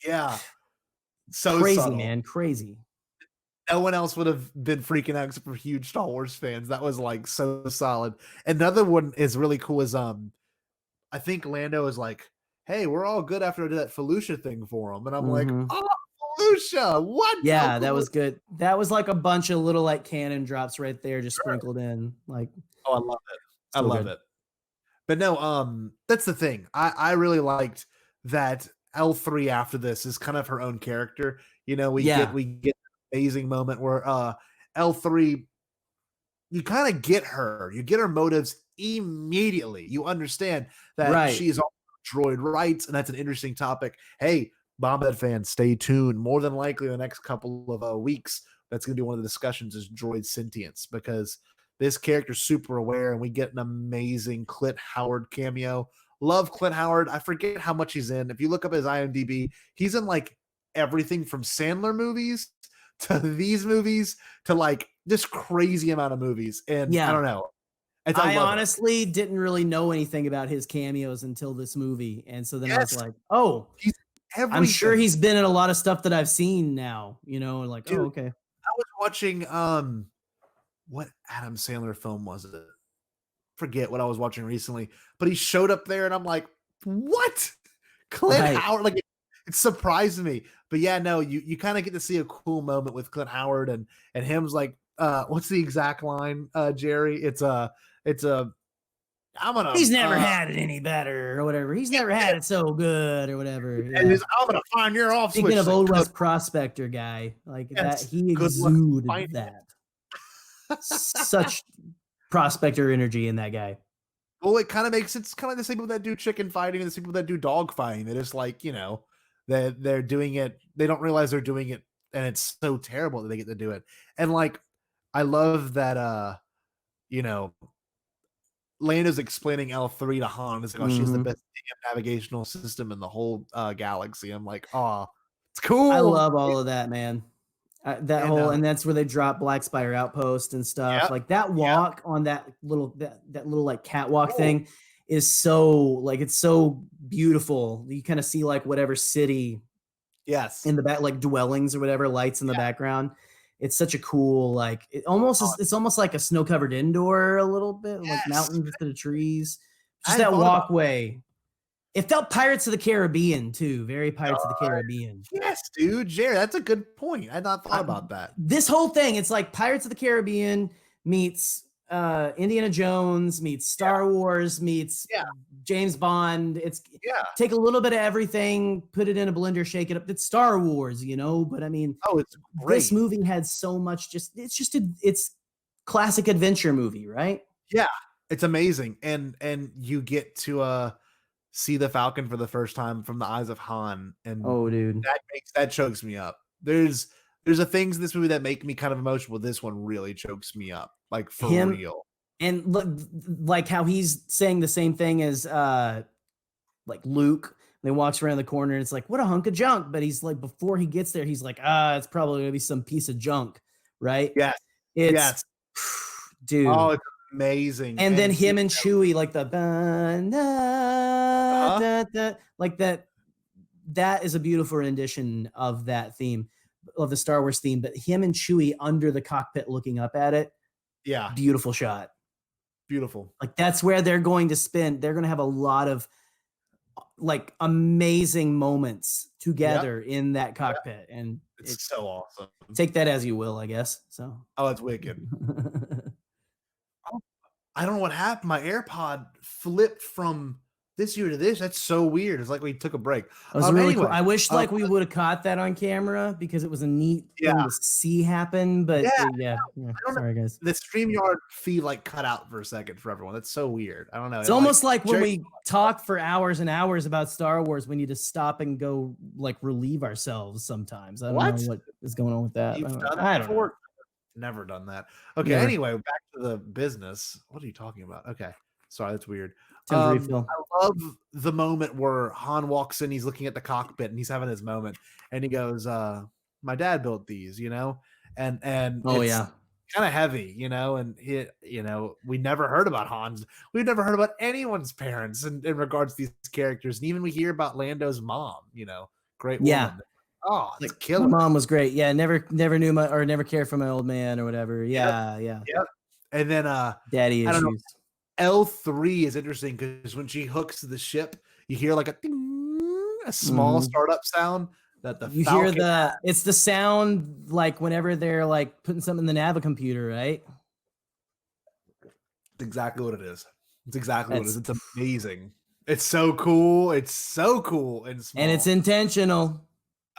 Yeah, so crazy, subtle. Man, crazy. No one else would have been freaking out except for huge Star Wars fans. That was like so solid. Another one is really cool. Is I think Lando is like, "Hey, we're all good after I did that Felucia thing for him," and I'm like, "Oh, Felucia, what?" Yeah, that was good. That was like a bunch of little like cannon drops right there, just sprinkled in. Like, oh, I love it. I love it. But no, that's the thing. I really liked that L3 after this is kind of her own character. You know, we get an amazing moment where L3, you kind of get her. You get her motives immediately. You understand that she's on droid rights, and that's an interesting topic. Hey, Bombad fans, stay tuned. More than likely, the next couple of weeks, that's going to be one of the discussions is droid sentience, because this character's super aware, and we get an amazing Clint Howard cameo. Love Clint Howard. I forget how much he's in. If you look up his IMDb, he's in like everything from Sandler movies to these movies to like this crazy amount of movies. And I don't know. I honestly didn't really know anything about his cameos until this movie. And so then I was like, oh, I'm sure he's been in a lot of stuff that I've seen now, you know, like, dude, oh, okay. I was watching, what Adam Sandler film was it? Forget what I was watching recently, but he showed up there and I'm like, what? Clint Howard, like it surprised me. But yeah, no, you kind of get to see a cool moment with Clint Howard and him's like, what's the exact line, Jerry? It's he's never had it any better or whatever. He's never had it so good or whatever. Yeah. And I'm gonna find your off. Speaking of Old West Prospector guy, like that, he exuded that. Such prospector energy in that guy. Well, it's kind of the same people that do chicken fighting and the same people that do dog fighting. They're just like, you know, they're doing it. They don't realize they're doing it, and it's so terrible that they get to do it. And like, I love that, you know, Lando's explaining L3 to Han. It's like, oh, she's the best navigational system in the whole galaxy. I'm like, oh, it's cool. I love all of that, man. And that's where they drop Black Spire Outpost and stuff. Like that walk on that little like catwalk thing is so like, it's so beautiful. You kind of see like whatever city in the back, like dwellings or whatever, lights in the background. It's such a cool, like it's almost like a snow-covered indoor a little bit, like mountains instead of trees. Just that walkway. It felt Pirates of the Caribbean too. Very Pirates of the Caribbean. Yes, dude. Jerry, that's a good point. I had not thought about that. This whole thing, it's like Pirates of the Caribbean meets Indiana Jones meets Star Wars meets James Bond. It's take a little bit of everything, put it in a blender, shake it up. It's Star Wars, you know. But I mean, it's great. This movie had so much. It's classic adventure movie, right? Yeah, it's amazing, and you get to see the Falcon for the first time from the eyes of Han, and dude, that chokes me up. There's the things in this movie that make me kind of emotional. This one really chokes me up, like for real. And look, like how he's saying the same thing as like Luke. And he walks around the corner and it's like, what a hunk of junk. But he's like, before he gets there, he's like, it's probably gonna be some piece of junk, right? Yes. It's dude. Oh, it's amazing. And then him and Chewie, like the like that. That is a beautiful rendition of that theme, of the Star Wars theme. But him and Chewie under the cockpit looking up at it. Yeah. Beautiful shot. Beautiful. Like that's where they're going to spend. They're going to have a lot of like amazing moments together in that cockpit. And it's so awesome. Take that as you will, I guess. So. Oh, it's wicked. I don't know what happened. My AirPod flipped from this year to this. That's so weird. It's like we took a break. It was really cool. I wish like we would have caught that on camera because it was a neat thing to see happen. But sorry guys. The StreamYard feed like cut out for a second for everyone. That's so weird. I don't know. It's almost like when we talk for hours and hours about Star Wars, we need to stop and go like relieve ourselves sometimes. I don't know what is going on with that. I don't know. Never done that. Okay. Yeah. Anyway, back to the business. What are you talking about? Okay. Sorry, that's weird. I love the moment where Han walks in, he's looking at the cockpit and he's having his moment and he goes, my dad built these, you know, and it's kind of heavy, you know, and we never heard about Han's. We've never heard about anyone's parents in regards to these characters. And even we hear about Lando's mom, you know, great woman. Yeah. Oh, it's killer. My mom was great. Yeah. Never knew never cared for my old man or whatever. Yeah. Yep. And then, daddy issues. I don't know. L3 is interesting because when she hooks the ship, you hear like a small startup sound that the Falcon hear it's the sound like whenever they're like putting something in the Navicomputer, right? It's exactly what it is. It's exactly what it is. It's amazing. It's so cool. It's so cool and small. And it's intentional.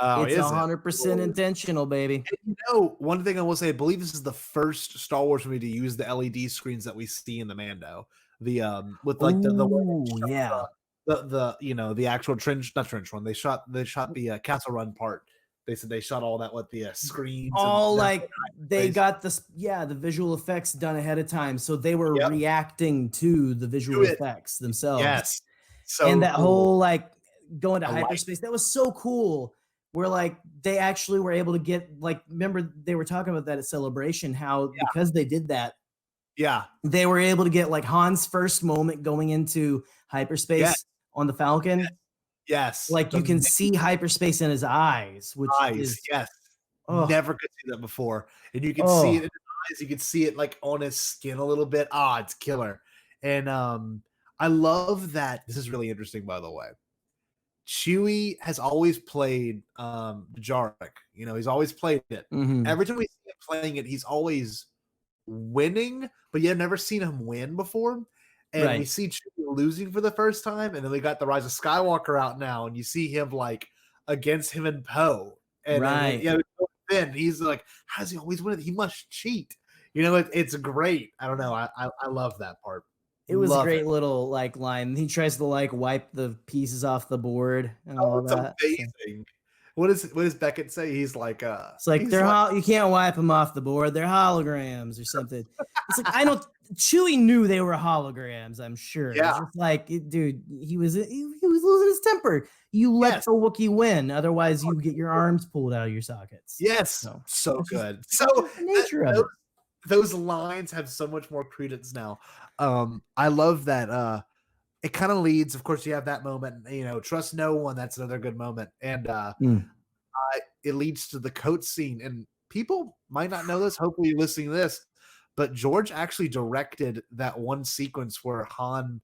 Oh, it's 100% intentional, baby. And you know, one thing I will say, I believe this is the first Star Wars movie to use the LED screens that we see in the Mando. With like the actual not trench one. They shot the Castle Run part. They said they shot all that with the screens. All like they got the visual effects done ahead of time, so they were reacting to the visual effects themselves. Yes, and that whole like going to hyperspace, that was so cool. Where like they actually were able to get like, remember they were talking about that at Celebration, how because they did that, they were able to get like Han's first moment going into hyperspace on the Falcon. Yes, like you can see hyperspace in his eyes, which is never could see that before, and you can see it in his eyes. You can see it like on his skin a little bit. It's killer, and I love that. This is really interesting, by the way. Chewie has always played Jarek. You know, he's always played it. Mm-hmm. Every time we see him playing it, he's always winning, but you've never seen him win before. And we see Chewie losing for the first time, and then we got the Rise of Skywalker out now, and you see him like against him and Poe. And then he's like, how does he always win it? He must cheat. You know, it's great. I don't know. I love that part. It was a great little like line. He tries to like wipe the pieces off the board and all that. Amazing. What does Beckett say? He's like, it's like you can't wipe them off the board. They're holograms or something. It's like Chewie knew they were holograms. I'm sure. Yeah. It's just like, dude, he was losing his temper. You let the Wookiee win, otherwise you get your arms pulled out of your sockets. Yes, so good. So the nature of it. Those lines have so much more credence now. I love that. It kind of leads, of course, you have that moment, you know, trust no one. That's another good moment. And it leads to the coat scene. And people might not know this. Hopefully you're listening to this. But George actually directed that one sequence where Han,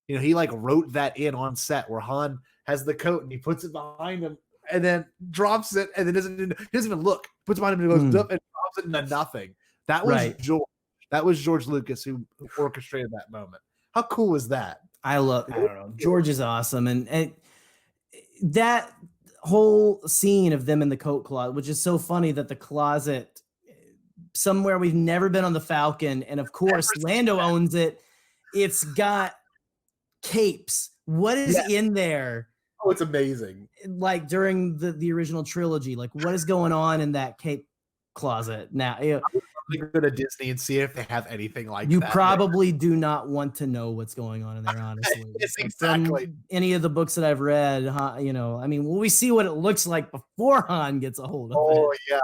you know, he like wrote that in on set where Han has the coat and he puts it behind him and then drops it and then doesn't even look. Puts it behind him and goes up and drops it into nothing. That was George. That was George Lucas who orchestrated that moment. How cool is that? I don't know. George is awesome. And that whole scene of them in the coat closet, which is so funny that the closet somewhere we've never been on the Falcon. And of course, Lando owns it. It's got capes. What is in there? Oh, it's amazing. Like during the original trilogy, like what is going on in that cape closet now? Go to Disney and see if they have anything like that. You probably do not want to know what's going on in there, honestly. Yes, exactly. From any of the books that I've read, you know, I mean, we see what it looks like before Han gets a hold of it. Oh, yeah.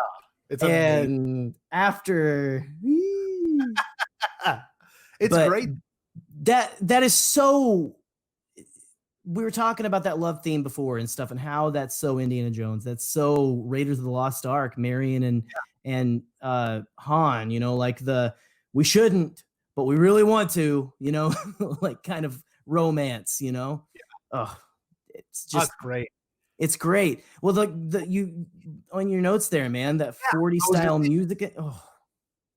It's amazing. And after... It's But great. That is so. We were talking about that love theme before and stuff, and how that's so Indiana Jones. That's so Raiders of the Lost Ark, Marion and Han. You know, like we shouldn't, but we really want to. You know, like kind of romance. You know, oh, it's just great. It's great. Well, you on your notes there, man. That 40 style music. Oh.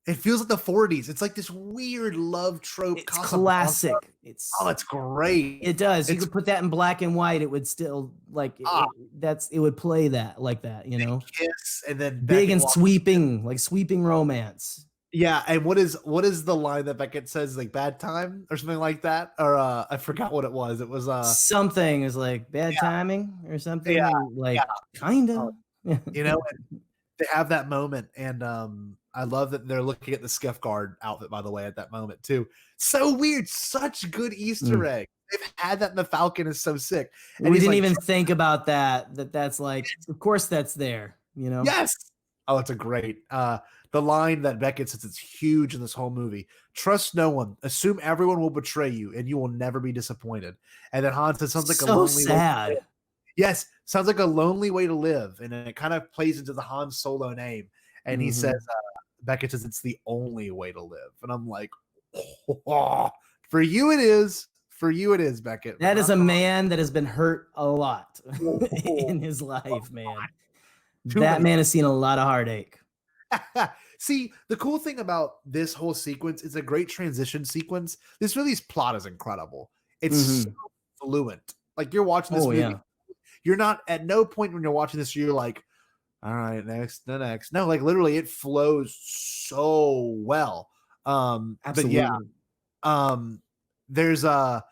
It feels like the 40s. It's like this weird love trope. It's classic. It's great. It does. You could put that in black and white. It would still like it would play that like that, you know. Kiss and then big and sweeping, like sweeping romance. Yeah, and what is the line that Beckett says, like bad time or something like that? Or I forgot what it was. It was something is like bad timing or something. Kinda. You know, they have that moment, and I love that they're looking at the Skiff Guard outfit, by the way, at that moment too. So weird, such good Easter egg. They've had that in the Falcon is so sick. And we didn't even think about that's like, of course that's there, you know? Yes. Oh, it's a great the line that Beckett says, it's huge in this whole movie. Trust no one. Assume everyone will betray you, and you will never be disappointed. And then Han says, sounds like so a lonely sad. way. Yes, sounds like a lonely way to live. And it kind of plays into the Han Solo name. And he says, Beckett says, it's the only way to live. And I'm like, oh, for you it is. For you it is, Beckett. That is a man that has been hurt a lot in his life, man. That man has seen a lot of heartache. See, the cool thing about this whole sequence is a great transition sequence. This movie's plot is incredible. It's so fluent. Like you're watching this movie. You're not at no point when you're watching this, you're like, all right, next, the next. No, like literally it flows so well. Absolutely. But yeah, there's a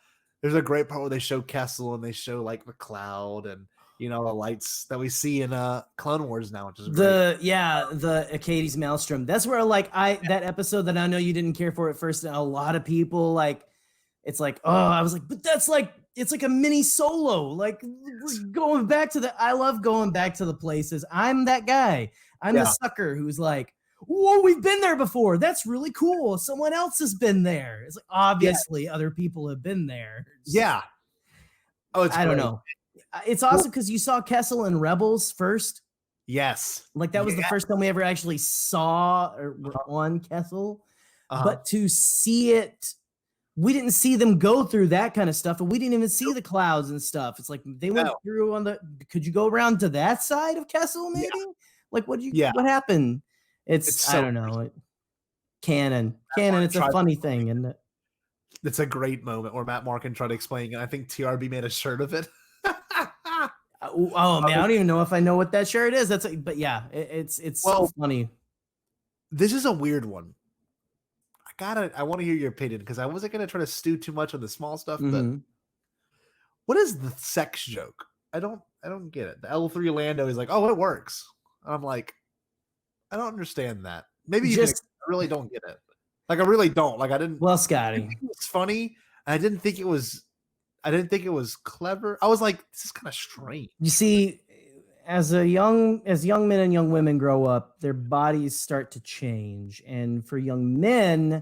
great part where they show Kessel and they show like the cloud and the lights that we see in Clone Wars now, which is great. the Acades Maelstrom. That's where that episode that I know you didn't care for at first, and a lot of people it's like, oh, I was like, but that's like, it's like a mini Solo. Like we're going back to I love going back to the places. I'm that guy. I'm the sucker who's like, whoa, we've been there before. That's really cool. Someone else has been there. It's like, obviously other people have been there. Yeah. Oh, I don't know. It's awesome because you saw Kessel in Rebels first. Yes. Like that was the first time we ever actually saw or were on Kessel. But to see it, we didn't see them go through that kind of stuff, and we didn't even see the clouds and stuff. It's like they went through could you go around to that side of Kessel maybe? Yeah. Like what happened? It's I don't know. Canon. It's a funny thing, isn't it? It's a great moment where Matt Markin tried explaining it. I think TRB made a shirt of it. Oh man, I don't even know if I know what that shirt is. But yeah, it's so funny. This is a weird one. I want to hear your opinion because I wasn't going to try to stew too much on the small stuff, but what is the sex joke? I don't get it. The L3 Lando is like, oh, it works. I'm like, I don't understand that. Maybe I really don't get it. Like I really don't. Like I didn't. Well, Scotty, it was funny. I didn't think it was clever. I was like, this is kind of strange. You see, as young men and young women grow up, their bodies start to change, and for young men,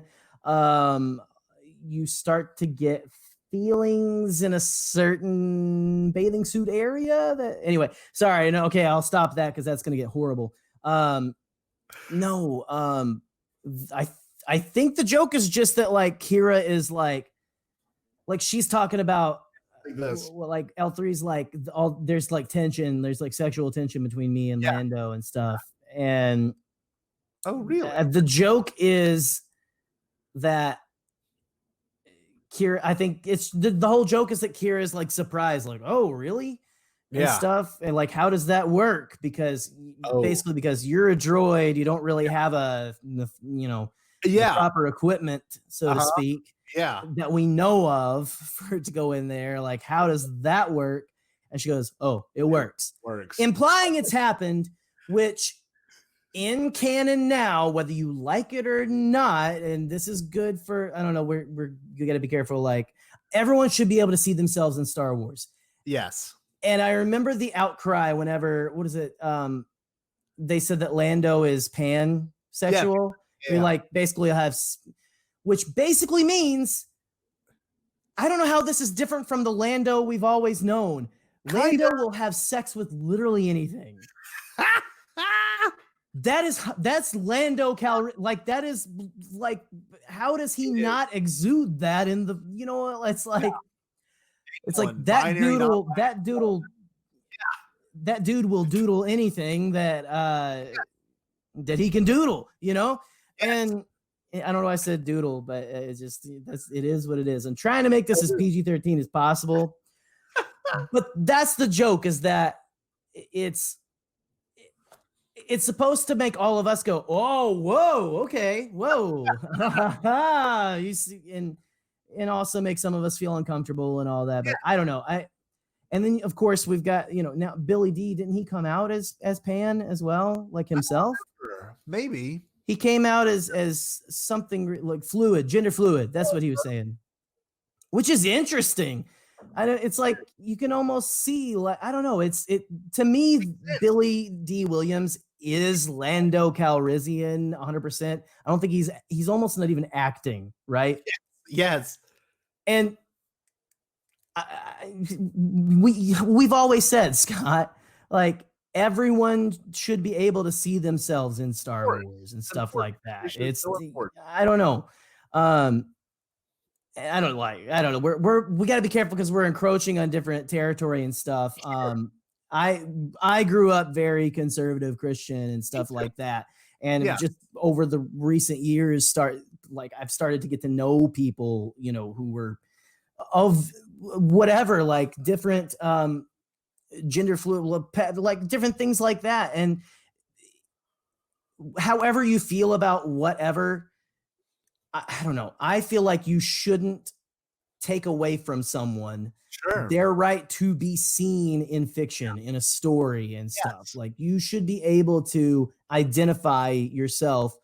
you start to get feelings in a certain bathing suit area. Anyway, sorry. No, okay, I'll stop that because that's gonna get horrible. I think the joke is just that like Qira is like she's talking about like L3's like there's like tension, there's like sexual tension between me and Lando and stuff. And oh really? The joke is that Qira, I think it's the whole joke is that Qira is like surprised, like, oh really? And stuff. And like, how does that work? Because basically because you're a droid, you don't really have the proper equipment, so to speak. That we know of for it to go in there. Like, how does that work? And she goes, oh, it works. Implying it's happened, which in canon now, whether you like it or not, and this is good for, I don't know, you got to be careful. Like, everyone should be able to see themselves in Star Wars. Yes. And I remember the outcry whenever, they said that Lando is pansexual. Yeah. Like basically have which basically means I don't know how this is different from the Lando we've always known. Lando will have sex with literally anything. That's Lando like that is like, how does he not exude that in the, it's like that dude will doodle anything that he can doodle, and I don't know why I said doodle, but it is what it is. I'm trying to make this as PG-13 as possible. But that's the joke, is that it's supposed to make all of us go, oh, whoa, okay, whoa. You see, and also make some of us feel uncomfortable and all that. But I don't know. And then of course we've got, now Billy D, didn't he come out as Pan as well, like himself? Maybe. He came out as something like fluid, gender fluid. That's what he was saying, which is interesting. It's like you can almost see, like, I don't know. To me, Billy D. Williams is Lando Calrissian 100%. I don't think he's almost not even acting, right? Yes. And we've always said, Scott, like, everyone should be able to see themselves in Star Wars and stuff like that. I don't know. I don't know. We got to be careful because we're encroaching on different territory and stuff. I grew up very conservative Christian and stuff like that. And just over the recent years, I've started to get to know people, who were of whatever, like different, gender fluid, like different things like that. And however you feel about whatever, I don't know. I feel like you shouldn't take away from someone their right to be seen in fiction, in a story and stuff. Like, you should be able to identify yourself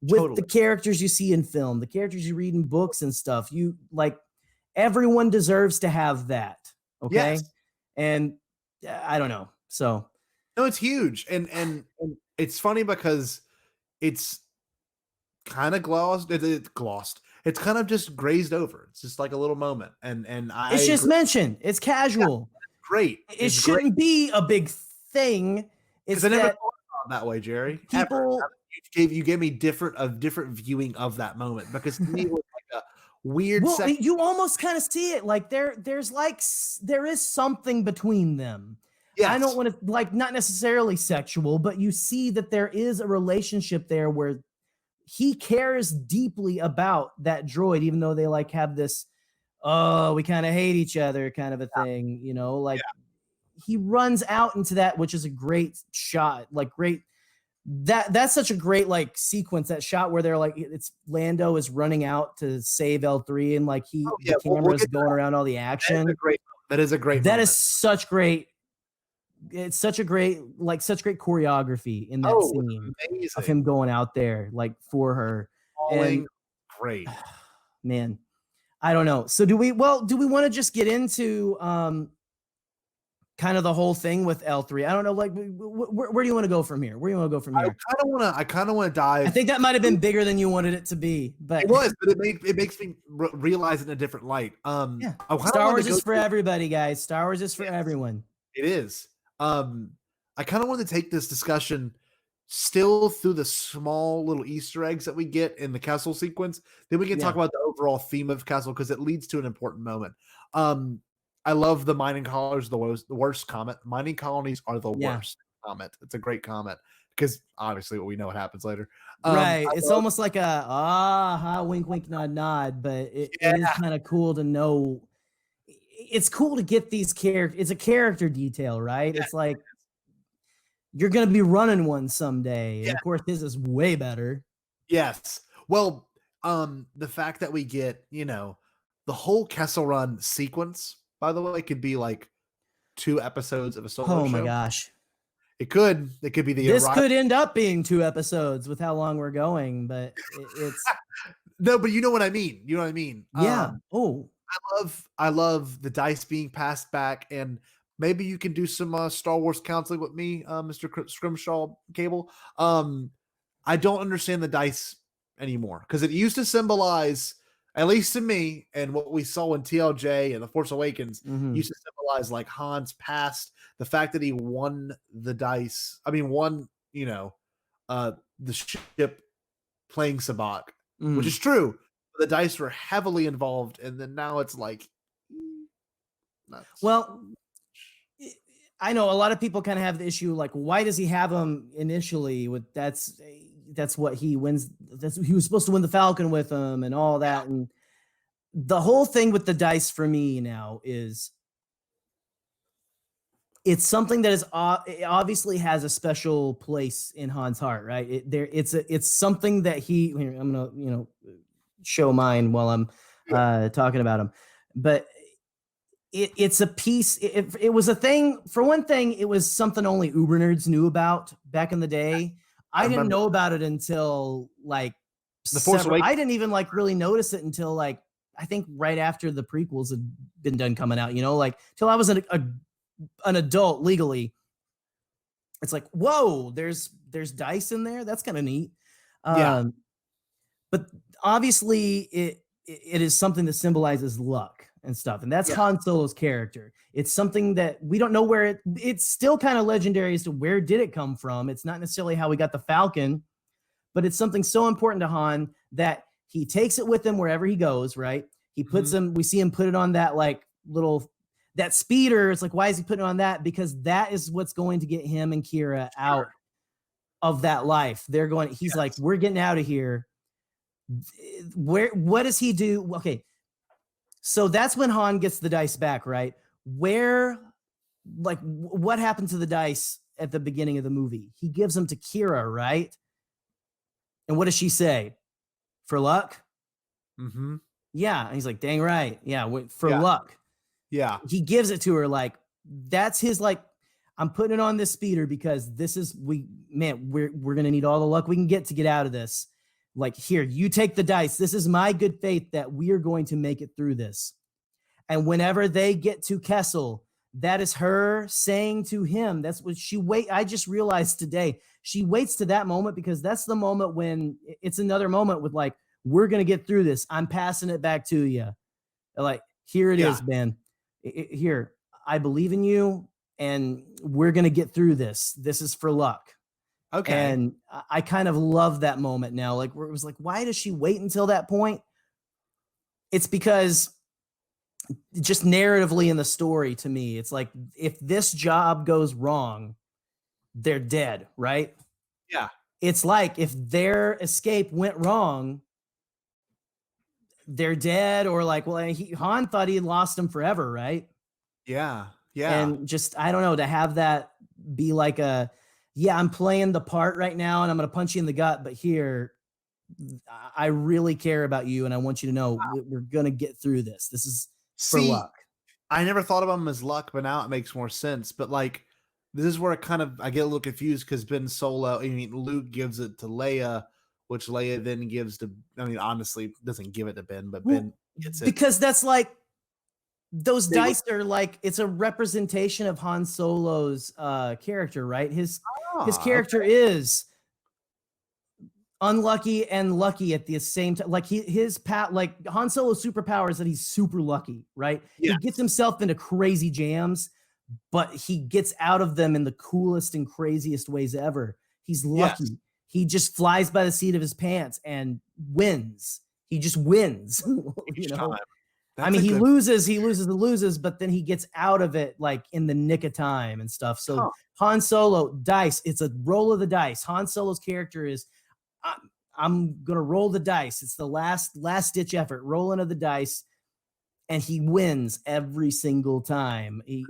with the characters you see in film, the characters you read in books and stuff. Everyone deserves to have that. Okay. Yes. And I don't know. So no, it's huge. And it's funny because it's kind of glossed. It's kind of just grazed over. It's just like a little moment. And it's just mentioned. It's casual. Great. It shouldn't be a big thing. It's I never thought about it that way, Jerry. People, you gave me different viewing of that moment, because to me it was like a weird. You almost kind of see it like there is something between them. Yes. I don't want to, not necessarily sexual, but you see that there is a relationship there where he cares deeply about that droid, even though they have this, we kind of hate each other kind of a thing, he runs out into that, which is a great shot. That's such a great sequence, that shot where they're it's Lando is running out to save L3 and the camera is going around all the action. That is a great that is such great. It's such great choreography in that scene of him going out there for her. Great. Man, I don't know. So do we want to just get into kind of the whole thing with L3? I don't know. Where do you want to go from here? I kind of want to dive. I think that might have been bigger than you wanted it to be, but it was. But it makes me realize it in a different light. Star Wars is for everybody, guys. Star Wars is for everyone. It is. I kind of want to take this discussion still through the small little Easter eggs that we get in the Kessel sequence. Then we can talk about the overall theme of Kessel, because it leads to an important moment. I love the mining colonies, the worst comment. Mining colonies are the worst comment. It's a great comment, because obviously we know what happens later. Right. It's almost like a wink, wink, nod, nod, but it is kind of cool to know. It's cool to get these characters. It's a character detail, right? Yeah. It's like you're going to be running one someday. Yeah. And of course, his is way better. Yes. Well, the fact that we get, the whole Kessel Run sequence, by the way, could be 2 episodes of a solo show. Oh my gosh. It could be This could end up being 2 episodes with how long we're going, but it's no, but you know what I mean. Yeah. I love the dice being passed back, and maybe you can do some Star Wars counseling with me, Mr. Scrimshaw Cable. I don't understand the dice anymore because it used to symbolize, at least to me, and what we saw in TLJ and The Force Awakens, used to symbolize like Han's past, the fact that he won the dice. I mean, the ship playing Sabacc, which is true. The dice were heavily involved, and then now it's like, well, I know a lot of people kind of have the issue, like, why does he have him initially with that's what he wins. He was supposed to win the Falcon with him and all that. And the whole thing with the dice for me now is it's something that it obviously has a special place in Han's heart, right? It's something that I'm going to, show mine while I'm talking about him, but it's a piece. It was a thing. For one thing, it was something only Uber nerds knew about back in the day. I didn't know about it until like The Force Awakens. I didn't even like really notice it until like I think right after the prequels had been done coming out. Like till I was an adult legally. It's like, whoa, there's dice in there. That's kind of neat. But obviously, it is something that symbolizes luck and stuff, and that's Han Solo's character. It's something that we don't know where it's still kind of legendary as to where did it come from. It's not necessarily how we got the Falcon, but it's something so important to Han that he takes it with him wherever he goes, right? He puts him, we see him put it on that like that speeder. It's like, why is he putting it on that? Because that is what's going to get him and Qira out of that life. He's like, we're getting out of here. What does he do? Okay. So that's when Han gets the dice back, right? What happened to the dice at the beginning of the movie? He gives them to Qira, right? And what does she say? For luck? Mm-hmm. Yeah. And he's like, dang right. Yeah. For luck. Yeah. He gives it to her. Like, that's his, like, I'm putting it on this speeder because this is, we're going to need all the luck we can get to get out of this. Like, here, you take the dice. This is my good faith that we are going to make it through this. And whenever they get to Kessel, that is her saying to him, that's what I just realized today, she waits to that moment because that's the moment when it's another moment with like, we're going to get through this. I'm passing it back to you. Like, here it is, Ben. Here, I believe in you and we're going to get through this. This is for luck. Okay. And I kind of love that moment now. Like, where it was like, why does she wait until that point? It's because just narratively in the story, to me, it's like, if this job goes wrong, they're dead, right? Yeah. It's like if their escape went wrong, they're dead, or like, well, Han thought he had lost him forever, right? Yeah. Yeah. And just, I don't know, to have that be like I'm playing the part right now and I'm going to punch you in the gut, but here, I really care about you and I want you to know we're going to get through this. This is for luck. I never thought about him as luck, but now it makes more sense. But like, this is where I get a little confused because Luke gives it to Leia, which Leia then gives to, honestly, doesn't give it to Ben, but Ben gets it. Because that's like, those dice are like, it's a representation of Han Solo's character, right? His character is unlucky and lucky at the same time. Like like Han Solo's superpower is that he's super lucky, right? Yes. He gets himself into crazy jams, but he gets out of them in the coolest and craziest ways ever. He's lucky. Yes. He just flies by the seat of his pants and wins. He just wins. He loses, but then he gets out of it like in the nick of time and stuff. So Han Solo, dice, it's a roll of the dice. Han Solo's character is, I'm going to roll the dice. It's the last ditch effort, rolling of the dice. And he wins every single time. He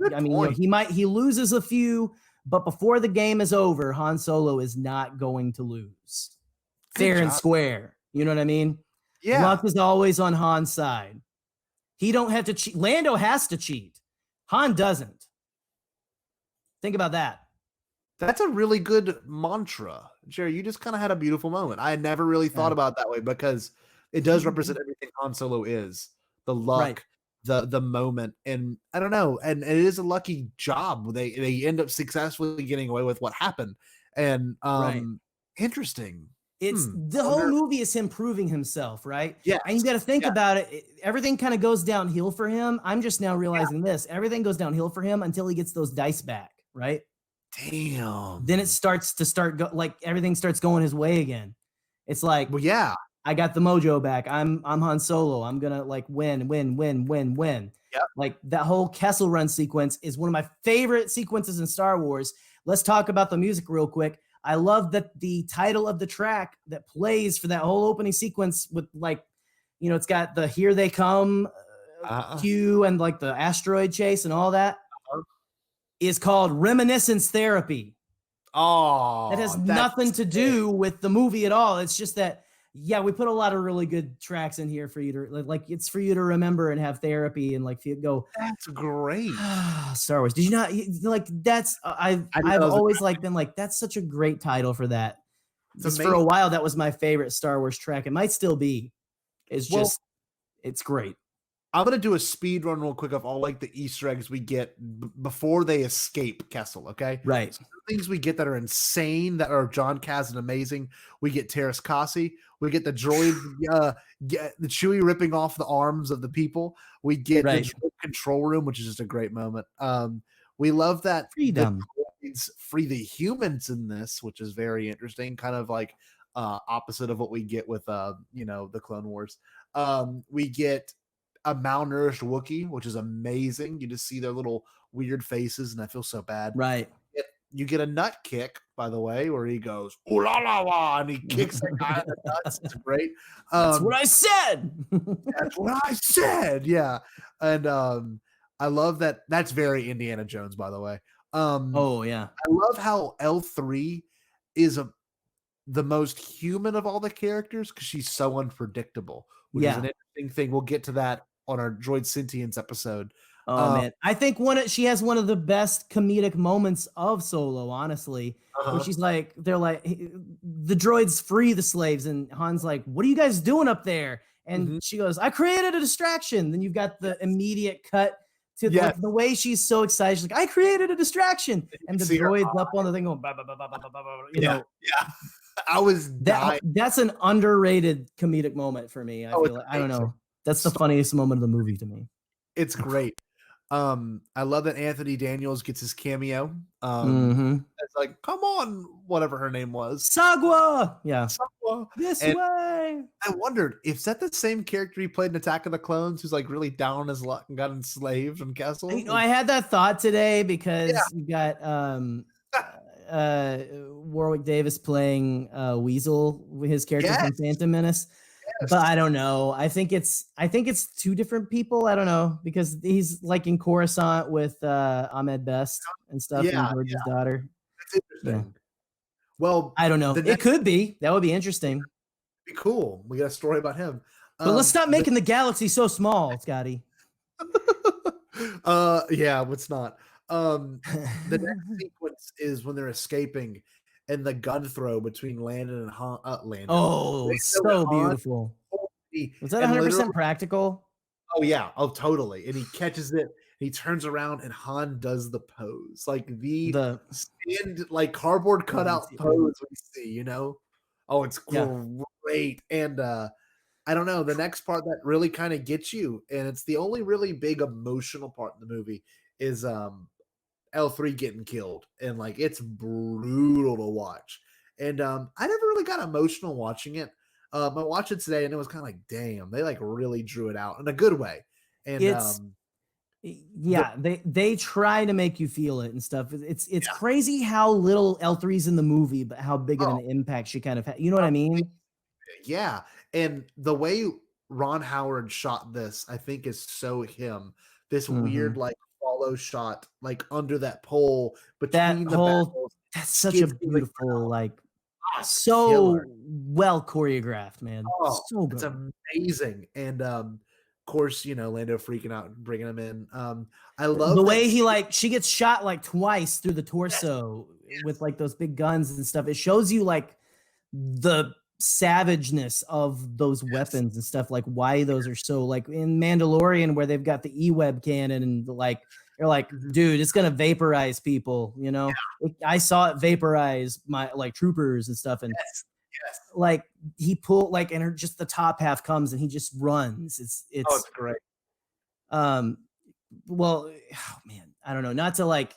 loses a few, but before the game is over, Han Solo is not going to lose. Fair and square. You know what I mean? Yeah. Luck is always on Han's side. He don't have to cheat. Lando has to cheat. Han doesn't. Think about that. That's a really good mantra. Jerry, you just kind of had a beautiful moment. I had never really thought about it that way because it does represent everything Han Solo is. The luck, the moment. And I don't know. And it is a lucky job. They end up successfully getting away with what happened. And interesting. It's the whole movie is him proving himself, right? Yeah. And you got to think about it. Everything kind of goes downhill for him. I'm just now realizing this. Everything goes downhill for him until he gets those dice back, right? Damn. Then it starts to like everything starts going his way again. It's like, well, yeah, I got the mojo back. I'm Han Solo. I'm gonna like win. Yep. Like that whole Kessel Run sequence is one of my favorite sequences in Star Wars. Let's talk about the music real quick. I love that the title of the track that plays for that whole opening sequence with like, you know, it's got the "Here They Come" cue and like the asteroid chase and all that is called Reminiscence Therapy. Oh, that has nothing to do with the movie at all. It's just that, yeah, we put a lot of really good tracks in here for you to like. It's for you to remember and have therapy and like go. That's great. Star Wars. Did you not like? That's I've always like been like that's such a great title for that. Just for a while, that was my favorite Star Wars track. It might still be. It's great. I'm gonna do a speed run real quick of all like the Easter eggs we get before they escape Kessel. Okay, right. So things we get that are insane, that are John Kaz and amazing. We get Terrace Kasi. We get the droid, the Chewie ripping off the arms of the people. We get the droid control room, which is just a great moment. We love that freedom. The droids free the humans in this, which is very interesting. Kind of like opposite of what we get with the Clone Wars. We get a malnourished Wookiee, which is amazing. You just see their little weird faces, and I feel so bad. Right. You get a nut kick, by the way, where he goes, "Ooh la la la," and he kicks that guy in the nuts. It's great. That's what I said. That's what I said. Yeah. And I love that. That's very Indiana Jones, by the way. Oh, yeah. I love how L3 is the most human of all the characters because she's so unpredictable, which is an interesting thing. We'll get to that on our Droid Sentience episode. Oh man, I think she has one of the best comedic moments of Solo, honestly, where she's like, they're like, the droids free the slaves, and Han's like, "What are you guys doing up there?" And she goes, "I created a distraction." Then you've got the immediate cut to the way she's so excited. She's like, "I created a distraction," and the droids up on the thing going, bah, bah, bah, bah, bah, bah, bah, you know. Yeah. I was dying. That's an underrated comedic moment for me. I feel like, I don't know. That's the funniest moment of the movie to me. It's great. I love that Anthony Daniels gets his cameo. It's like, come on, whatever her name was. Sagwa. Yeah. Sagwa. This way. I wondered, is that the same character he played in Attack of the Clones who's like really down on his luck and got enslaved in Kessel? You know, I had that thought today because you got Warwick Davis playing Weasel, his character from Phantom Menace. But I don't know. I think it's two different people. I don't know because he's like in Coruscant with Ahmed Best and stuff, and George's daughter. That's interesting. Well, I don't know. It could be. That would be interesting. Be cool. We got a story about him. But let's stop making the galaxy so small, Scotty. What's not? The next sequence is when they're escaping. And the gun throw between Landon and Landon. Oh, so beautiful. Was that 100% practical? Oh, yeah. Oh, totally. And he catches it. He turns around and Han does the pose. Like the stand, like cardboard cutout pose we see, you know? Oh, it's great. And I don't know. The next part that really kind of gets you, and it's the only really big emotional part in the movie, is L3 getting killed, and like it's brutal to watch. And I never really got emotional watching it. I watched it today and it was kind of like, damn, they like really drew it out in a good way. And they try to make you feel it and stuff. It's crazy how little L3's in the movie, but how big of an impact she kind of had. You know what I mean? Yeah. And the way Ron Howard shot this, I think, is so him. This weird like follow shot like under that pole between that's such a beautiful like so well choreographed, man. So good. It's amazing. And of course, you know, Lando freaking out and bringing him in. I love the way she gets shot like twice through the torso with like those big guns and stuff. It shows you like the savageness of those weapons and stuff, like why those are so like in Mandalorian where they've got the E-web cannon and like you're like, dude, it's gonna vaporize people, you know. I saw it vaporize my like troopers and stuff, and like he pull like and her just the top half comes and he just runs. It's great. Well, oh man, I don't know. Not to like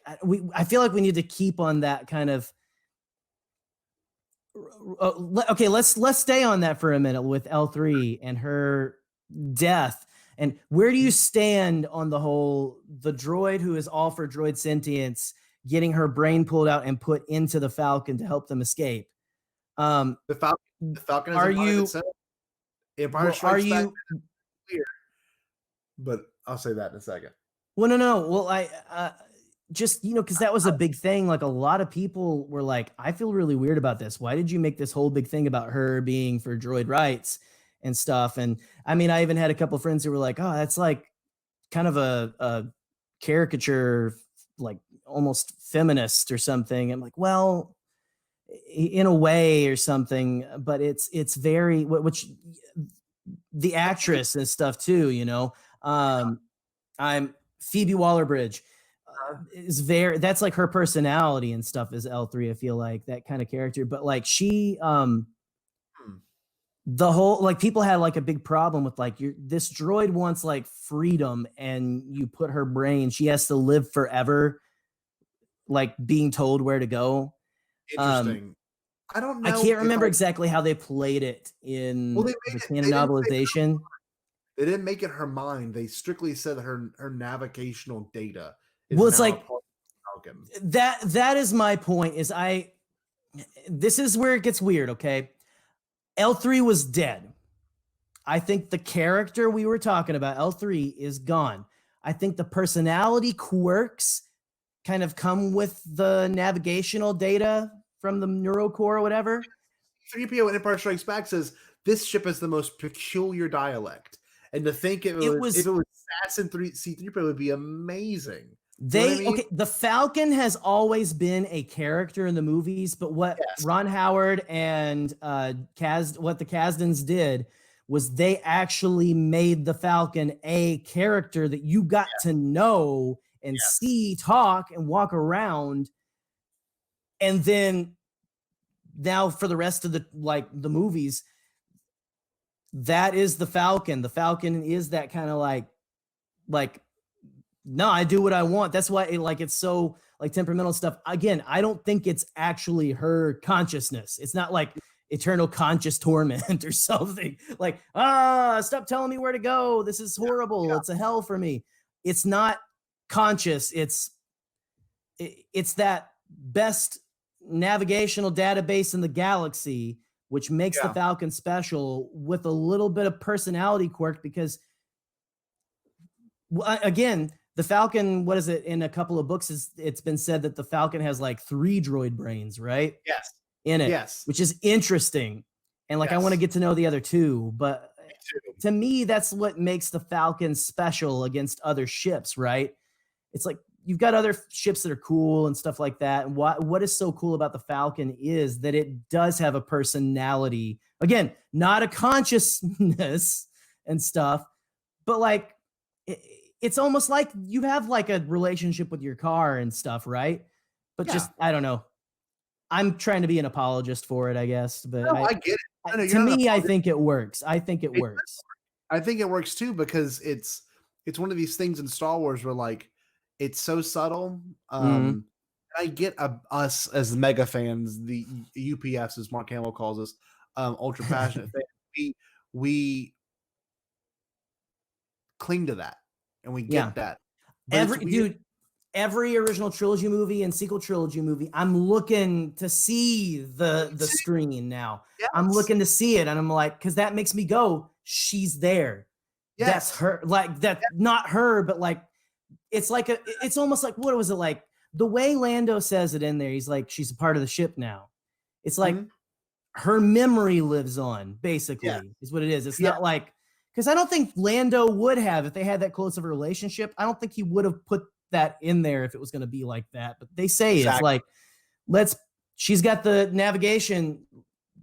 I feel like we need to keep on that kind of. Okay, let's stay on that for a minute with L3 and her death. And where do you stand on the droid who is all for droid sentience getting her brain pulled out and put into the Falcon to help them escape? The Falcon is are a mind of you itself. Empire are Strikes Back you clear, but I'll say that in a second. well no well I just because that was a big thing. Like a lot of people were like, I feel really weird about this. Why did you make this whole big thing about her being for droid rights and stuff? And I mean, I even had a couple of friends who were like, oh, that's like kind of a caricature, like almost feminist or something. I'm like, well, in a way or something, but it's very, which the actress and stuff too, I'm Phoebe Waller-Bridge is that's like her personality and stuff is L3. I feel like that kind of character, but like she, the whole, like people had like a big problem with like this droid wants like freedom and you put her brain, she has to live forever, like being told where to go. Interesting. I don't know. I can't remember exactly how they played it in the canon novelization. They didn't make it her mind. They strictly said that her navigational data is well, it's now like a part of the Falcon. that is my point. Is this is where it gets weird. Okay, L3 was dead. I think the character we were talking about, L3, is gone. I think the personality quirks kind of come with the navigational data from the neurocore or whatever. 3PO in Empire Strikes Back says this ship has the most peculiar dialect. And to think if it was Assassin C3PO, it would be amazing. Okay, the Falcon has always been a character in the movies, but what Ron Howard and what the Kasdans did was they actually made the Falcon a character that you got to know and see, talk, and walk around. And then now for the rest of the movies, that is the Falcon. The Falcon is that kind of like, no, I do what I want. That's why it's so like temperamental stuff. Again, I don't think it's actually her consciousness. It's not like eternal conscious torment or something like, stop telling me where to go. This is horrible. Yeah. It's a hell for me. It's not conscious. It's that best navigational database in the galaxy, which makes the Falcon special with a little bit of personality quirk because again, the Falcon, what is it in a couple of books it's been said that the Falcon has like 3 droid brains, right? Yes. In it. Yes. Which is interesting. And I want to get to know the other 2, but to me, that's what makes the Falcon special against other ships, right? It's like you've got other ships that are cool and stuff like that. And what is so cool about the Falcon is that it does have a personality. Again, not a consciousness and stuff, but like it's almost like you have like a relationship with your car and stuff, right? But just, I don't know. I'm trying to be an apologist for it, I guess. But no, I get it. To me, I think it works. I think it works. I think it works too because it's one of these things in Star Wars where like it's so subtle. I get us as mega fans, the UPFs, as Mark Hamill calls us, ultra passionate fans. We cling to that and we get that. But every original trilogy movie and sequel trilogy movie, I'm looking to see the screen now. Yes. I'm looking to see it, and I'm like, because that makes me go, she's there. Yes. That's her. Like that, not her, but like it's like it's almost like, what was it like? The way Lando says it in there, he's like, she's a part of the ship now. It's like her memory lives on, basically, is what it is. It's not like, because I don't think Lando would have, if they had that close of a relationship, I don't think he would have put that in there if it was going to be like that. But they say it's like, she's got the navigation.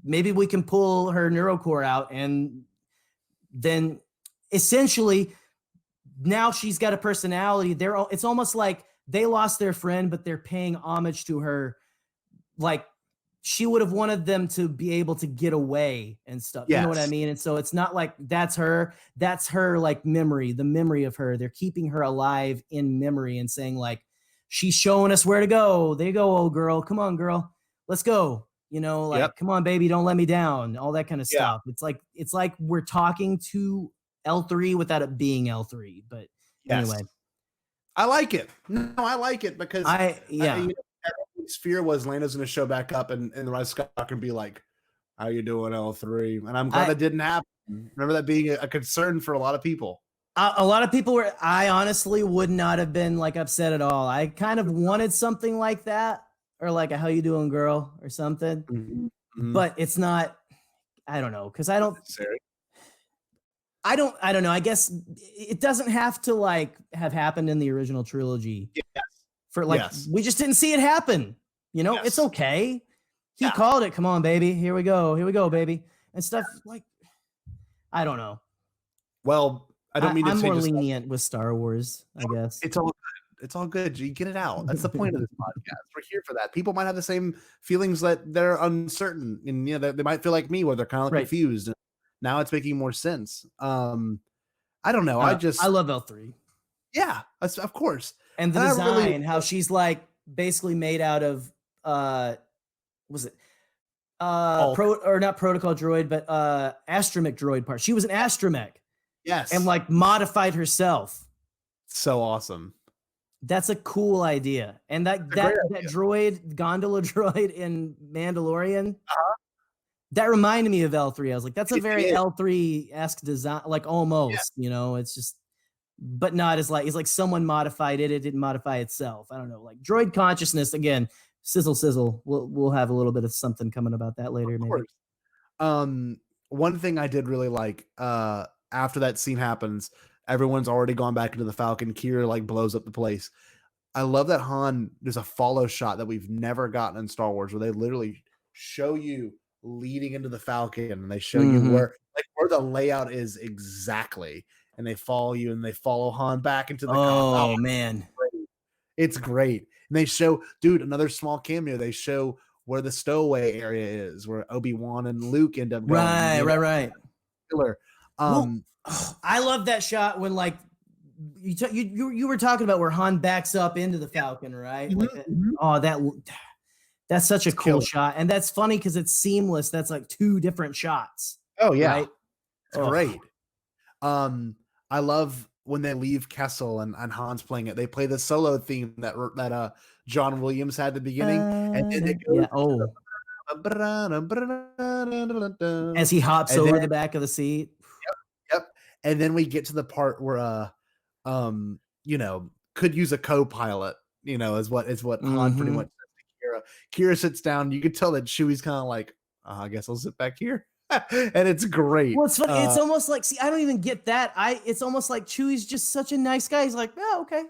Maybe we can pull her neurocore out, and then essentially now she's got a personality. It's almost like they lost their friend, but they're paying homage to her, like she would have wanted them to be able to get away and stuff. You know what I Yes. mean? And so it's not like that's her like memory, the memory of her. They're keeping her alive in memory and saying like, she's showing us where to go. There you go, old girl. Come on, girl. Let's go. You know, like, come on, baby, don't let me down. All that kind of stuff. It's like we're talking to L3 without it being L3. But anyway. I like it. No, I like it because everybody's fear was Lando's going to show back up and the Rise of Skywalker and be like, "How you doing, L3?" And I'm glad that didn't happen. Remember that being a concern for a lot of people. A lot of people were. I honestly would not have been like upset at all. I kind of wanted something like that, or like a "How you doing, girl?" or something. Mm-hmm. But it's not. I don't know because I don't know. I guess it doesn't have to like have happened in the original trilogy. Yes. For like, we just didn't see it happen. You know, it's okay. He called it. Come on, baby. Here we go, baby, and stuff like. I don't know. Well, I don't mean to I'm say more lenient with Star Wars, I guess. It's all good. It's all good. You get it out. That's the point of this podcast. We're here for that. People might have the same feelings that they're uncertain, and they might feel like me, where they're kind of confused. And now it's making more sense. I don't know. I love L3. Yeah, of course. And the design, how she's like basically made out of was it not protocol droid, but astromech droid part. She was an astromech. Yes. And like modified herself. So awesome. That's a cool idea. And that droid, gondola droid in Mandalorian, that reminded me of L3. I was like, that's a very L3-esque design, like almost, you know, it's just, but not as like, it's like someone modified it. It didn't modify itself. I don't know, like droid consciousness, again, sizzle. We'll have a little bit of something coming about that later. Maybe. One thing I did really like, after that scene happens, everyone's already gone back into the Falcon. Qira like blows up the place. I love that Han, there's a follow shot that we've never gotten in Star Wars where they literally show you leading into the Falcon and they show you where the layout is exactly. And they follow you and they follow Han back into the cockpit. Oh man. It's great. And they show, dude, another small cameo. They show where the stowaway area is, where Obi-Wan and Luke end up going. Right. Killer. I love that shot when like you were talking about where Han backs up into the Falcon, right? That's such a cool shot, and that's funny because it's seamless. That's like two different shots. Oh yeah, right? It's great. I love when they leave Kessel and Han's playing it. They play the solo theme that John Williams had at the beginning, and then it goes. As he hops over the back of the seat. Yep. And then we get to the part where could use a co-pilot, is what Han pretty much says to Qira. Qira sits down, you could tell that Chewie's kind of like, I guess I'll sit back here. And it's great. Well, it's funny. It's almost like, see, I don't even get that. It's almost like Chewie's just such a nice guy. He's like, okay,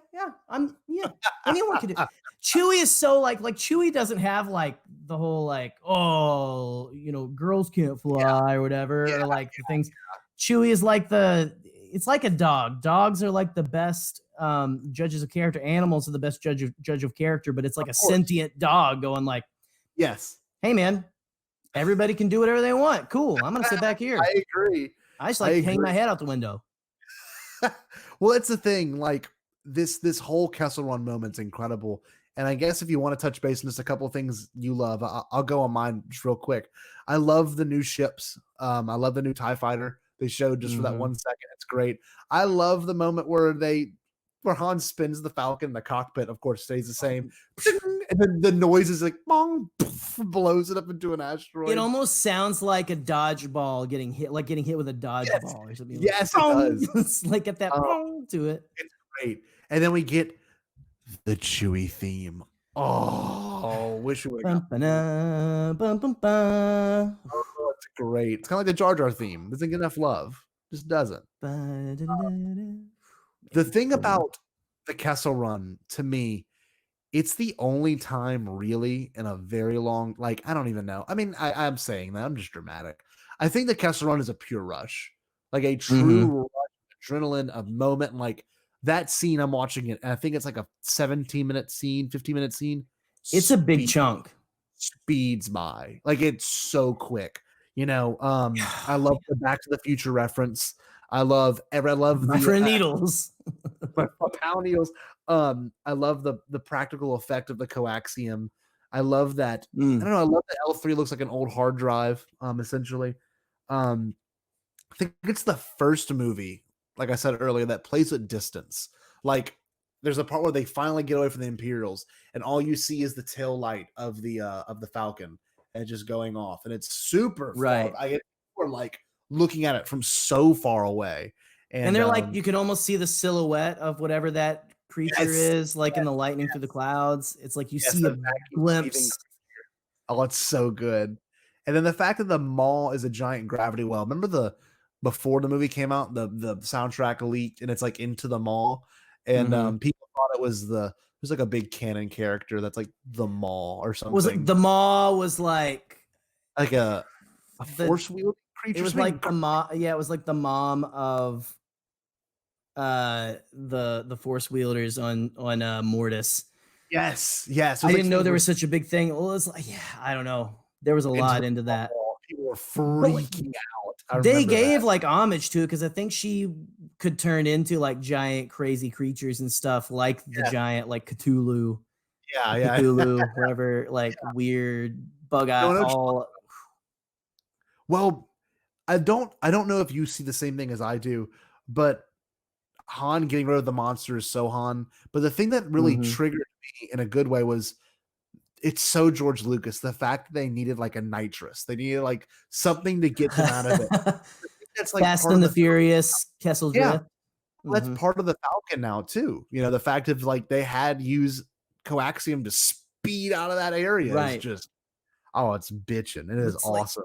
anyone can do. Chewie is so like Chewie doesn't have like the whole like, girls can't fly or whatever, or like the things. Chewie is like it's like a dog. Dogs are like the best judges of character. Animals are the best judge of character, but it's like a sentient dog going like, yes, hey man, everybody can do whatever they want. Cool. I'm going to sit back here. I agree. I just like to hang my head out the window. Well, it's the thing. Like this whole Kessel Run moment's incredible. And I guess if you want to touch base on just a couple of things you love, I'll go on mine just real quick. I love the new ships. I love the new TIE fighter they showed just for that 1 second. It's great. I love the moment where Han spins the Falcon. The cockpit, of course, stays the same. And then the noise is like, bong, poof, blows it up into an asteroid. It almost sounds like a dodgeball getting hit with a dodgeball or something. Yes, it does. It's like at that bong to it. It's great. And then we get the Chewie theme. Oh, wish we would have Oh, it's great. It's kind of like the Jar Jar theme. Doesn't get enough love. Just doesn't. The thing about the Kessel Run, to me, it's the only time really in a very long, like, I don't even know. I mean, I'm saying that. I'm just dramatic. I think the Kessel Run is a pure rush. Like a true rush, adrenaline, a moment. Like that scene, I'm watching it, and I think it's like a 17-minute scene, 15-minute scene. It's a big chunk. speeds by. Like it's so quick. I love the Back to the Future reference. I love My the friend Needles. my pound needles. I love the practical effect of the coaxium. I love that. I don't know. I love that L3 looks like an old hard drive. Essentially, I think it's the first movie, like I said earlier, that plays at distance. Like there's a part where they finally get away from the Imperials, and all you see is the tail light of the Falcon, and just going off, and it's super Right. far. We're like looking at it from so far away, and they're like, you can almost see the silhouette of whatever that creature is, like in the lightning through the clouds. It's like you see a glimpse. Oh, it's so good. And then the fact that the Maul is a giant gravity well. Remember before the movie came out, the soundtrack leaked, and it's like Into the Maul, and people thought it was there's like a big canon character that's like the Maul or something. Was it the Maul was like a force wheel creature? It was like the mom. Yeah, it was like the mom of the force wielders on Mortis. Yes. I didn't know there was such a big thing. Well, it's like, I don't know. There was a lot into that. People were freaking out. They gave like homage to it because I think she could turn into like giant crazy creatures and stuff, like the giant like Cthulhu. Yeah. Cthulhu, whatever, like weird bug eye. Well, I don't know if you see the same thing as I do, but Han getting rid of the monster is so Han. But the thing that really triggered me in a good way was it's so George Lucas. The fact that they needed like a nitrous, they needed like something to get them out of it. That's like Fast and the Furious, Kessel Drift. That's part of the Falcon now too. The fact of like they had used coaxium to speed out of that area is just it's bitching. It is awesome.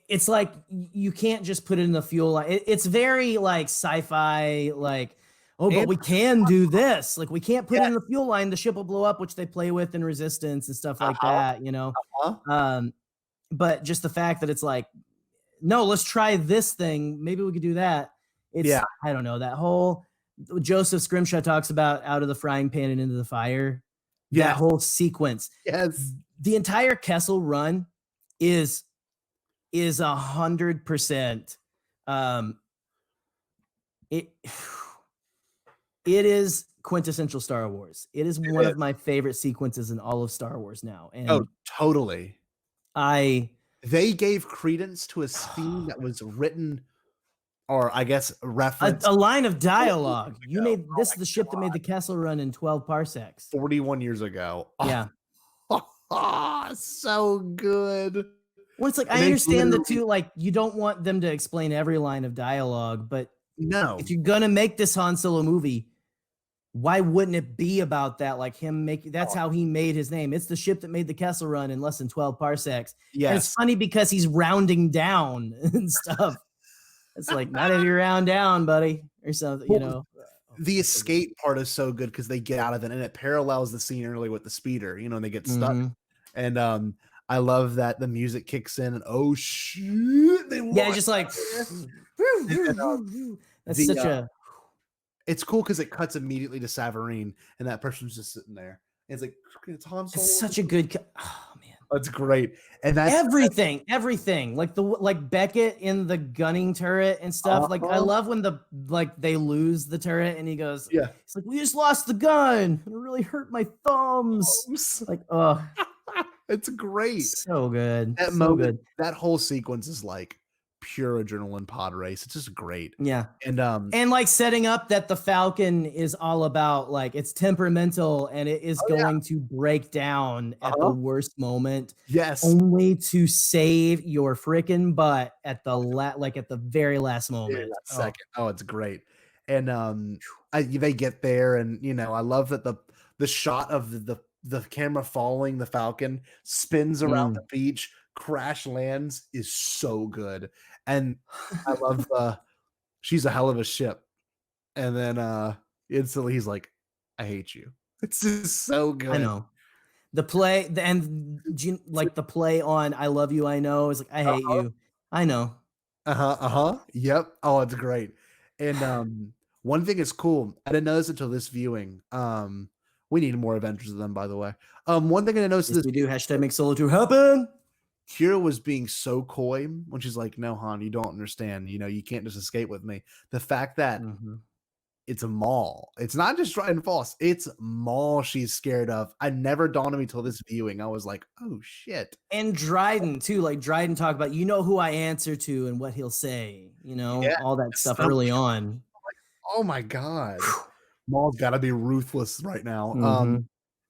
It's like you can't just put it in the fuel line. It's very like sci-fi, like, but we can do this. Like we can't put it in the fuel line. The ship will blow up, which they play with in Resistance and stuff like that, But just the fact that it's like, no, let's try this thing. Maybe we could do that. I don't know. That whole Joseph Scrimshaw talks about out of the frying pan and into the fire. Yeah. That whole sequence. Yes. The entire Kessel run is 100%. It is quintessential Star Wars. It is one of my favorite sequences in all of Star Wars now. And totally. They gave credence to a scene that was written, or I guess referenced. A line of dialogue. You made this the ship that made the Kessel run in 12 parsecs. 41 years ago. Yeah. So good. Well, it's like, I understand the two, like, you don't want them to explain every line of dialogue, but no, if you're going to make this Han Solo movie, why wouldn't it be about that? Like him that's how he made his name. It's the ship that made the Kessel run in less than 12 parsecs. Yes. And it's funny because he's rounding down and stuff. It's like, not if you round down, buddy, or something, The escape part is so good because they get out of it, and it parallels the scene earlier with the speeder, and they get stuck. And I love that the music kicks in, and oh shit! Just like that's such a. It's cool because it cuts immediately to Savareen, and that person's just sitting there. And it's like it's Han Solo. It's such a good. Oh man, that's great. And that's everything. Like Beckett in the gunning turret and stuff. Like I love when they lose the turret, and he goes, it's like, we just lost the gun. It really hurt my thumbs. Like, oh. It's great. So good. That moment, that whole sequence is like pure adrenaline pod race. It's just great. Yeah. And like setting up that the Falcon is all about like it's temperamental and it is going to break down at the worst moment. Yes. Only to save your freaking butt at the very last moment. Second. Oh, it's great. And they get there, and I love that the shot of the camera following the Falcon spins around the beach, crash lands is so good. And I love she's a hell of a ship. And then instantly he's like, I hate you. It's just so good. I know. The play, the play on I love you, I know, is like, I hate you. I know. Yep. Oh, it's great. And one thing is cool. I didn't know this until this viewing. We need more adventures of them, by the way. One thing I noticed Yes, this we do. Hashtag make solo 2 happen. Qira was being so coy when she's like, "No, Han, you don't understand. You know, you can't just escape with me." The fact that it's a Maul. It's not just Dryden Falls. It's Maul she's scared of. I never dawned on me till this viewing. I was like, oh shit. And Dryden too. Like Dryden talk about, you know who I answer to and what he'll say. You know, Yeah, all that stuff early on. Oh my god. Maul's got to be ruthless right now.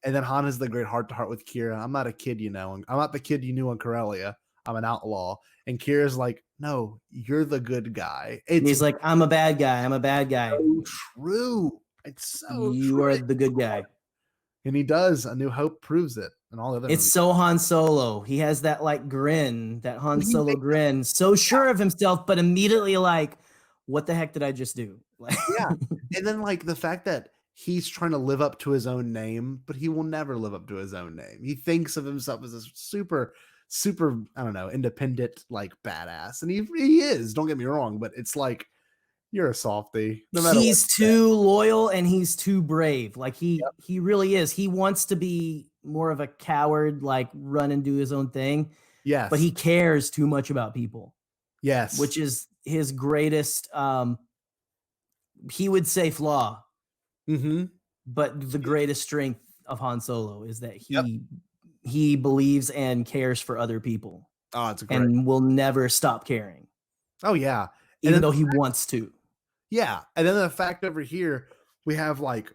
And then Han has the great heart to heart with Qira. I'm not a kid, you know. I'm not the kid you knew on Corellia. I'm an outlaw. And Kira's like, no, you're the good guy. He's like, I'm a bad guy. I'm a bad guy. So true. It's so you true. are the good guy. And he does. A New Hope proves it. And all the other It's movies. so Han Solo. He has that like grin, that Han Solo grin. So sure of himself, but immediately like, what the heck did I just do? Like, yeah. And then like the fact that he's trying to live up to his own name, but he will never live up to his own name. He thinks of himself as a super, I don't know, independent, like badass. And he is, don't get me wrong, but it's like, you're a softie. No matter he's too loyal and he's too brave. Like he really is. He wants to be more of a coward, like run and do his own thing. Yes. But he cares too much about people. Yes. Which is his greatest, he would say flaw. But the greatest strength of Han Solo is that he believes and cares for other people. Oh, it's great. And will never stop caring. Oh yeah. Even though he wants to. Yeah. And then the fact over here, we have like,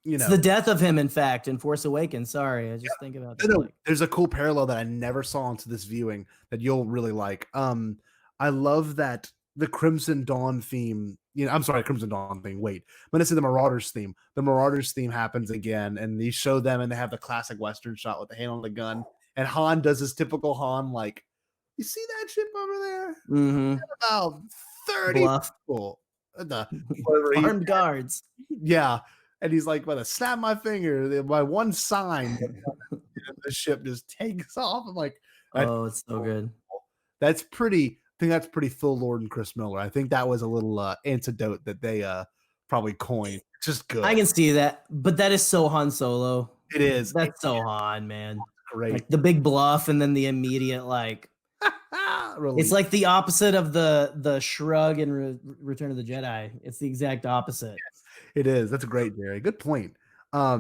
you know, it's the death of him, in fact, in Force Awakens. Sorry, I just think about that. No, there's a cool parallel that I never saw into this viewing that you'll really like. I love that the Crimson Dawn theme, you know, I'm sorry, Crimson Dawn thing. Wait, I'm going to say the Marauders theme. The Marauders theme happens again, and they show them, and they have the classic Western shot with the hand on the gun. And Han does his typical Han, like, you see that ship over there? About 30 people. Armed guards. Yeah. And he's like, by the snap of my finger, by one sign, the ship just takes off. I'm like, oh, it's so good. That's pretty. I think that's pretty Phil Lord and Chris Miller. I think that was a little antidote that they probably coined. Just good. I can see that, but that is so Han Solo. It is. That's so Han, man. Great. Like the big bluff and then the immediate like. It's like the opposite of the shrug in Return of the Jedi. It's the exact opposite. Yes, it is. That's a great, Jerry. Good point. I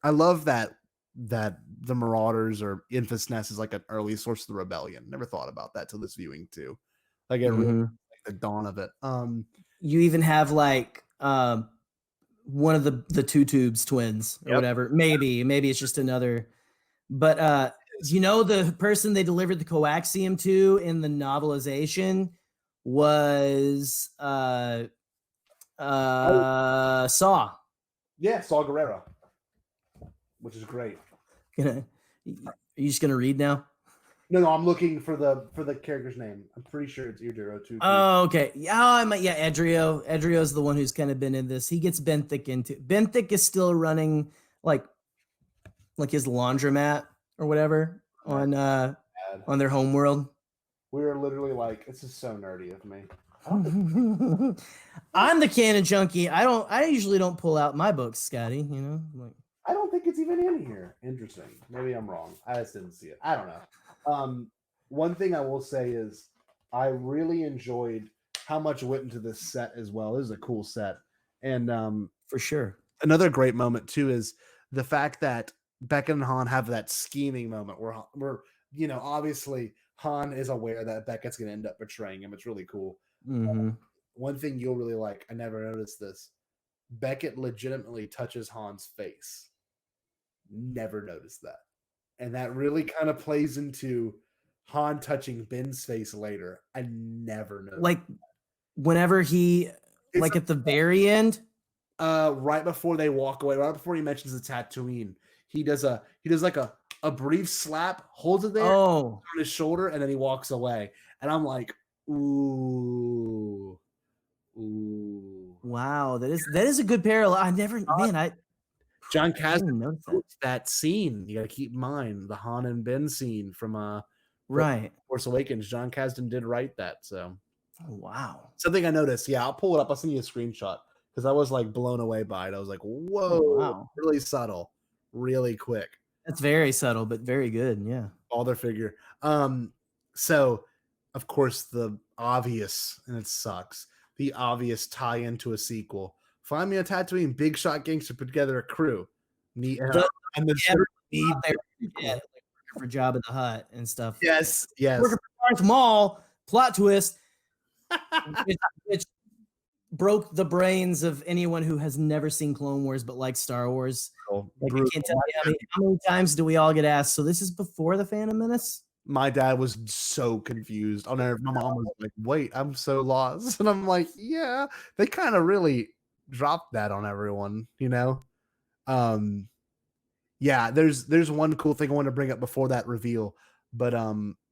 love that the Marauders or Infus Nest is like an early source of the rebellion. Never thought about that till this viewing too. Like it really like the dawn of it. You even have like one of the Two Tubes twins or whatever. Maybe it's just another. But you know, the person they delivered the coaxium to in the novelization was Saw. Yeah, Saw Gerrera, which is great. Are you just gonna read now? No, I'm looking for the character's name. I'm pretty sure it's Eardero too. Oh, okay. Yeah, Edrio. Edrio's the one who's kind of been in this. He gets Benthic into. Benthic is still running like his laundromat or whatever on their homeworld. We were literally like, this is so nerdy of me. I'm the canon junkie. I usually don't pull out my books, Scotty. You know, like, I don't think it's even in here. Interesting. Maybe I'm wrong. I just didn't see it. I don't know. One thing I will say is I really enjoyed how much went into this set as well. This is a cool set. And for sure. Another great moment too is the fact that Beckett and Han have that scheming moment where you know, obviously Han is aware that Beckett's going to end up betraying him. It's really cool. One thing you'll really like, I never noticed this. Beckett legitimately touches Han's face. Never noticed that. And that really kind of plays into Han touching Ben's face later. I never noticed. Like whenever like at the very end, right before they walk away, right before he mentions the Tatooine, he does like a brief slap, holds it there on his shoulder, and then he walks away. And I'm like, ooh. Wow, that is a good parallel. John Kasdan noticed that scene. You got to keep in mind the Han and Ben scene from right Force Awakens. John Kasdan did write that. So wow, something I noticed. Yeah, I'll pull it up. I'll send you a screenshot because I was like blown away by it. I was like, whoa, wow. really subtle, really quick. That's very subtle, but very good. Yeah. Father figure. So of course the obvious, and it sucks, the obvious tie into a sequel. Find me a Tatooine, big shot gangster put together a crew. Neat. And the need there, yeah, like for Jabba the Hutt and stuff. Yes. Working for Darth Maul, plot twist, which broke the brains of anyone who has never seen Clone Wars but likes Star Wars. Like, I can't tell you how many times do we all get asked, so this is before the Phantom Menace? My dad was so confused. My mom was like, wait, I'm so lost. And I'm like, yeah, they kind of really dropped that on everyone, you know? Yeah, there's one cool thing I want to bring up before that reveal, but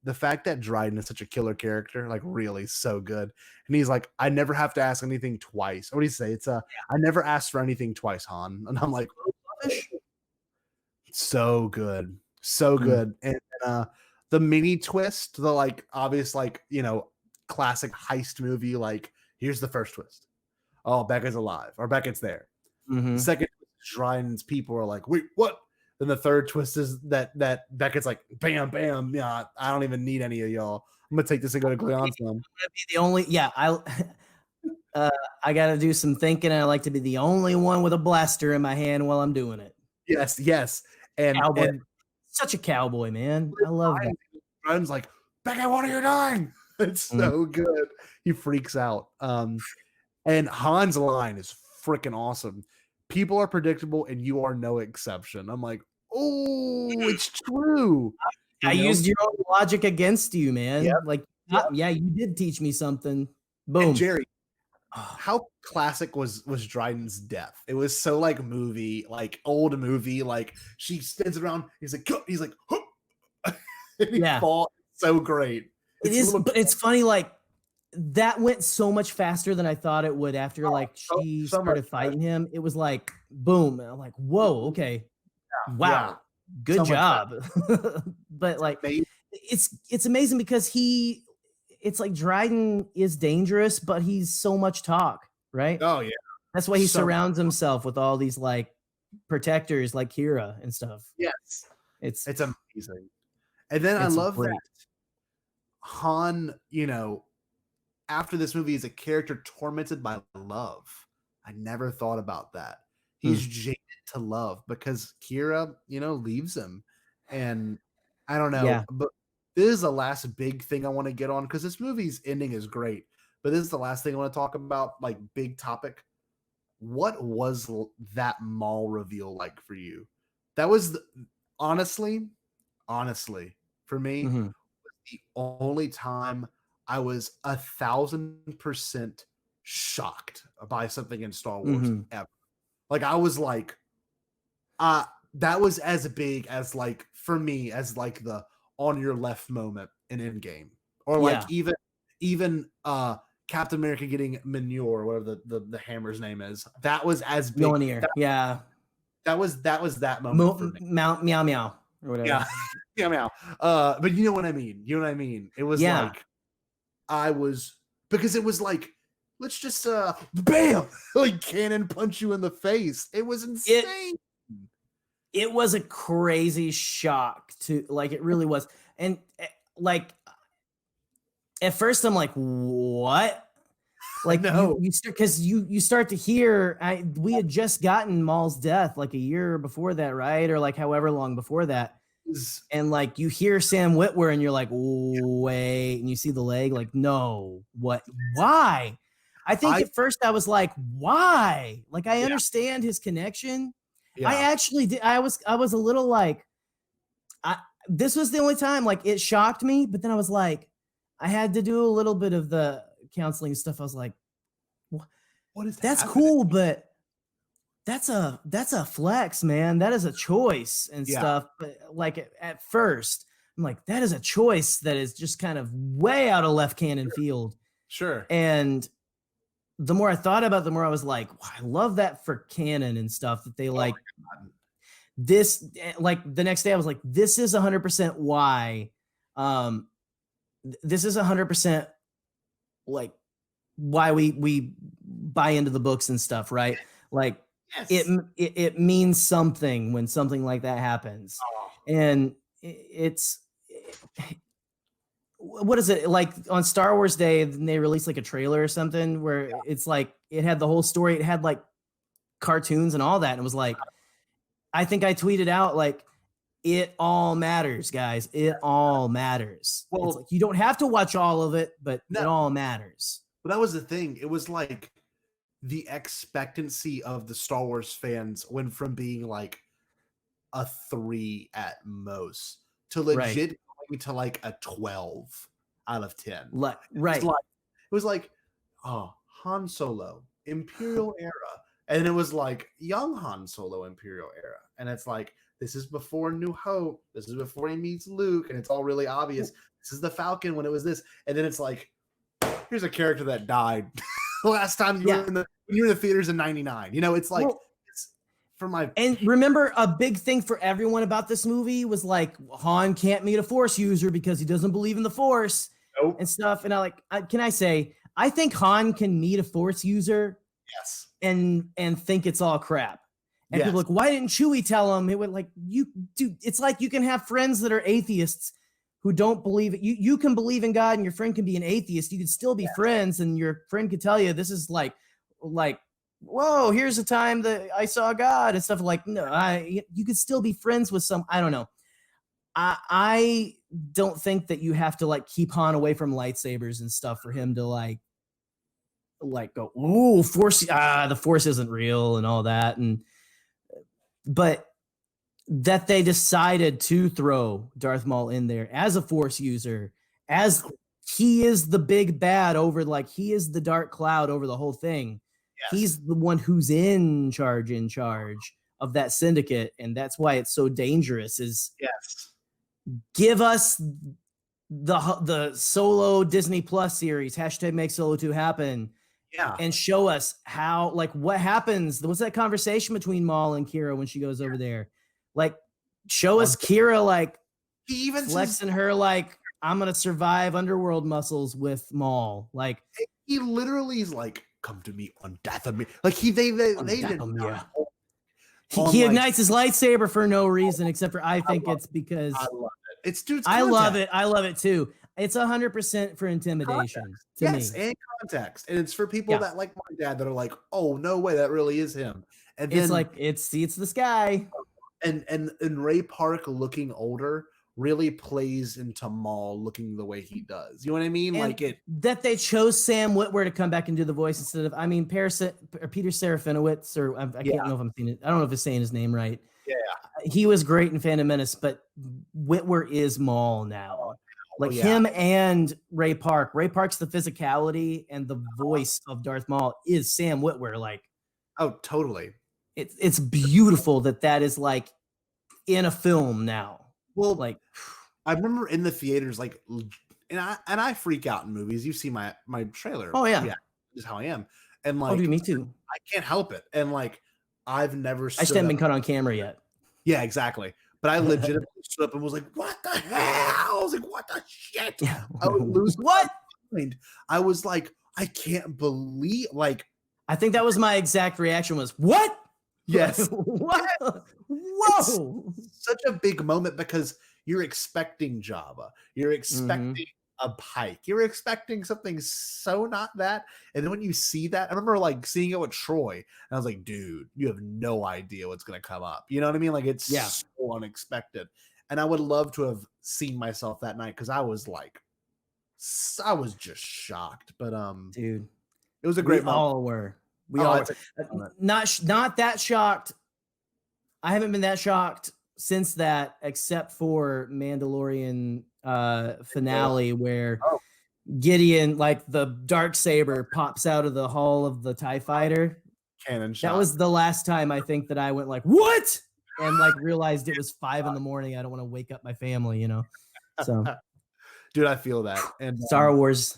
the fact that Dryden is such a killer character, like really so good. And he's like, I never have to ask anything twice. What do you say? It's I never asked for anything twice, Han. And I'm like, so good. So good. And the mini twist, the like obvious, like, you know, classic heist movie, like, here's the first twist. Oh, Becca's alive, or Becca's there. The second twist is Dryden's people are like, wait, what? Then the third twist is that Becca's like, bam, bam, yeah, I don't even need any of y'all. I'm gonna take this and go to Gleon's son. The only, yeah, I gotta do some thinking. I like to be the only one with a blaster in my hand while I'm doing it. Yes, and such a cowboy, man. I love that. Dryden's like, Becca, what are you doing? It's so good. He freaks out. And Han's line is freaking awesome. People are predictable and you are no exception. I'm like, oh, it's true. I used your own logic against you, man. Yep. Like, yeah, you did teach me something. Boom. And Jerry, how classic was Dryden's death? It was so like movie, like old movie. Like she spins around. He's like, and he falls. So great. It's funny. Like, that went so much faster than I thought it would after like she started fighting him. It was like boom. And I'm like, whoa, okay. Yeah, wow. Good job. But like it's amazing because it's like Dryden is dangerous, but he's so much talk, right? Oh yeah. That's why he surrounds himself with all these like protectors like Qira and stuff. Yes. It's amazing. And then I love that Han, you know, after this movie is a character tormented by love. I never thought about that. He's jaded to love because Qira, you know, leaves him. And I don't know, but this is the last big thing I want to get on because this movie's ending is great. But this is the last thing I want to talk about, like big topic. What was that Maul reveal like for you? That was honestly, for me, was the only time I was 1,000% shocked by something in Star Wars ever. Like I was like, that was as big as like for me as like the on your left moment in Endgame, or like even Captain America getting Mjolnir, whatever the hammer's name is. That was as big. Mjolnir, that was that moment for me. Meow meow or whatever. Yeah, meow. But you know what I mean. It was like. I was, because it was like, let's just bam, like cannon punch you in the face. It was insane. It was a crazy shock to, like, it really was. And like at first I'm like, what? Like no, you start because you start to hear we had just gotten Maul's death like a year before that, right? Or like however long before that. And like you hear Sam Witwer and you're like, wait, and you see the leg, like, no, what? Why? I think at first I was like, why? Like I understand his connection. Yeah. I actually did. I was a little like, this was the only time like it shocked me, but then I was like, I had to do a little bit of the counseling stuff. I was like, what is that? That's cool, but that's a flex, man. That is a choice and stuff. But like at first, I'm like, that is a choice that is just kind of way out of left cannon field. Sure. And the more I thought about it, the more I was like, wow, I love that for canon and stuff that they like this. Like the next day, I was like, this is 100% why. This is 100% like why we buy into the books and stuff, right? Like Yes. it means something when something like that happens. Oh. And it's what is it like on Star Wars Day? They released like a trailer or something where it's like it had the whole story. It had like cartoons and all that. And it was like, I think I tweeted out like, it all matters, guys. It all matters. Well, it's like, you don't have to watch all of it, but it all matters. But that was the thing. It was like the expectancy of the Star Wars fans went from being like a 3 at most to legit going to like a 12 out of 10. Right. It was like, oh, Han Solo, Imperial era. And it was like young Han Solo, Imperial era. And it's like, this is before New Hope. This is before he meets Luke. And it's all really obvious. This is the Falcon when it was this. And then it's like, here's a character that died last time you were when you were in the theaters in 99. You know, it's like, and remember a big thing for everyone about this movie was like Han can't meet a Force user because he doesn't believe in the Force and stuff. And I think Han can meet a Force user, and think it's all crap. And people are like, why didn't Chewie tell him? It would like it's like you can have friends that are atheists who don't believe it. You can believe in God, and your friend can be an atheist. You can still be friends, and your friend could tell you this is like. Whoa, here's a time that I saw God and stuff like, no, you could still be friends with some, I don't know. I don't think that you have to like keep Han away from lightsabers and stuff for him to like go, ooh, Force, the Force isn't real and all that. But that they decided to throw Darth Maul in there as a Force user, as he is the big bad over, like he is the dark cloud over the whole thing. He's the one who's in charge of that syndicate, and that's why it's so dangerous. Give us the Solo Disney Plus series #make Solo 2 happen, and show us how what happens. What's that conversation between Maul and Qira when she goes over there? Like, show us Qira he even flexing her I'm gonna survive underworld muscles with Maul. Like he literally is like, come to me on Dathomir. Like they did not. He ignites his lightsaber for no reason except for I think it's because I love it. It's dude's I context. love it too. It's 100% for intimidation to me. And context. And it's for people that like my dad that are like, oh no way, that really is him. And then, it's like it's the sky. And Ray Park looking older really plays into Maul looking the way he does. You know what I mean? And that they chose Sam Witwer to come back and do the voice instead of, Peter Serafinowicz, or I can't know if I'm saying it. I don't know if I'm saying his name right. Yeah. He was great in Phantom Menace, but Witwer is Maul now. Him and Ray Park. Ray Park's the physicality, and the voice of Darth Maul is Sam Witwer. Oh, totally. It's beautiful that is in a film now. Well, I remember in the theaters, and I freak out in movies. You see my trailer. Oh yeah, this is how I am. And me too. I can't help it. And I've never. I just haven't been caught on camera yet. Yeah, exactly. But I legitimately stood up and was like, "What the hell?" I was like, "What the shit?" I would lose what? My mind. I was like, "I can't believe." I think that was my exact reaction. Was what? Yes. What? Whoa! It's such a big moment because you're expecting Jabba. You're expecting a Pike. You're expecting something so not that. And then when you see that, I remember seeing it with Troy, and I was like, dude, you have no idea what's going to come up. You know what I mean? It's so unexpected. And I would love to have seen myself that night because I was just shocked. But dude, it was a great moment. All were. We all were. Not that shocked. I haven't been that shocked since that, except for Mandalorian finale where Gideon, the dark saber pops out of the hull of the TIE fighter. Cannon shot. That was the last time I think that I went what? And realized it was 5 a.m. I don't want to wake up my family, So dude, I feel that. And Star Wars.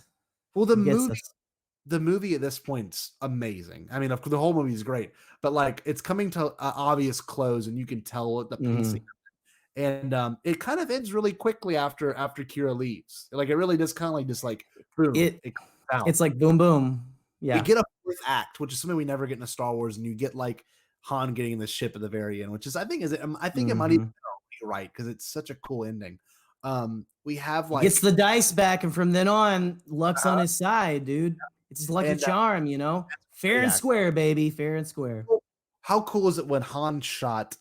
Well, the movie at this point's amazing. I mean, the whole movie is great, but it's coming to an obvious close, and you can tell the pacing. And it kind of ends really quickly after Qira leaves. It really just kind of boom. It's like boom, boom. Yeah. We get a fourth act, which is something we never get in a Star Wars, and you get like Han getting the ship at the very end, which is I think it might even be right because it's such a cool ending. We have like gets the dice back, and from then on, luck's on his side, dude. It's his lucky charm, you know. Fair and square, baby. Fair and square. How cool is it when Han shot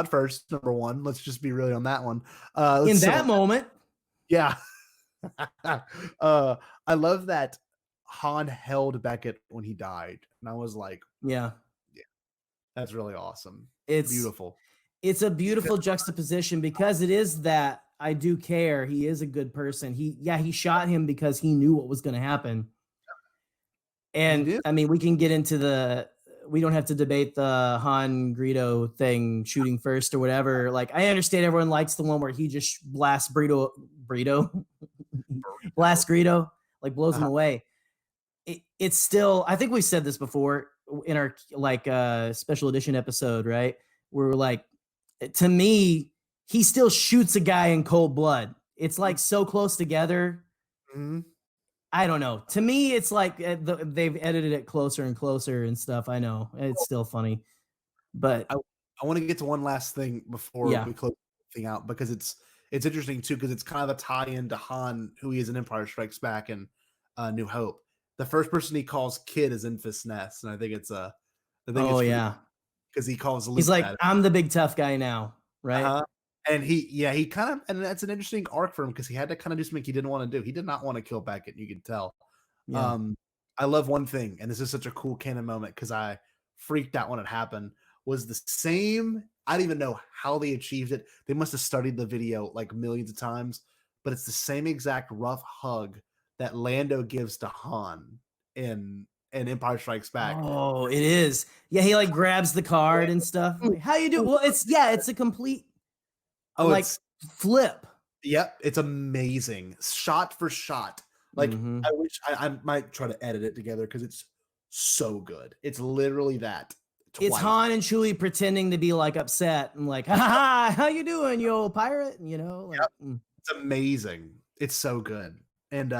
first, number one? Let's just be really on that one. In that moment. Yeah. I love that Han held Beckett when he died. And I was like, yeah, that's really awesome. It's beautiful. It's a beautiful juxtaposition because it is that I do care. He is a good person. He shot him because he knew what was going to happen. And I mean, we can get into we don't have to debate the Han Greedo thing, shooting first or whatever. Like, I understand everyone likes the one where he just blasts blasts Greedo, like blows him away. It's still, I think we said this before in our like special edition episode, right? Where we're like, to me, he still shoots a guy in cold blood. It's like so close together. Mm-hmm. I don't know. To me, it's like they've edited it closer and closer and stuff. I know it's still funny, but I want to get to one last thing before we close the thing out, because it's interesting too, because it's kind of a tie-in to Han, who he is in Empire Strikes Back and New Hope. The first person he calls kid is Enfys Nest, and I think it's because he calls Luke, he's like, I'm the big tough guy now, right? And he kind of, and that's an interesting arc for him because he had to kind of do something he didn't want to do. He did not want to kill Beckett, you can tell. Yeah. I love one thing, and this is such a cool canon moment because I freaked out when it happened, was the same. I don't even know how they achieved it. They must have studied the video like millions of times, but it's the same exact rough hug that Lando gives to Han in Empire Strikes Back. Oh, it is. Yeah, he like grabs the card and stuff. Like, how you do? Well, it's a complete flip. Yep, it's amazing, shot for shot. Like, I wish I might try to edit it together because it's so good. It's literally that. Twice. It's Han and Chewie pretending to be like upset and like, ha, how you doing, you old pirate? You know, like, it's amazing. It's so good, and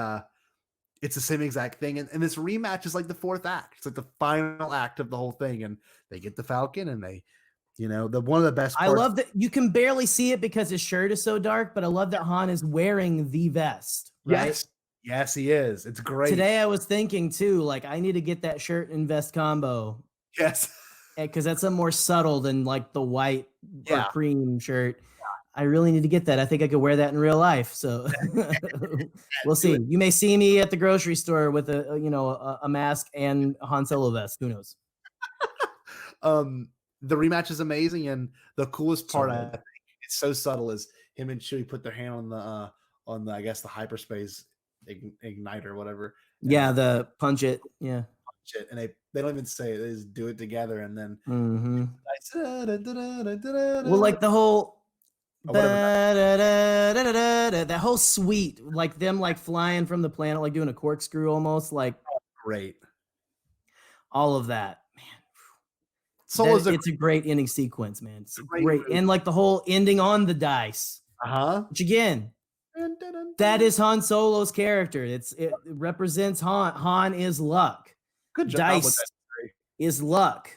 it's the same exact thing. And this rematch is like the fourth act. It's like the final act of the whole thing, and they get the Falcon, and they, you know, one of the best parts. I love that you can barely see it because his shirt is so dark, but I love that Han is wearing the vest. Right? Yes, he is. It's great. Today I was thinking too, like, I need to get that shirt and vest combo. Yes. Because that's a more subtle than like the white or cream shirt. I really need to get that. I think I could wear that in real life. So we'll see. You may see me at the grocery store with a mask and a Han Solo vest. Who knows? The rematch is amazing, and the coolest part, I think, it's so subtle, is him and Chewie put their hand on the I guess the hyperspace igniter or whatever. Yeah, the punch it. Yeah. Punch it, and they don't even say it. They just do it together, and then well, like the whole that whole suite, like them like flying from the planet, like doing a corkscrew almost, like great. All of that. It's a great ending sequence, man. It's great. And like the whole ending on the dice. Which again, that is Han Solo's character. It represents Han. Han is luck. Good job. Dice is luck.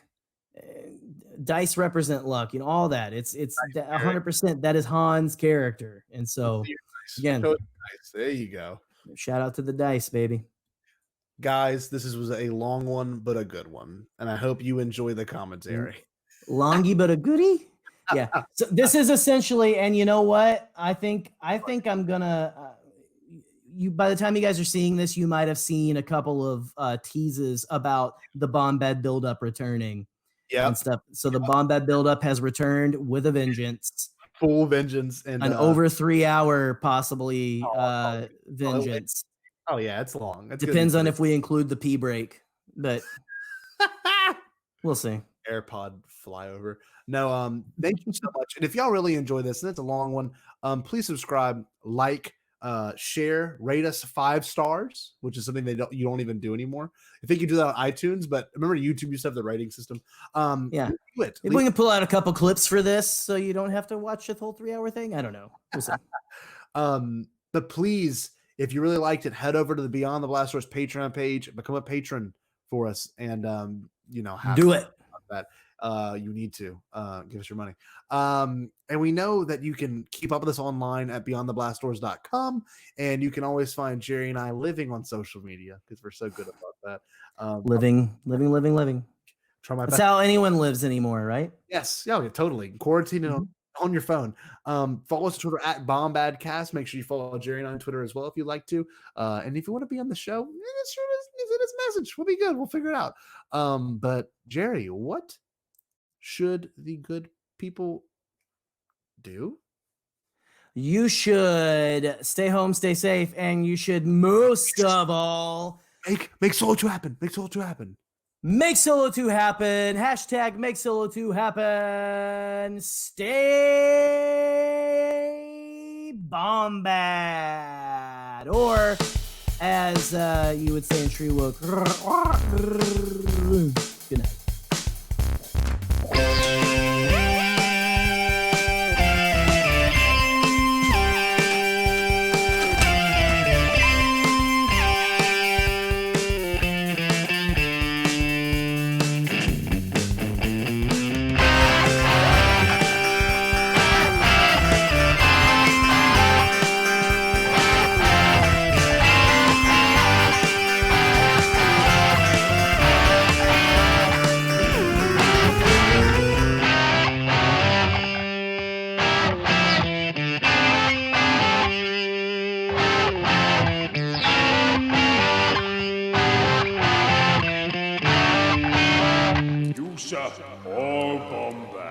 Dice represent luck. You know, all that. It's 100%. That is Han's character. And so again, there you go. Shout out to the dice, baby. Guys, this was a long one, but a good one. And I hope you enjoy the commentary. Longy, but a goodie? Yeah. So this is essentially, and you know what? I think I'm gonna, by the time you guys are seeing this, you might have seen a couple of teases about the Bombad Buildup returning and stuff. So the Bombad Buildup has returned with a vengeance. Full vengeance. And an over 3 hour, possibly, vengeance. Oh yeah, it's long. It's Depends on if we include the pee break, but we'll see. AirPod flyover. No, thank you so much. And if y'all really enjoy this, and it's a long one, please subscribe, like, share, rate us 5 stars, which is something you don't even do anymore. I think you do that on iTunes, but remember YouTube used to have the rating system. Maybe we can pull out a couple clips for this so you don't have to watch the whole 3 hour thing. I don't know. We'll see. But please, if you really liked it, head over to the Beyond the Blast Doors Patreon page, become a patron for us, and have Do it. that. You need to give us your money. And we know that you can keep up with us online at beyondtheblastdoors.com, and you can always find Jerry and I living on social media because we're so good about that. Living. Try my That's best. how anyone lives anymore, right? Yes, yeah, totally. Quarantine on your phone. Follow us on Twitter at Bombadcast. Make sure you follow Jerry and I on Twitter as well if you'd like to. And if you want to be on the show, send us a message. We'll be good. We'll figure it out. But Jerry, what should the good people do? You should stay home, stay safe, and you should most of all make Solo 2 happen. Make Solo 2 happen. Make Solo 2 happen. Hashtag make Solo 2 happen. Stay bombad. Or as you would say in Tree Woke, good night. All Bombad.